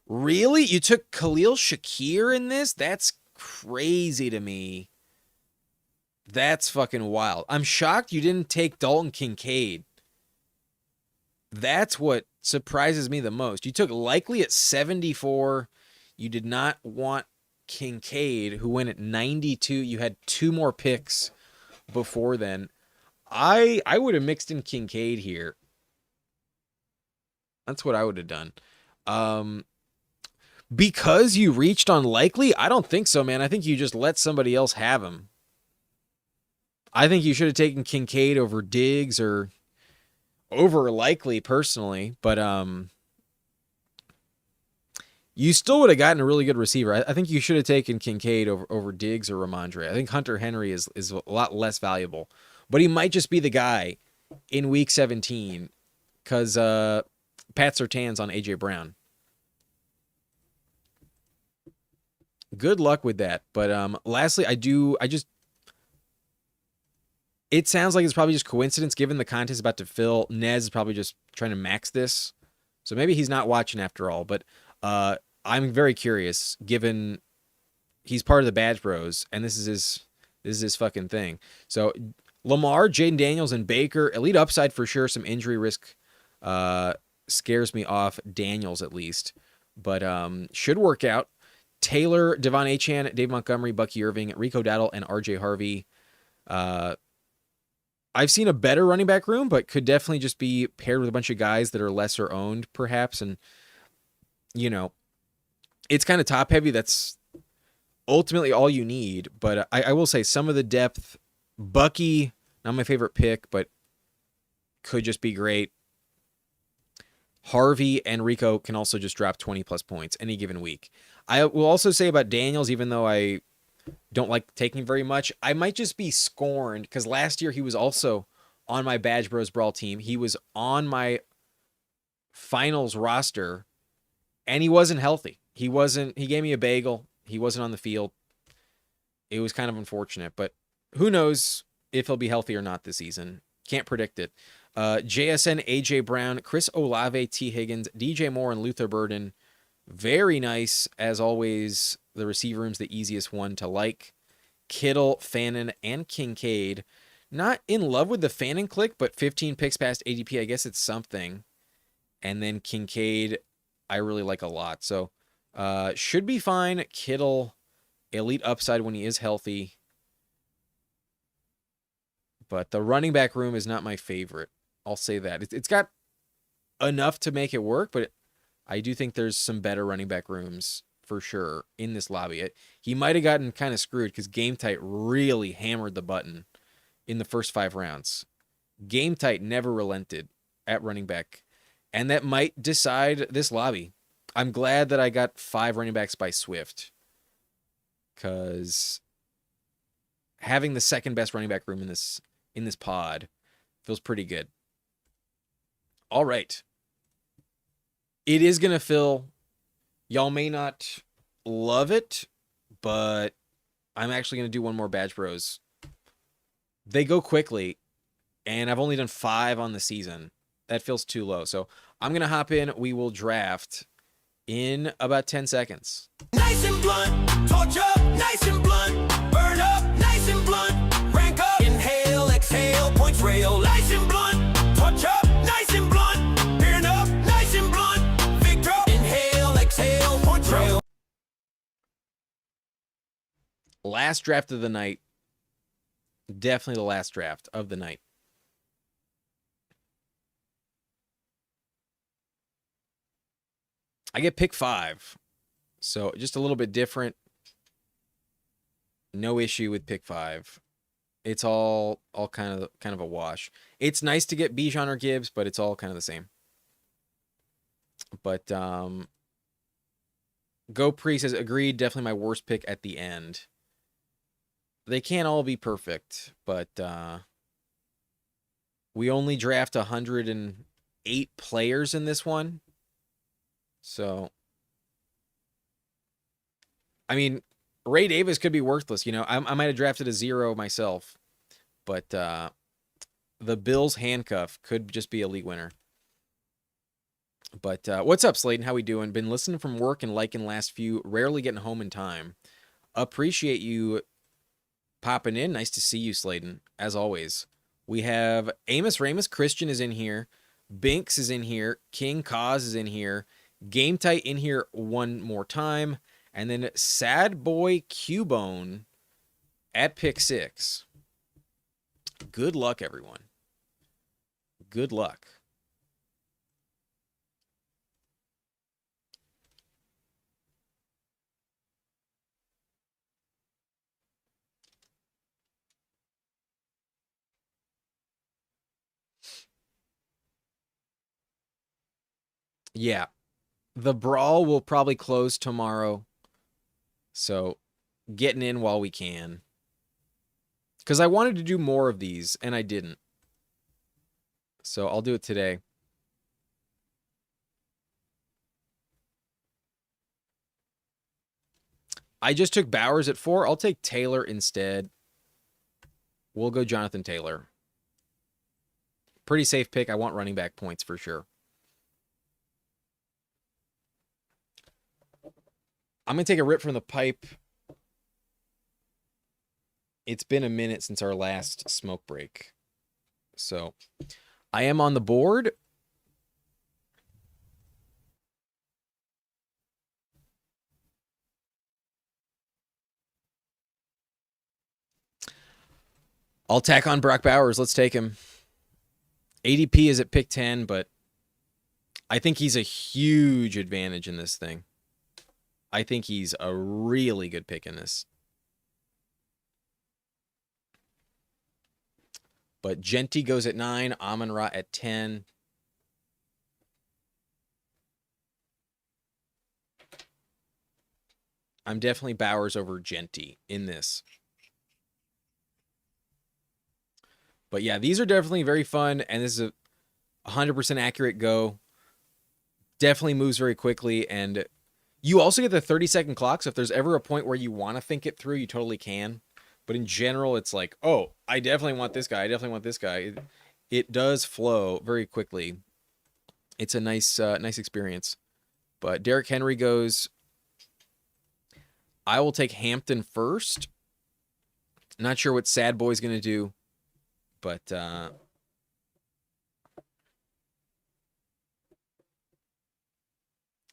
Really? You took Khalil Shakir in this? That's crazy to me. That's fucking wild. I'm shocked you didn't take Dalton Kincaid. That's what surprises me the most. You took Likely at 74. You did not want Kincaid, who went at 92. You had 2 more picks before then. I would have mixed in Kincaid here. That's what I would have done. Because you reached on Likely? I don't think so, man. I think you just let somebody else have him. I think you should have taken Kincaid over Diggs or over Likely personally, but you still would have gotten a really good receiver. I think you should have taken Kincaid over Diggs or Ramondre. I think Hunter Henry is a lot less valuable, but he might just be the guy in week 17 because Pat Surtain's on AJ Brown. Good luck with that. But lastly, it sounds like it's probably just coincidence given the contest about to fill. Nez is probably just trying to max this. So maybe he's not watching after all. But I'm very curious given he's part of the Badge Bros and this is his fucking thing. So Lamar, Jaden Daniels, and Baker, elite upside for sure. Some injury risk scares me off. Daniels at least. But should work out. Taylor, Devon Achane, Dave Montgomery, Bucky Irving, Rico Dowdle, and RJ Harvey. I've seen a better running back room, but could definitely just be paired with a bunch of guys that are lesser owned, perhaps. And, you know, it's kind of top heavy. That's ultimately all you need. But I will say some of the depth, Bucky, not my favorite pick, but could just be great. Harvey and Rico can also just drop 20 plus points any given week. I will also say about Daniels, even though I don't like taking very much, I might just be scorned because last year he was also on my Badge Bros Brawl team. He was on my finals roster and he wasn't healthy. He gave me a bagel. He wasn't on the field. It was kind of unfortunate, but who knows if he'll be healthy or not this season. Can't predict it. JSN, AJ Brown, Chris Olave, T. Higgins, DJ Moore, and Luther Burden. Very nice, as always. The receiver room's the easiest one to like. Kittle, Fannin, and Kincaid. Not in love with the Fannin click, but 15 picks past ADP. I guess it's something. And then Kincaid, I really like a lot. So should be fine. Kittle, elite upside when he is healthy. But the running back room is not my favorite. I'll say that. It's got enough to make it work, but I do think there's some better running back rooms for sure in this lobby. He might have gotten kind of screwed because Game Tight really hammered the button in the first 5 rounds. Game Tight never relented at running back, and that might decide this lobby. I'm glad that I got 5 running backs by Swift, because having the second best running back room in this pod feels pretty good. All right. It is going to fill. Y'all may not love it, but I'm actually going to do one more Badge Bros. They go quickly, and I've only done 5 on the season. That feels too low. So I'm going to hop in. We will draft in about 10 seconds. Nice and blunt, torch up, nice and blunt, burn up, nice and blunt, rank up, inhale, exhale, points rail, nice and blunt, torch up, nice and blunt, burn up, nice and blunt, victor, inhale, exhale, points rail. Last draft of the night. Definitely the last draft of the night. I get pick 5. So just a little bit different. No issue with pick 5. It's all kind of a wash. It's nice to get Bijan or Gibbs, but it's all kind of the same. But Go Pre says, agreed, definitely my worst pick at the end. They can't all be perfect, but we only draft 108 players in this one. So, I mean, Ray Davis could be worthless. You know, I might have drafted a 0 myself, but the Bills handcuff could just be a league winner. But what's up, Slayton? How we doing? Been listening from work and liking last few. Rarely getting home in time. Appreciate you popping in. Nice to see you, Slayton, as always. We have Amos Ramus. Christian is in here. Binks is in here. King Cause is in here. Game Tight in here one more time. And then Sad Boy Cubone at pick 6. Good luck, everyone. Good luck. Yeah. The brawl will probably close tomorrow. So getting in while we can. Because I wanted to do more of these, and I didn't. So I'll do it today. I just took Bowers at 4. I'll take Taylor instead. We'll go Jonathan Taylor. Pretty safe pick. I want running back points for sure. I'm going to take a rip from the pipe. It's been a minute since our last smoke break. So I am on the board. I'll tack on Brock Bowers. Let's take him. ADP is at pick 10, but I think he's a huge advantage in this thing. I think he's a really good pick in this. But Genty goes at 9, Amon-Ra at 10. I'm definitely Bowers over Genty in this. But yeah, these are definitely very fun, and this is a 100% accurate go. Definitely moves very quickly, and You also get the 30-second clock, so if there's ever a point where you want to think it through, you totally can. But in general, it's like, oh, I definitely want this guy. I definitely want this guy. It does flow very quickly. It's a nice experience. But Derrick Henry goes. I will take Hampton first. Not sure what Sad Boy's gonna do, but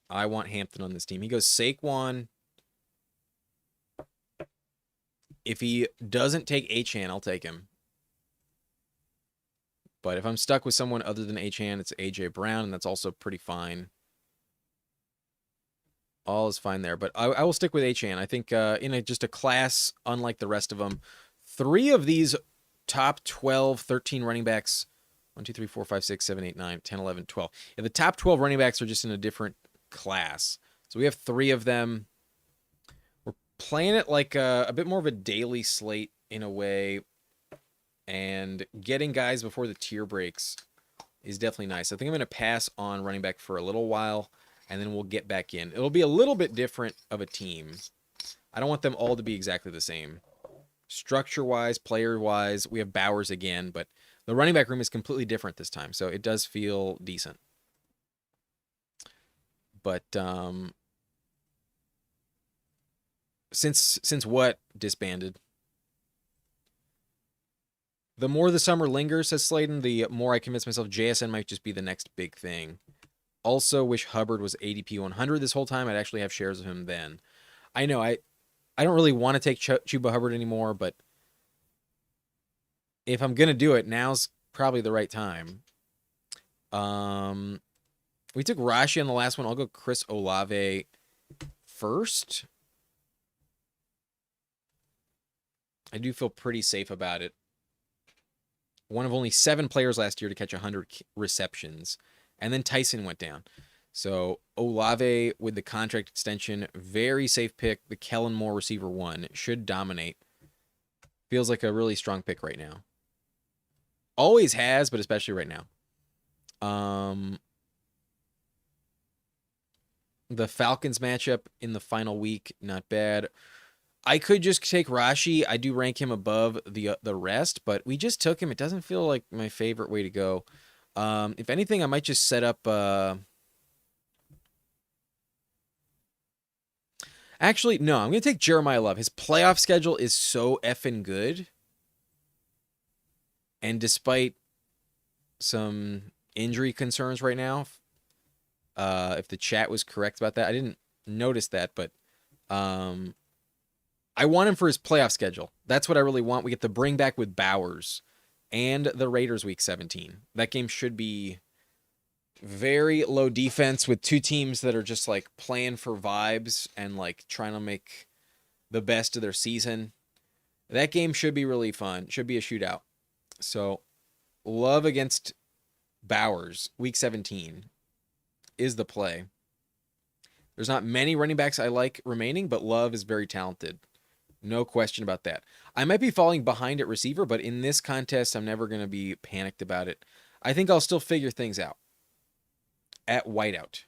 I want Hampton on this team. He goes Saquon. If he doesn't take Achane, I'll take him. But if I'm stuck with someone other than Achane, it's AJ Brown, and that's also pretty fine. All is fine there. But I will stick with Achane. I think in just a class unlike the rest of them, 3 of these top 12, 13 running backs, 1, 2, 3, 4, 5, 6, 7, 8, 9, 10, 11, 12. Yeah, the top 12 running backs are just in a different class. So we have 3 of them. We're playing it like a bit more of a daily slate in a way. And getting guys before the tier breaks is definitely nice. I think I'm going to pass on running back for a little while, and then we'll get back in. It'll be a little bit different of a team. I don't want them all to be exactly the same. Structure-wise, player-wise, we have Bowers again, but the running back room is completely different this time, so it does feel decent. But since what disbanded? The more the summer lingers, says Slayton, the more I convince myself JSN might just be the next big thing. Also, wish Hubbard was ADP 100 this whole time. I'd actually have shares of him then. I know, I don't really want to take Chuba Hubbard anymore, but if I'm going to do it, now's probably the right time. We took Rashi on the last one. I'll go Chris Olave first. I do feel pretty safe about it. One of only 7 players last year to catch 100 receptions. And then Tyson went down. So Olave with the contract extension, very safe pick. The Kellen Moore receiver 1 should dominate. Feels like a really strong pick right now. Always has, but especially right now. The Falcons matchup in the final week, not bad. I could just take Rashi. I do rank him above the rest, but we just took him. It doesn't feel like my favorite way to go. If anything, I might just set up... Actually, no. I'm going to take Jeremiah Love. His playoff schedule is so effing good. And despite some injury concerns right now, if the chat was correct about that, I didn't notice that, but... I want him for his playoff schedule. That's what I really want. We get the bring back with Bowers and the Raiders week 17. That game should be very low defense with 2 teams that are just like playing for vibes and like trying to make the best of their season. That game should be really fun. Should be a shootout. So Love against Bowers week 17 is the play. There's not many running backs I like remaining, but Love is very talented. No question about that. I might be falling behind at receiver, but in this contest, I'm never going to be panicked about it. I think I'll still figure things out at wideout.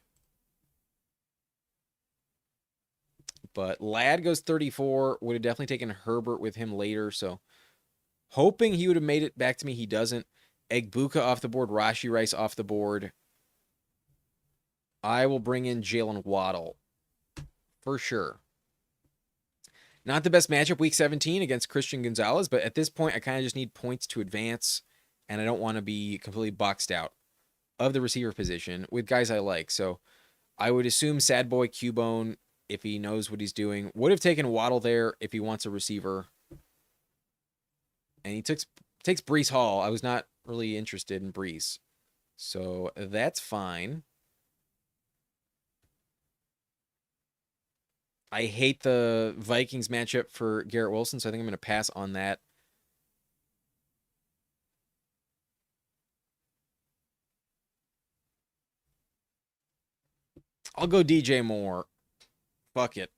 But Ladd goes 34. Would have definitely taken Herbert with him later, so hoping he would have made it back to me. He doesn't. Egbuka off the board. Rashi Rice off the board. I will bring in Jalen Waddle for sure. Not the best matchup week 17 against Christian Gonzalez, but at this point, I kind of just need points to advance, and I don't want to be completely boxed out of the receiver position with guys I like. So I would assume Sad Boy Cubone, if he knows what he's doing, would have taken Waddle there if he wants a receiver. And he takes Breece Hall. I was not really interested in Breece. So that's fine. I hate the Vikings matchup for Garrett Wilson, so I think I'm going to pass on that. I'll go DJ Moore. Fuck it.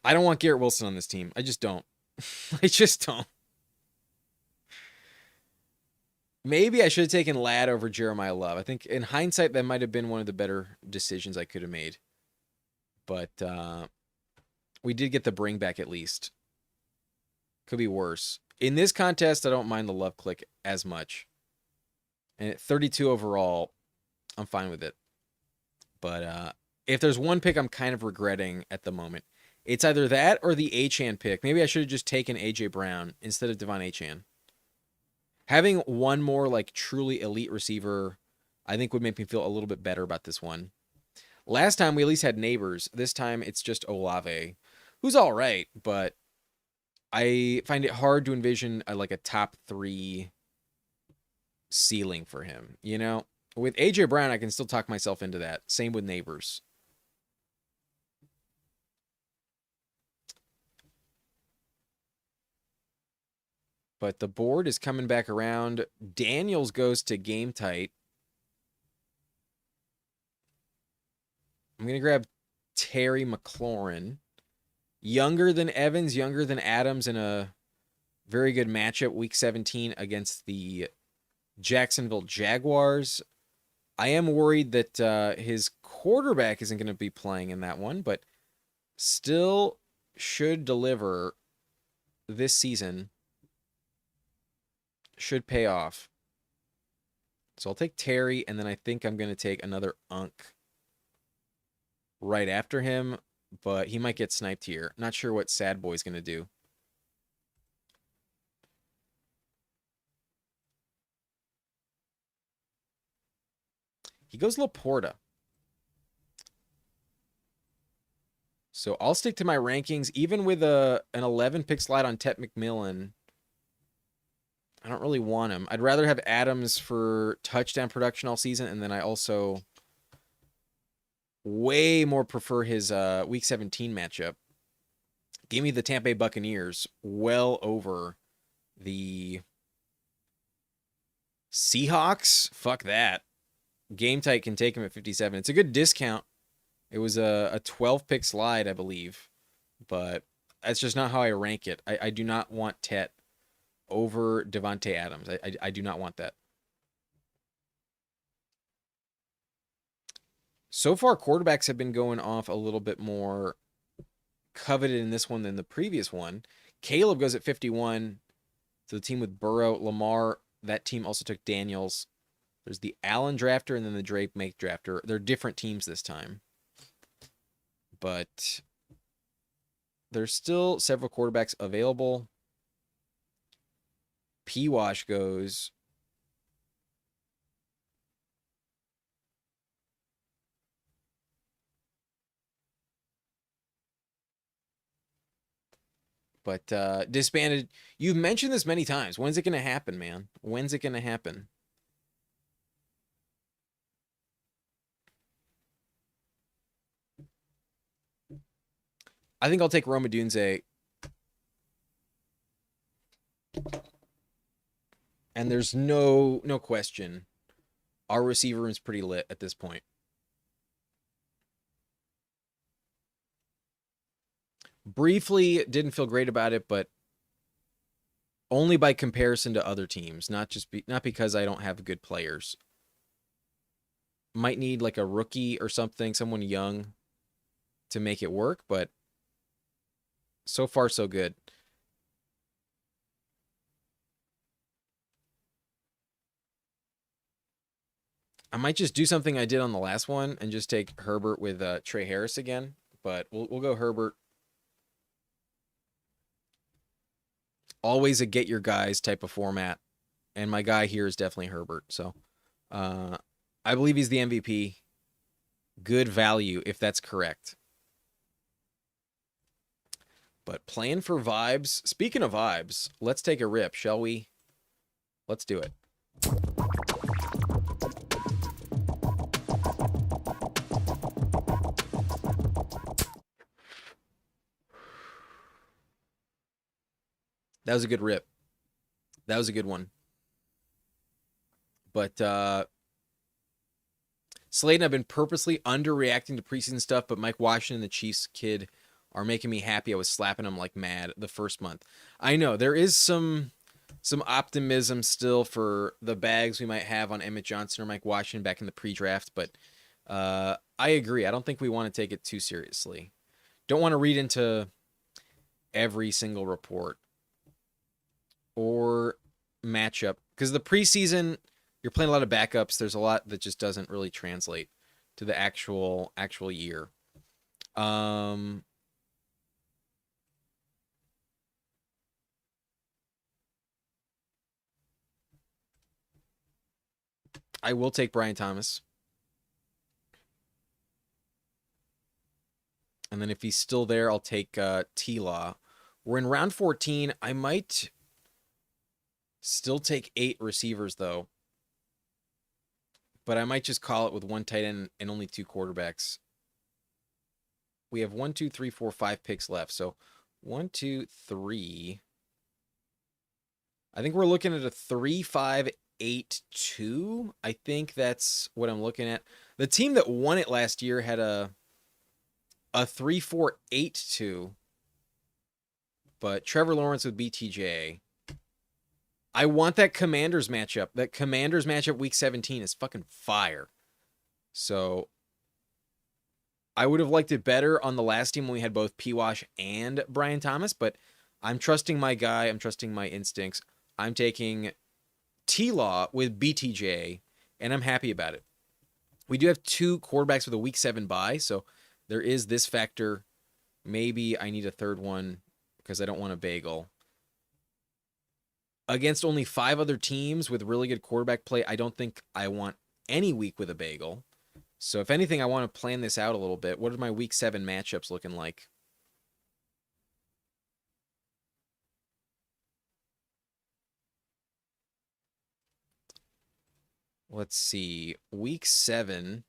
I don't want Garrett Wilson on this team. I just don't. I just don't. Maybe I should have taken Ladd over Jeremiah Love. I think in hindsight, that might have been one of the better decisions I could have made. But we did get the bring back at least. Could be worse. In this contest, I don't mind the Love click as much. And at 32 overall, I'm fine with it. But if there's one pick I'm kind of regretting at the moment, it's either that or the Achane pick. Maybe I should have just taken A.J. Brown instead of Devon Achane. Having one more like truly elite receiver, I think would make me feel a little bit better about this one. Last time we at least had Neighbors. This time it's just Olave, who's all right, but I find it hard to envision like a top 3 ceiling for him. You know, with AJ Brown, I can still talk myself into that. Same with Neighbors. But the board is coming back around. Daniels goes to game tight. I'm going to grab Terry McLaurin. Younger than Evans, younger than Adams in a very good matchup, week 17 against the Jacksonville Jaguars. I am worried that his quarterback isn't going to be playing in that one, but still should deliver this season. Should pay off. So I'll take Terry, and then I think I'm going to take another Unk right after him, but he might get sniped here. Not sure what Sad Boy's going to do. He goes Laporta. So I'll stick to my rankings. Even with an 11 pick slide on Tet McMillan, I don't really want him. I'd rather have Adams for touchdown production all season, and then I also way more prefer his Week 17 matchup. Give me the Tampa Bay Buccaneers well over the Seahawks. Fuck that. Game Tight can take him at 57. It's a good discount. It was a 12-pick slide, I believe, but that's just not how I rank it. I do not want Tet over Devontae Adams. I do not want that. So far, quarterbacks have been going off a little bit more coveted in this one than the previous one. Caleb goes at 51 to the team with Burrow. Lamar, that team also took Daniels. There's the Allen drafter and then the Drake Make drafter. They're different teams this time. But there's still several quarterbacks available. P-Wash goes. But disbanded. You've mentioned this many times. When's it going to happen, man? When's it going to happen? I think I'll take Roma Dunze. And there's no question. Our receiver room is pretty lit at this point. Briefly, didn't feel great about it, but only by comparison to other teams, not because I don't have good players. Might need like a rookie or something, someone young to make it work, but so far so good. I might just do something I did on the last one and just take Herbert with Trey Harris again, but we'll go Herbert. Always a get your guys type of format, and my guy here is definitely Herbert. So I believe he's the MVP. Good value if that's correct. But playing for vibes. Speaking of vibes, let's take a rip, shall we? Let's do it. That was a good rip. That was a good one. But Slade and I've been purposely underreacting to preseason stuff, but Mike Washington, the Chiefs kid, are making me happy. I was slapping him like mad the first month. I know there is some some optimism still for the bags we might have on Emmett Johnson or Mike Washington back in the pre-draft, but I agree. I don't think we want to take it too seriously. Don't want to read into every single report or matchup because the preseason you're playing a lot of backups. There's a lot that just doesn't really translate to the actual year. I will take Brian Thomas. And then if he's still there, I'll take T-Law. We're in round 14. I might still take 8 receivers, though. But I might just call it with 1 tight end and only 2 quarterbacks. We have 1, 2, 3, 4, 5 picks left. So 1, 2, 3. I think we're looking at a 3, 5, 8, 2. I think that's what I'm looking at. The team that won it last year had a 3, 4, 8, 2. But Trevor Lawrence with BTJ. I want that Commanders matchup. That Commanders matchup week 17 is fucking fire. So I would have liked it better on the last team when we had both P-Wash and Brian Thomas, but I'm trusting my guy. I'm trusting my instincts. I'm taking T-Law with BTJ, and I'm happy about it. We do have 2 quarterbacks with a week 7 bye, so there is this factor. Maybe I need a third one because I don't want a bagel. Against only 5 other teams with really good quarterback play, I don't think I want any week with a bagel. So if anything, I want to plan this out a little bit. What are my week 7 matchups looking like? Let's see. Week 7.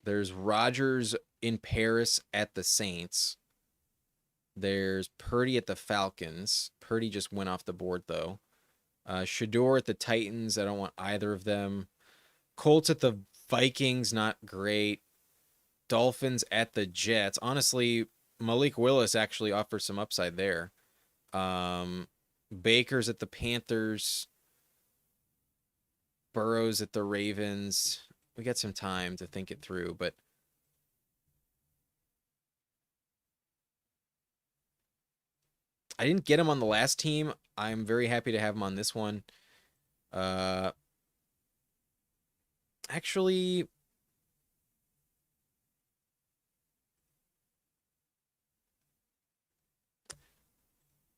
There's Rodgers in Paris at the Saints. There's Purdy at the Falcons. Purdy just went off the board, though. Shador at the Titans. I don't want either of them. Colts at the Vikings. Not great. Dolphins at the Jets. Honestly, Malik Willis actually offers some upside there. Baker's at the Panthers. Burrows at the Ravens. We got some time to think it through, but I didn't get him on the last team. I'm very happy to have him on this one. Actually,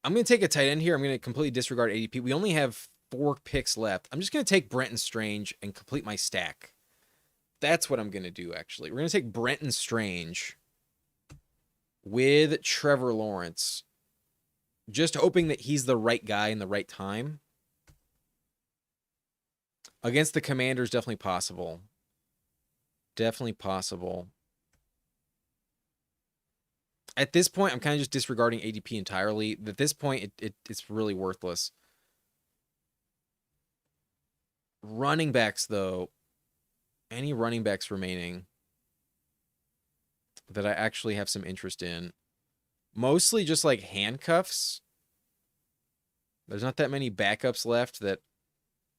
I'm going to take a tight end here. I'm going to completely disregard ADP. We only have 4 picks left. I'm just going to take Brenton Strange and complete my stack. That's what I'm going to do, actually. We're going to take Brenton Strange with Trevor Lawrence. Just hoping that he's the right guy in the right time. Against the Commanders, definitely possible. Definitely possible. At this point, I'm kind of just disregarding ADP entirely. At this point, it's really worthless. Running backs, though. Any running backs remaining that I actually have some interest in? Mostly just like handcuffs. There's not that many backups left that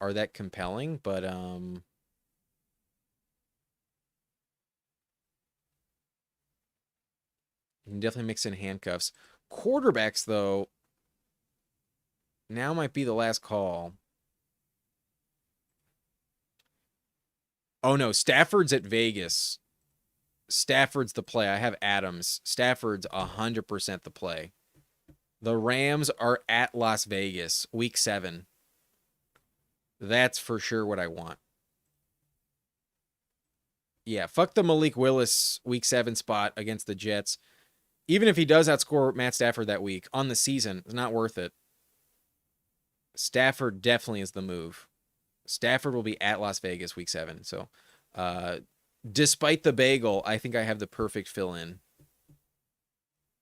are that compelling, but you can definitely mix in handcuffs. Quarterbacks, though, now might be the last call. Oh no, Stafford's at Vegas. Stafford's the play. I have Adams. Stafford's 100% the play. The Rams are at Las Vegas, week 7. That's for sure what I want. Yeah, fuck the Malik Willis week 7 spot against the Jets. Even if he does outscore Matt Stafford that week on the season, it's not worth it. Stafford definitely is the move. Stafford will be at Las Vegas week 7. So, despite the bagel, I think I have the perfect fill-in.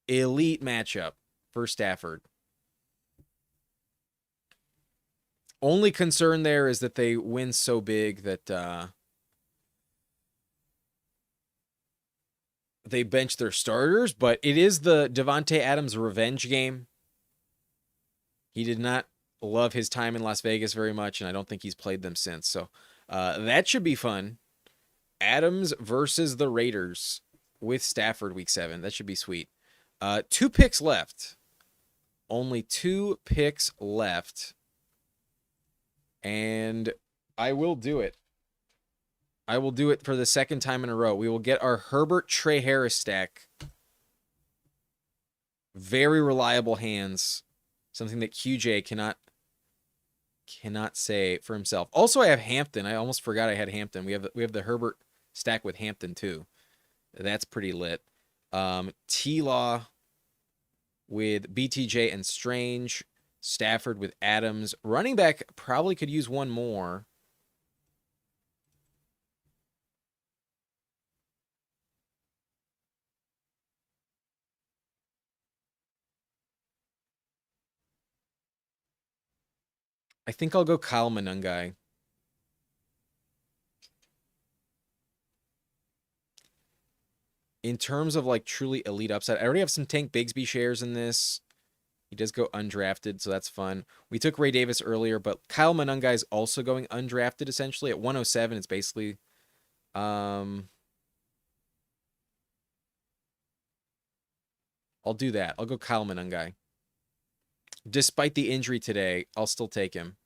Elite matchup for Stafford. Only concern there is that they win so big that they bench their starters, but it is the Devontae Adams revenge game. He did not love his time in Las Vegas very much, and I don't think he's played them since. So that should be fun. Adams versus the Raiders with Stafford week 7. That should be sweet. 2 picks left. Only 2 picks left. And I will do it. I will do it for the second time in a row. We will get our Herbert Trey Harris stack. Very reliable hands. Something that QJ cannot say for himself. Also, I have Hampton. I almost forgot I had Hampton. We have the Herbert stack with Hampton too. That's pretty lit. T-Law with BTJ and Strange. Stafford with Adams. Running back probably could use one more. I think I'll go Kyle Manungai. In terms of like truly elite upside, I already have some Tank Bigsby shares in this. He does go undrafted, so that's fun. We took Ray Davis earlier, but Kyle Manungai is also going undrafted essentially. At 107, it's basically I'll do that. I'll go Kyle Manungai. Despite the injury today, I'll still take him.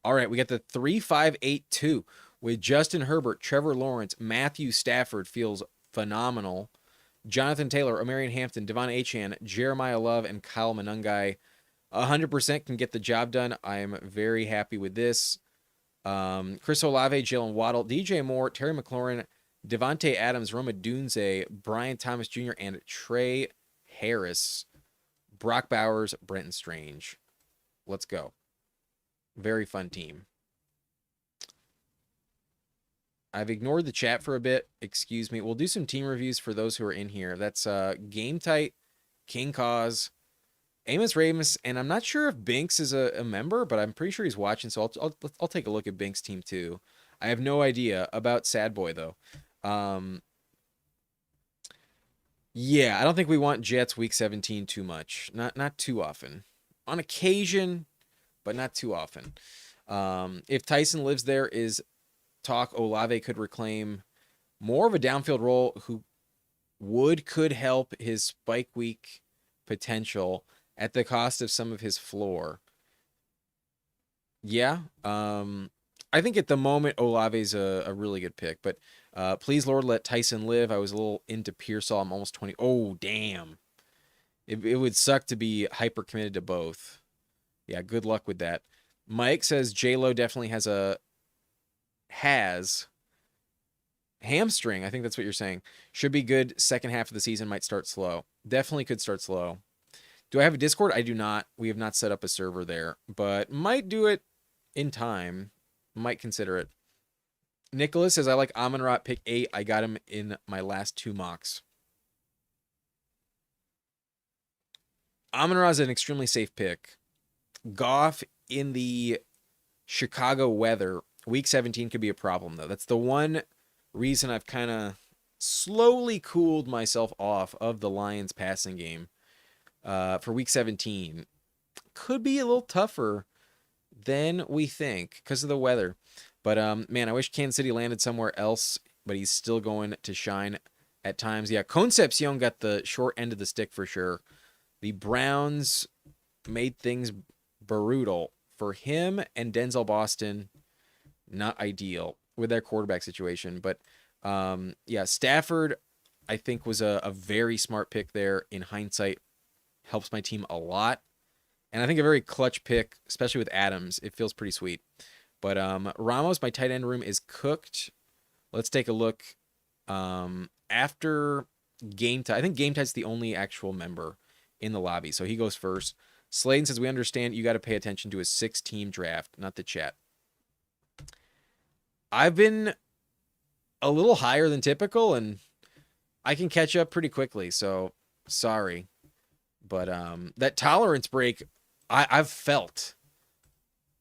All right, we got the 3-5-8-2 with Justin Herbert, Trevor Lawrence, Matthew Stafford feels phenomenal. Jonathan Taylor, Omarion Hampton, Devon Achane, Jeremiah Love, and Kyle Manungai 100% can get the job done. I am very happy with this. Chris Olave, Jalen Waddle, DJ Moore, Terry McLaurin, Devontae Adams, Roma Dunze, Brian Thomas Jr., and Trey Harris. Brock Bowers, Brenton Strange. Let's go. Very fun team. I've ignored the chat for a bit. Excuse me. We'll do some team reviews for those who are in here. That's Game Tight, King Cause, Amos Ramus, and I'm not sure if Binks is a member, but I'm pretty sure he's watching, so I'll take a look at Binks' team too. I have no idea about Sad Boy though. Yeah, I don't think we want Jets week 17 too much. Not too often. On occasion, but not too often. If Tyson lives there, is talk Olave could reclaim more of a downfield role who could help his spike week potential at the cost of some of his floor. Yeah. I think at the moment Olave's a really good pick, but please Lord let Tyson live. I was a little into Pearsall. I'm almost 20. Oh, damn. It would suck to be hyper committed to both. Yeah, good luck with that. Mike says J-Lo definitely has hamstring. I think that's what you're saying. Should be good. Second half of the season might start slow. Definitely could start slow. Do I have a Discord? I do not. We have not set up a server there, but might do it in time. Might consider it. Nicholas says, I like Amon-Ra pick 8. I got him in my last 2 mocks. Amon-Ra is an extremely safe pick. Goff in the Chicago weather, week 17 could be a problem, though. That's the one reason I've kind of slowly cooled myself off of the Lions passing game for week 17. Could be a little tougher than we think because of the weather. But, man, I wish Kansas City landed somewhere else, but he's still going to shine at times. Yeah, Concepcion got the short end of the stick for sure. The Browns made things brutal for him and Denzel Boston. Not ideal with their quarterback situation. But, yeah, Stafford, I think, was a very smart pick there. In hindsight, helps my team a lot. And I think a very clutch pick, especially with Adams. It feels pretty sweet. But Ramos, my tight end room is cooked. Let's take a look. After Game Time, I think Game Time's the only actual member in the lobby, so he goes first. Sladen says, we understand you got to pay attention to a 6-team draft, not the chat. I've been a little higher than typical, and I can catch up pretty quickly, so sorry. But that tolerance break, I've felt.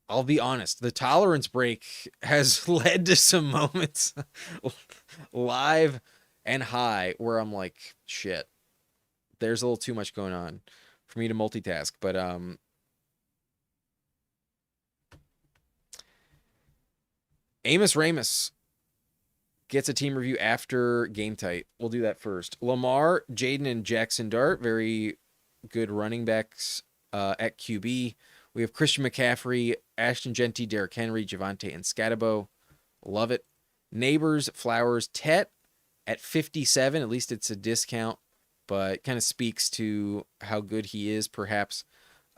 I'll be honest. The tolerance break has led to some moments live and high where I'm like, shit. there's a little too much going on for me to multitask. But Amos Ramus gets a team review after Game Tight. We'll do that first. Lamar, Jaden, and Jackson Dart, very good running backs at QB. We have Christian McCaffrey, Ashton Genty, Derrick Henry, Javante, and Scatabo. Love it. Neighbors, Flowers, Tet at 57. At least it's a discount, but kind of speaks to how good he is, perhaps.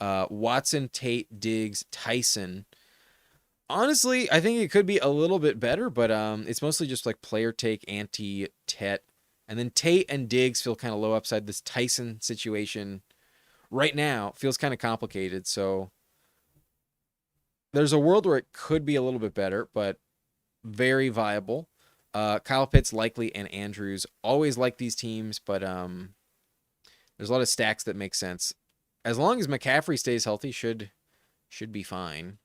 Watson, Tate, Diggs, Tyson. Honestly, I think it could be a little bit better, but it's mostly just like player take, anti, Tet. And then Tate and Diggs feel kind of low upside. This Tyson situation right now feels kind of complicated, so there's a world where it could be a little bit better, but very viable. Kyle Pitts, Likely, and Andrews always like these teams, but there's a lot of stacks that make sense. As long as McCaffrey stays healthy, should be fine.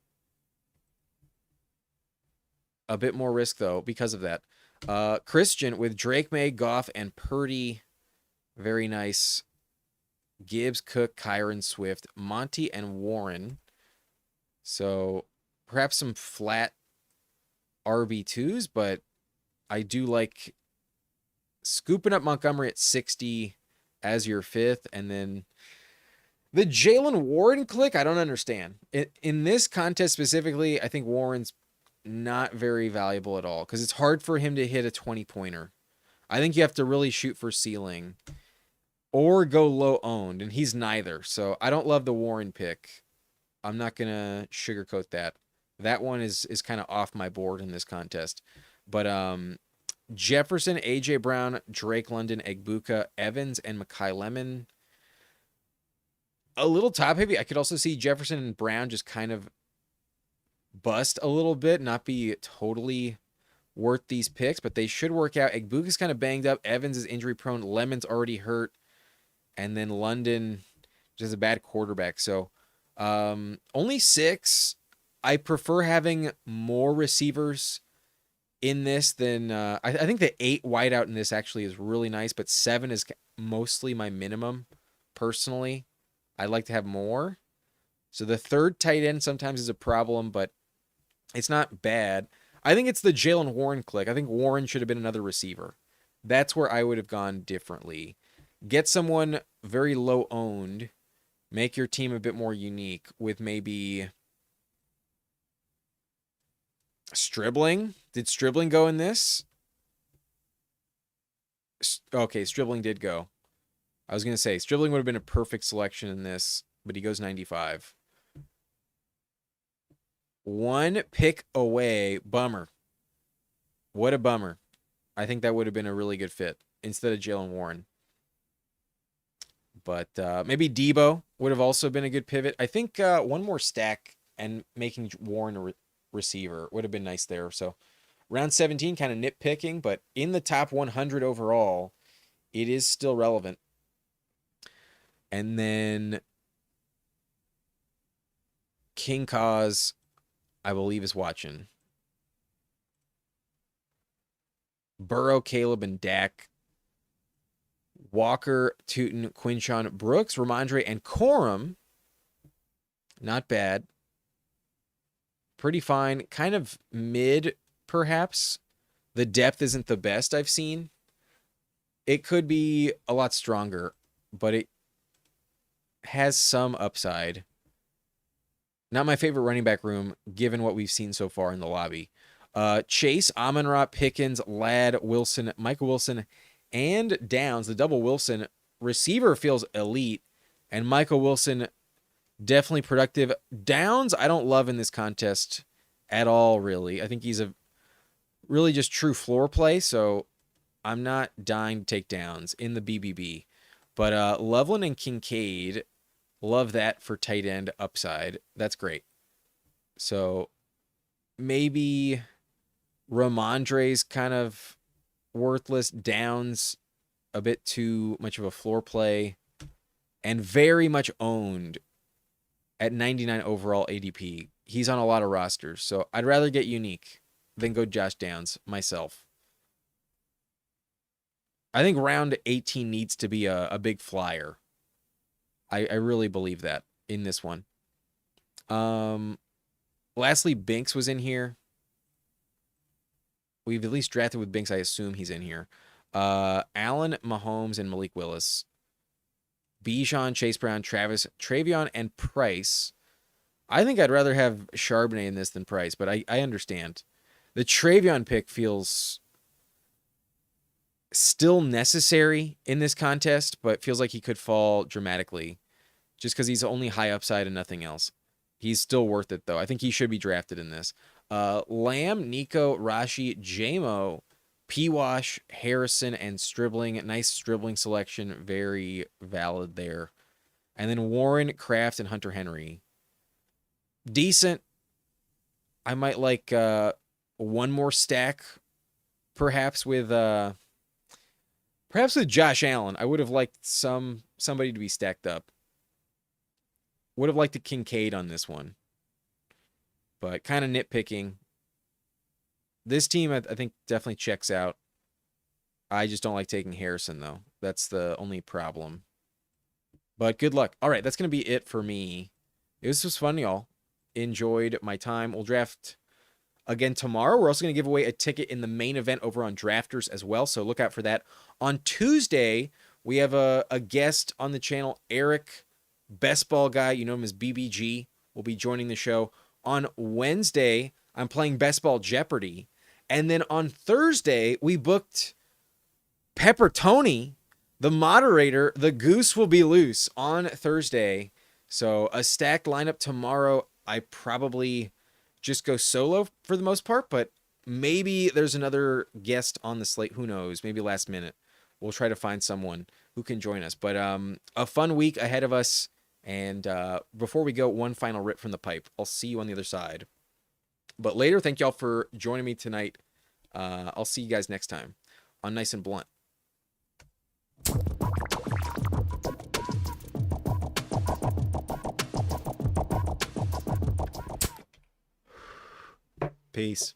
A bit more risk, though, because of that. Christian with Drake May, Goff, and Purdy. Very nice. Gibbs, Cook, Kyron, Swift, Monty, and Warren. So perhaps some flat RB2s, but I do like scooping up Montgomery at 60 as your fifth. And then the Jalen Warren click, I don't understand. In this contest specifically, I think Warren's not very valuable at all because it's hard for him to hit a 20-pointer. I think you have to really shoot for ceiling or go low owned, and he's neither. So I don't love the Warren pick. I'm not going to sugarcoat that. That one is kind of off my board in this contest. But Jefferson, A.J. Brown, Drake London, Egbuka, Evans, and Mekhi Lemon. A little top heavy. I could also see Jefferson and Brown just kind of bust a little bit, not be totally worth these picks, but they should work out. Egbuka's kind of banged up. Evans is injury prone. Lemon's already hurt. And then London just a bad quarterback. So only 6. I prefer having more receivers in this than I think the 8 wideout in this actually is really nice, but 7 is mostly my minimum personally. I'd like to have more. So the third tight end sometimes is a problem, but it's not bad. I think it's the Jalen Warren click. I think Warren should have been another receiver. That's where I would have gone differently. Get someone very low owned. Make your team a bit more unique with maybe Stribling. Did Stribling go in this? Okay, Stribling did go. I was going to say, Stribling would have been a perfect selection in this, but he goes 95. 1 pick away. Bummer. What a bummer. I think that would have been a really good fit instead of Jalen Warren. But maybe Debo would have also been a good pivot. I think one more stack and making Warren a receiver would have been nice there. So round 17, kind of nitpicking, but in the top 100 overall, it is still relevant. And then King Cause, I believe, is watching. Burrow, Caleb, and Dak. Walker, Tootin, Quinshawn, Brooks, Ramondre, and Corum. Not bad. Pretty fine. Kind of mid, perhaps. The depth isn't the best I've seen. It could be a lot stronger, but it has some upside. Not my favorite running back room, given what we've seen so far in the lobby. Chase, Amon-Ra, Pickens, Ladd, Wilson, Michael Wilson, and Downs. The double Wilson receiver feels elite, and Michael Wilson definitely productive. Downs, I don't love in this contest at all, really. I think he's a really just true floor play, so I'm not dying to take Downs in the BBB. But Loveland and Kincaid, love that for tight end upside. That's great. So maybe Ramondre's kind of worthless. Downs a bit too much of a floor play and very much owned at 99 overall ADP. He's on a lot of rosters, so I'd rather get unique than go Josh Downs myself. I think round 18 needs to be a big flyer. I really believe that in this one. Lastly, Binks was in here. We've at least drafted with Binks. I assume he's in here. Allen, Mahomes, and Malik Willis. Bijan, Chase Brown, Travis, Travion, and Price. I think I'd rather have Charbonnet in this than Price, but I understand. The Travion pick feels still necessary in this contest, but feels like he could fall dramatically just because he's only high upside and nothing else. He's still worth it, though. I think he should be drafted in this. Lamb, Nico, Rashi, Jamo, P-Wash, Harrison, and Stribling. Nice Stribling selection. Very valid there. And then Warren, Kraft, and Hunter Henry. Decent. I might like one more stack, perhaps with Josh Allen. I would have liked somebody to be stacked up. Would have liked a Kincaid on this one. But kind of nitpicking. This team, I think, definitely checks out. I just don't like taking Harrison, though. That's the only problem. But good luck. All right, that's going to be it for me. This was fun, y'all. Enjoyed my time. We'll draft again tomorrow. We're also going to give away a ticket in the main event over on Drafters as well, so look out for that. On Tuesday, we have a guest on the channel, Eric, Best Ball Guy. You know him as BBG. Will be joining the show. On Wednesday, I'm playing Best Ball Jeopardy. And then on Thursday, we booked Pepper Tony, the moderator. The goose will be loose on Thursday. So a stacked lineup tomorrow. I probably just go solo for the most part, but maybe there's another guest on the slate. Who knows? Maybe last minute. We'll try to find someone who can join us. But a fun week ahead of us. And before we go, one final rip from the pipe. I'll see you on the other side. But later, thank y'all for joining me tonight. I'll see you guys next time on Nice and Blunt. Peace.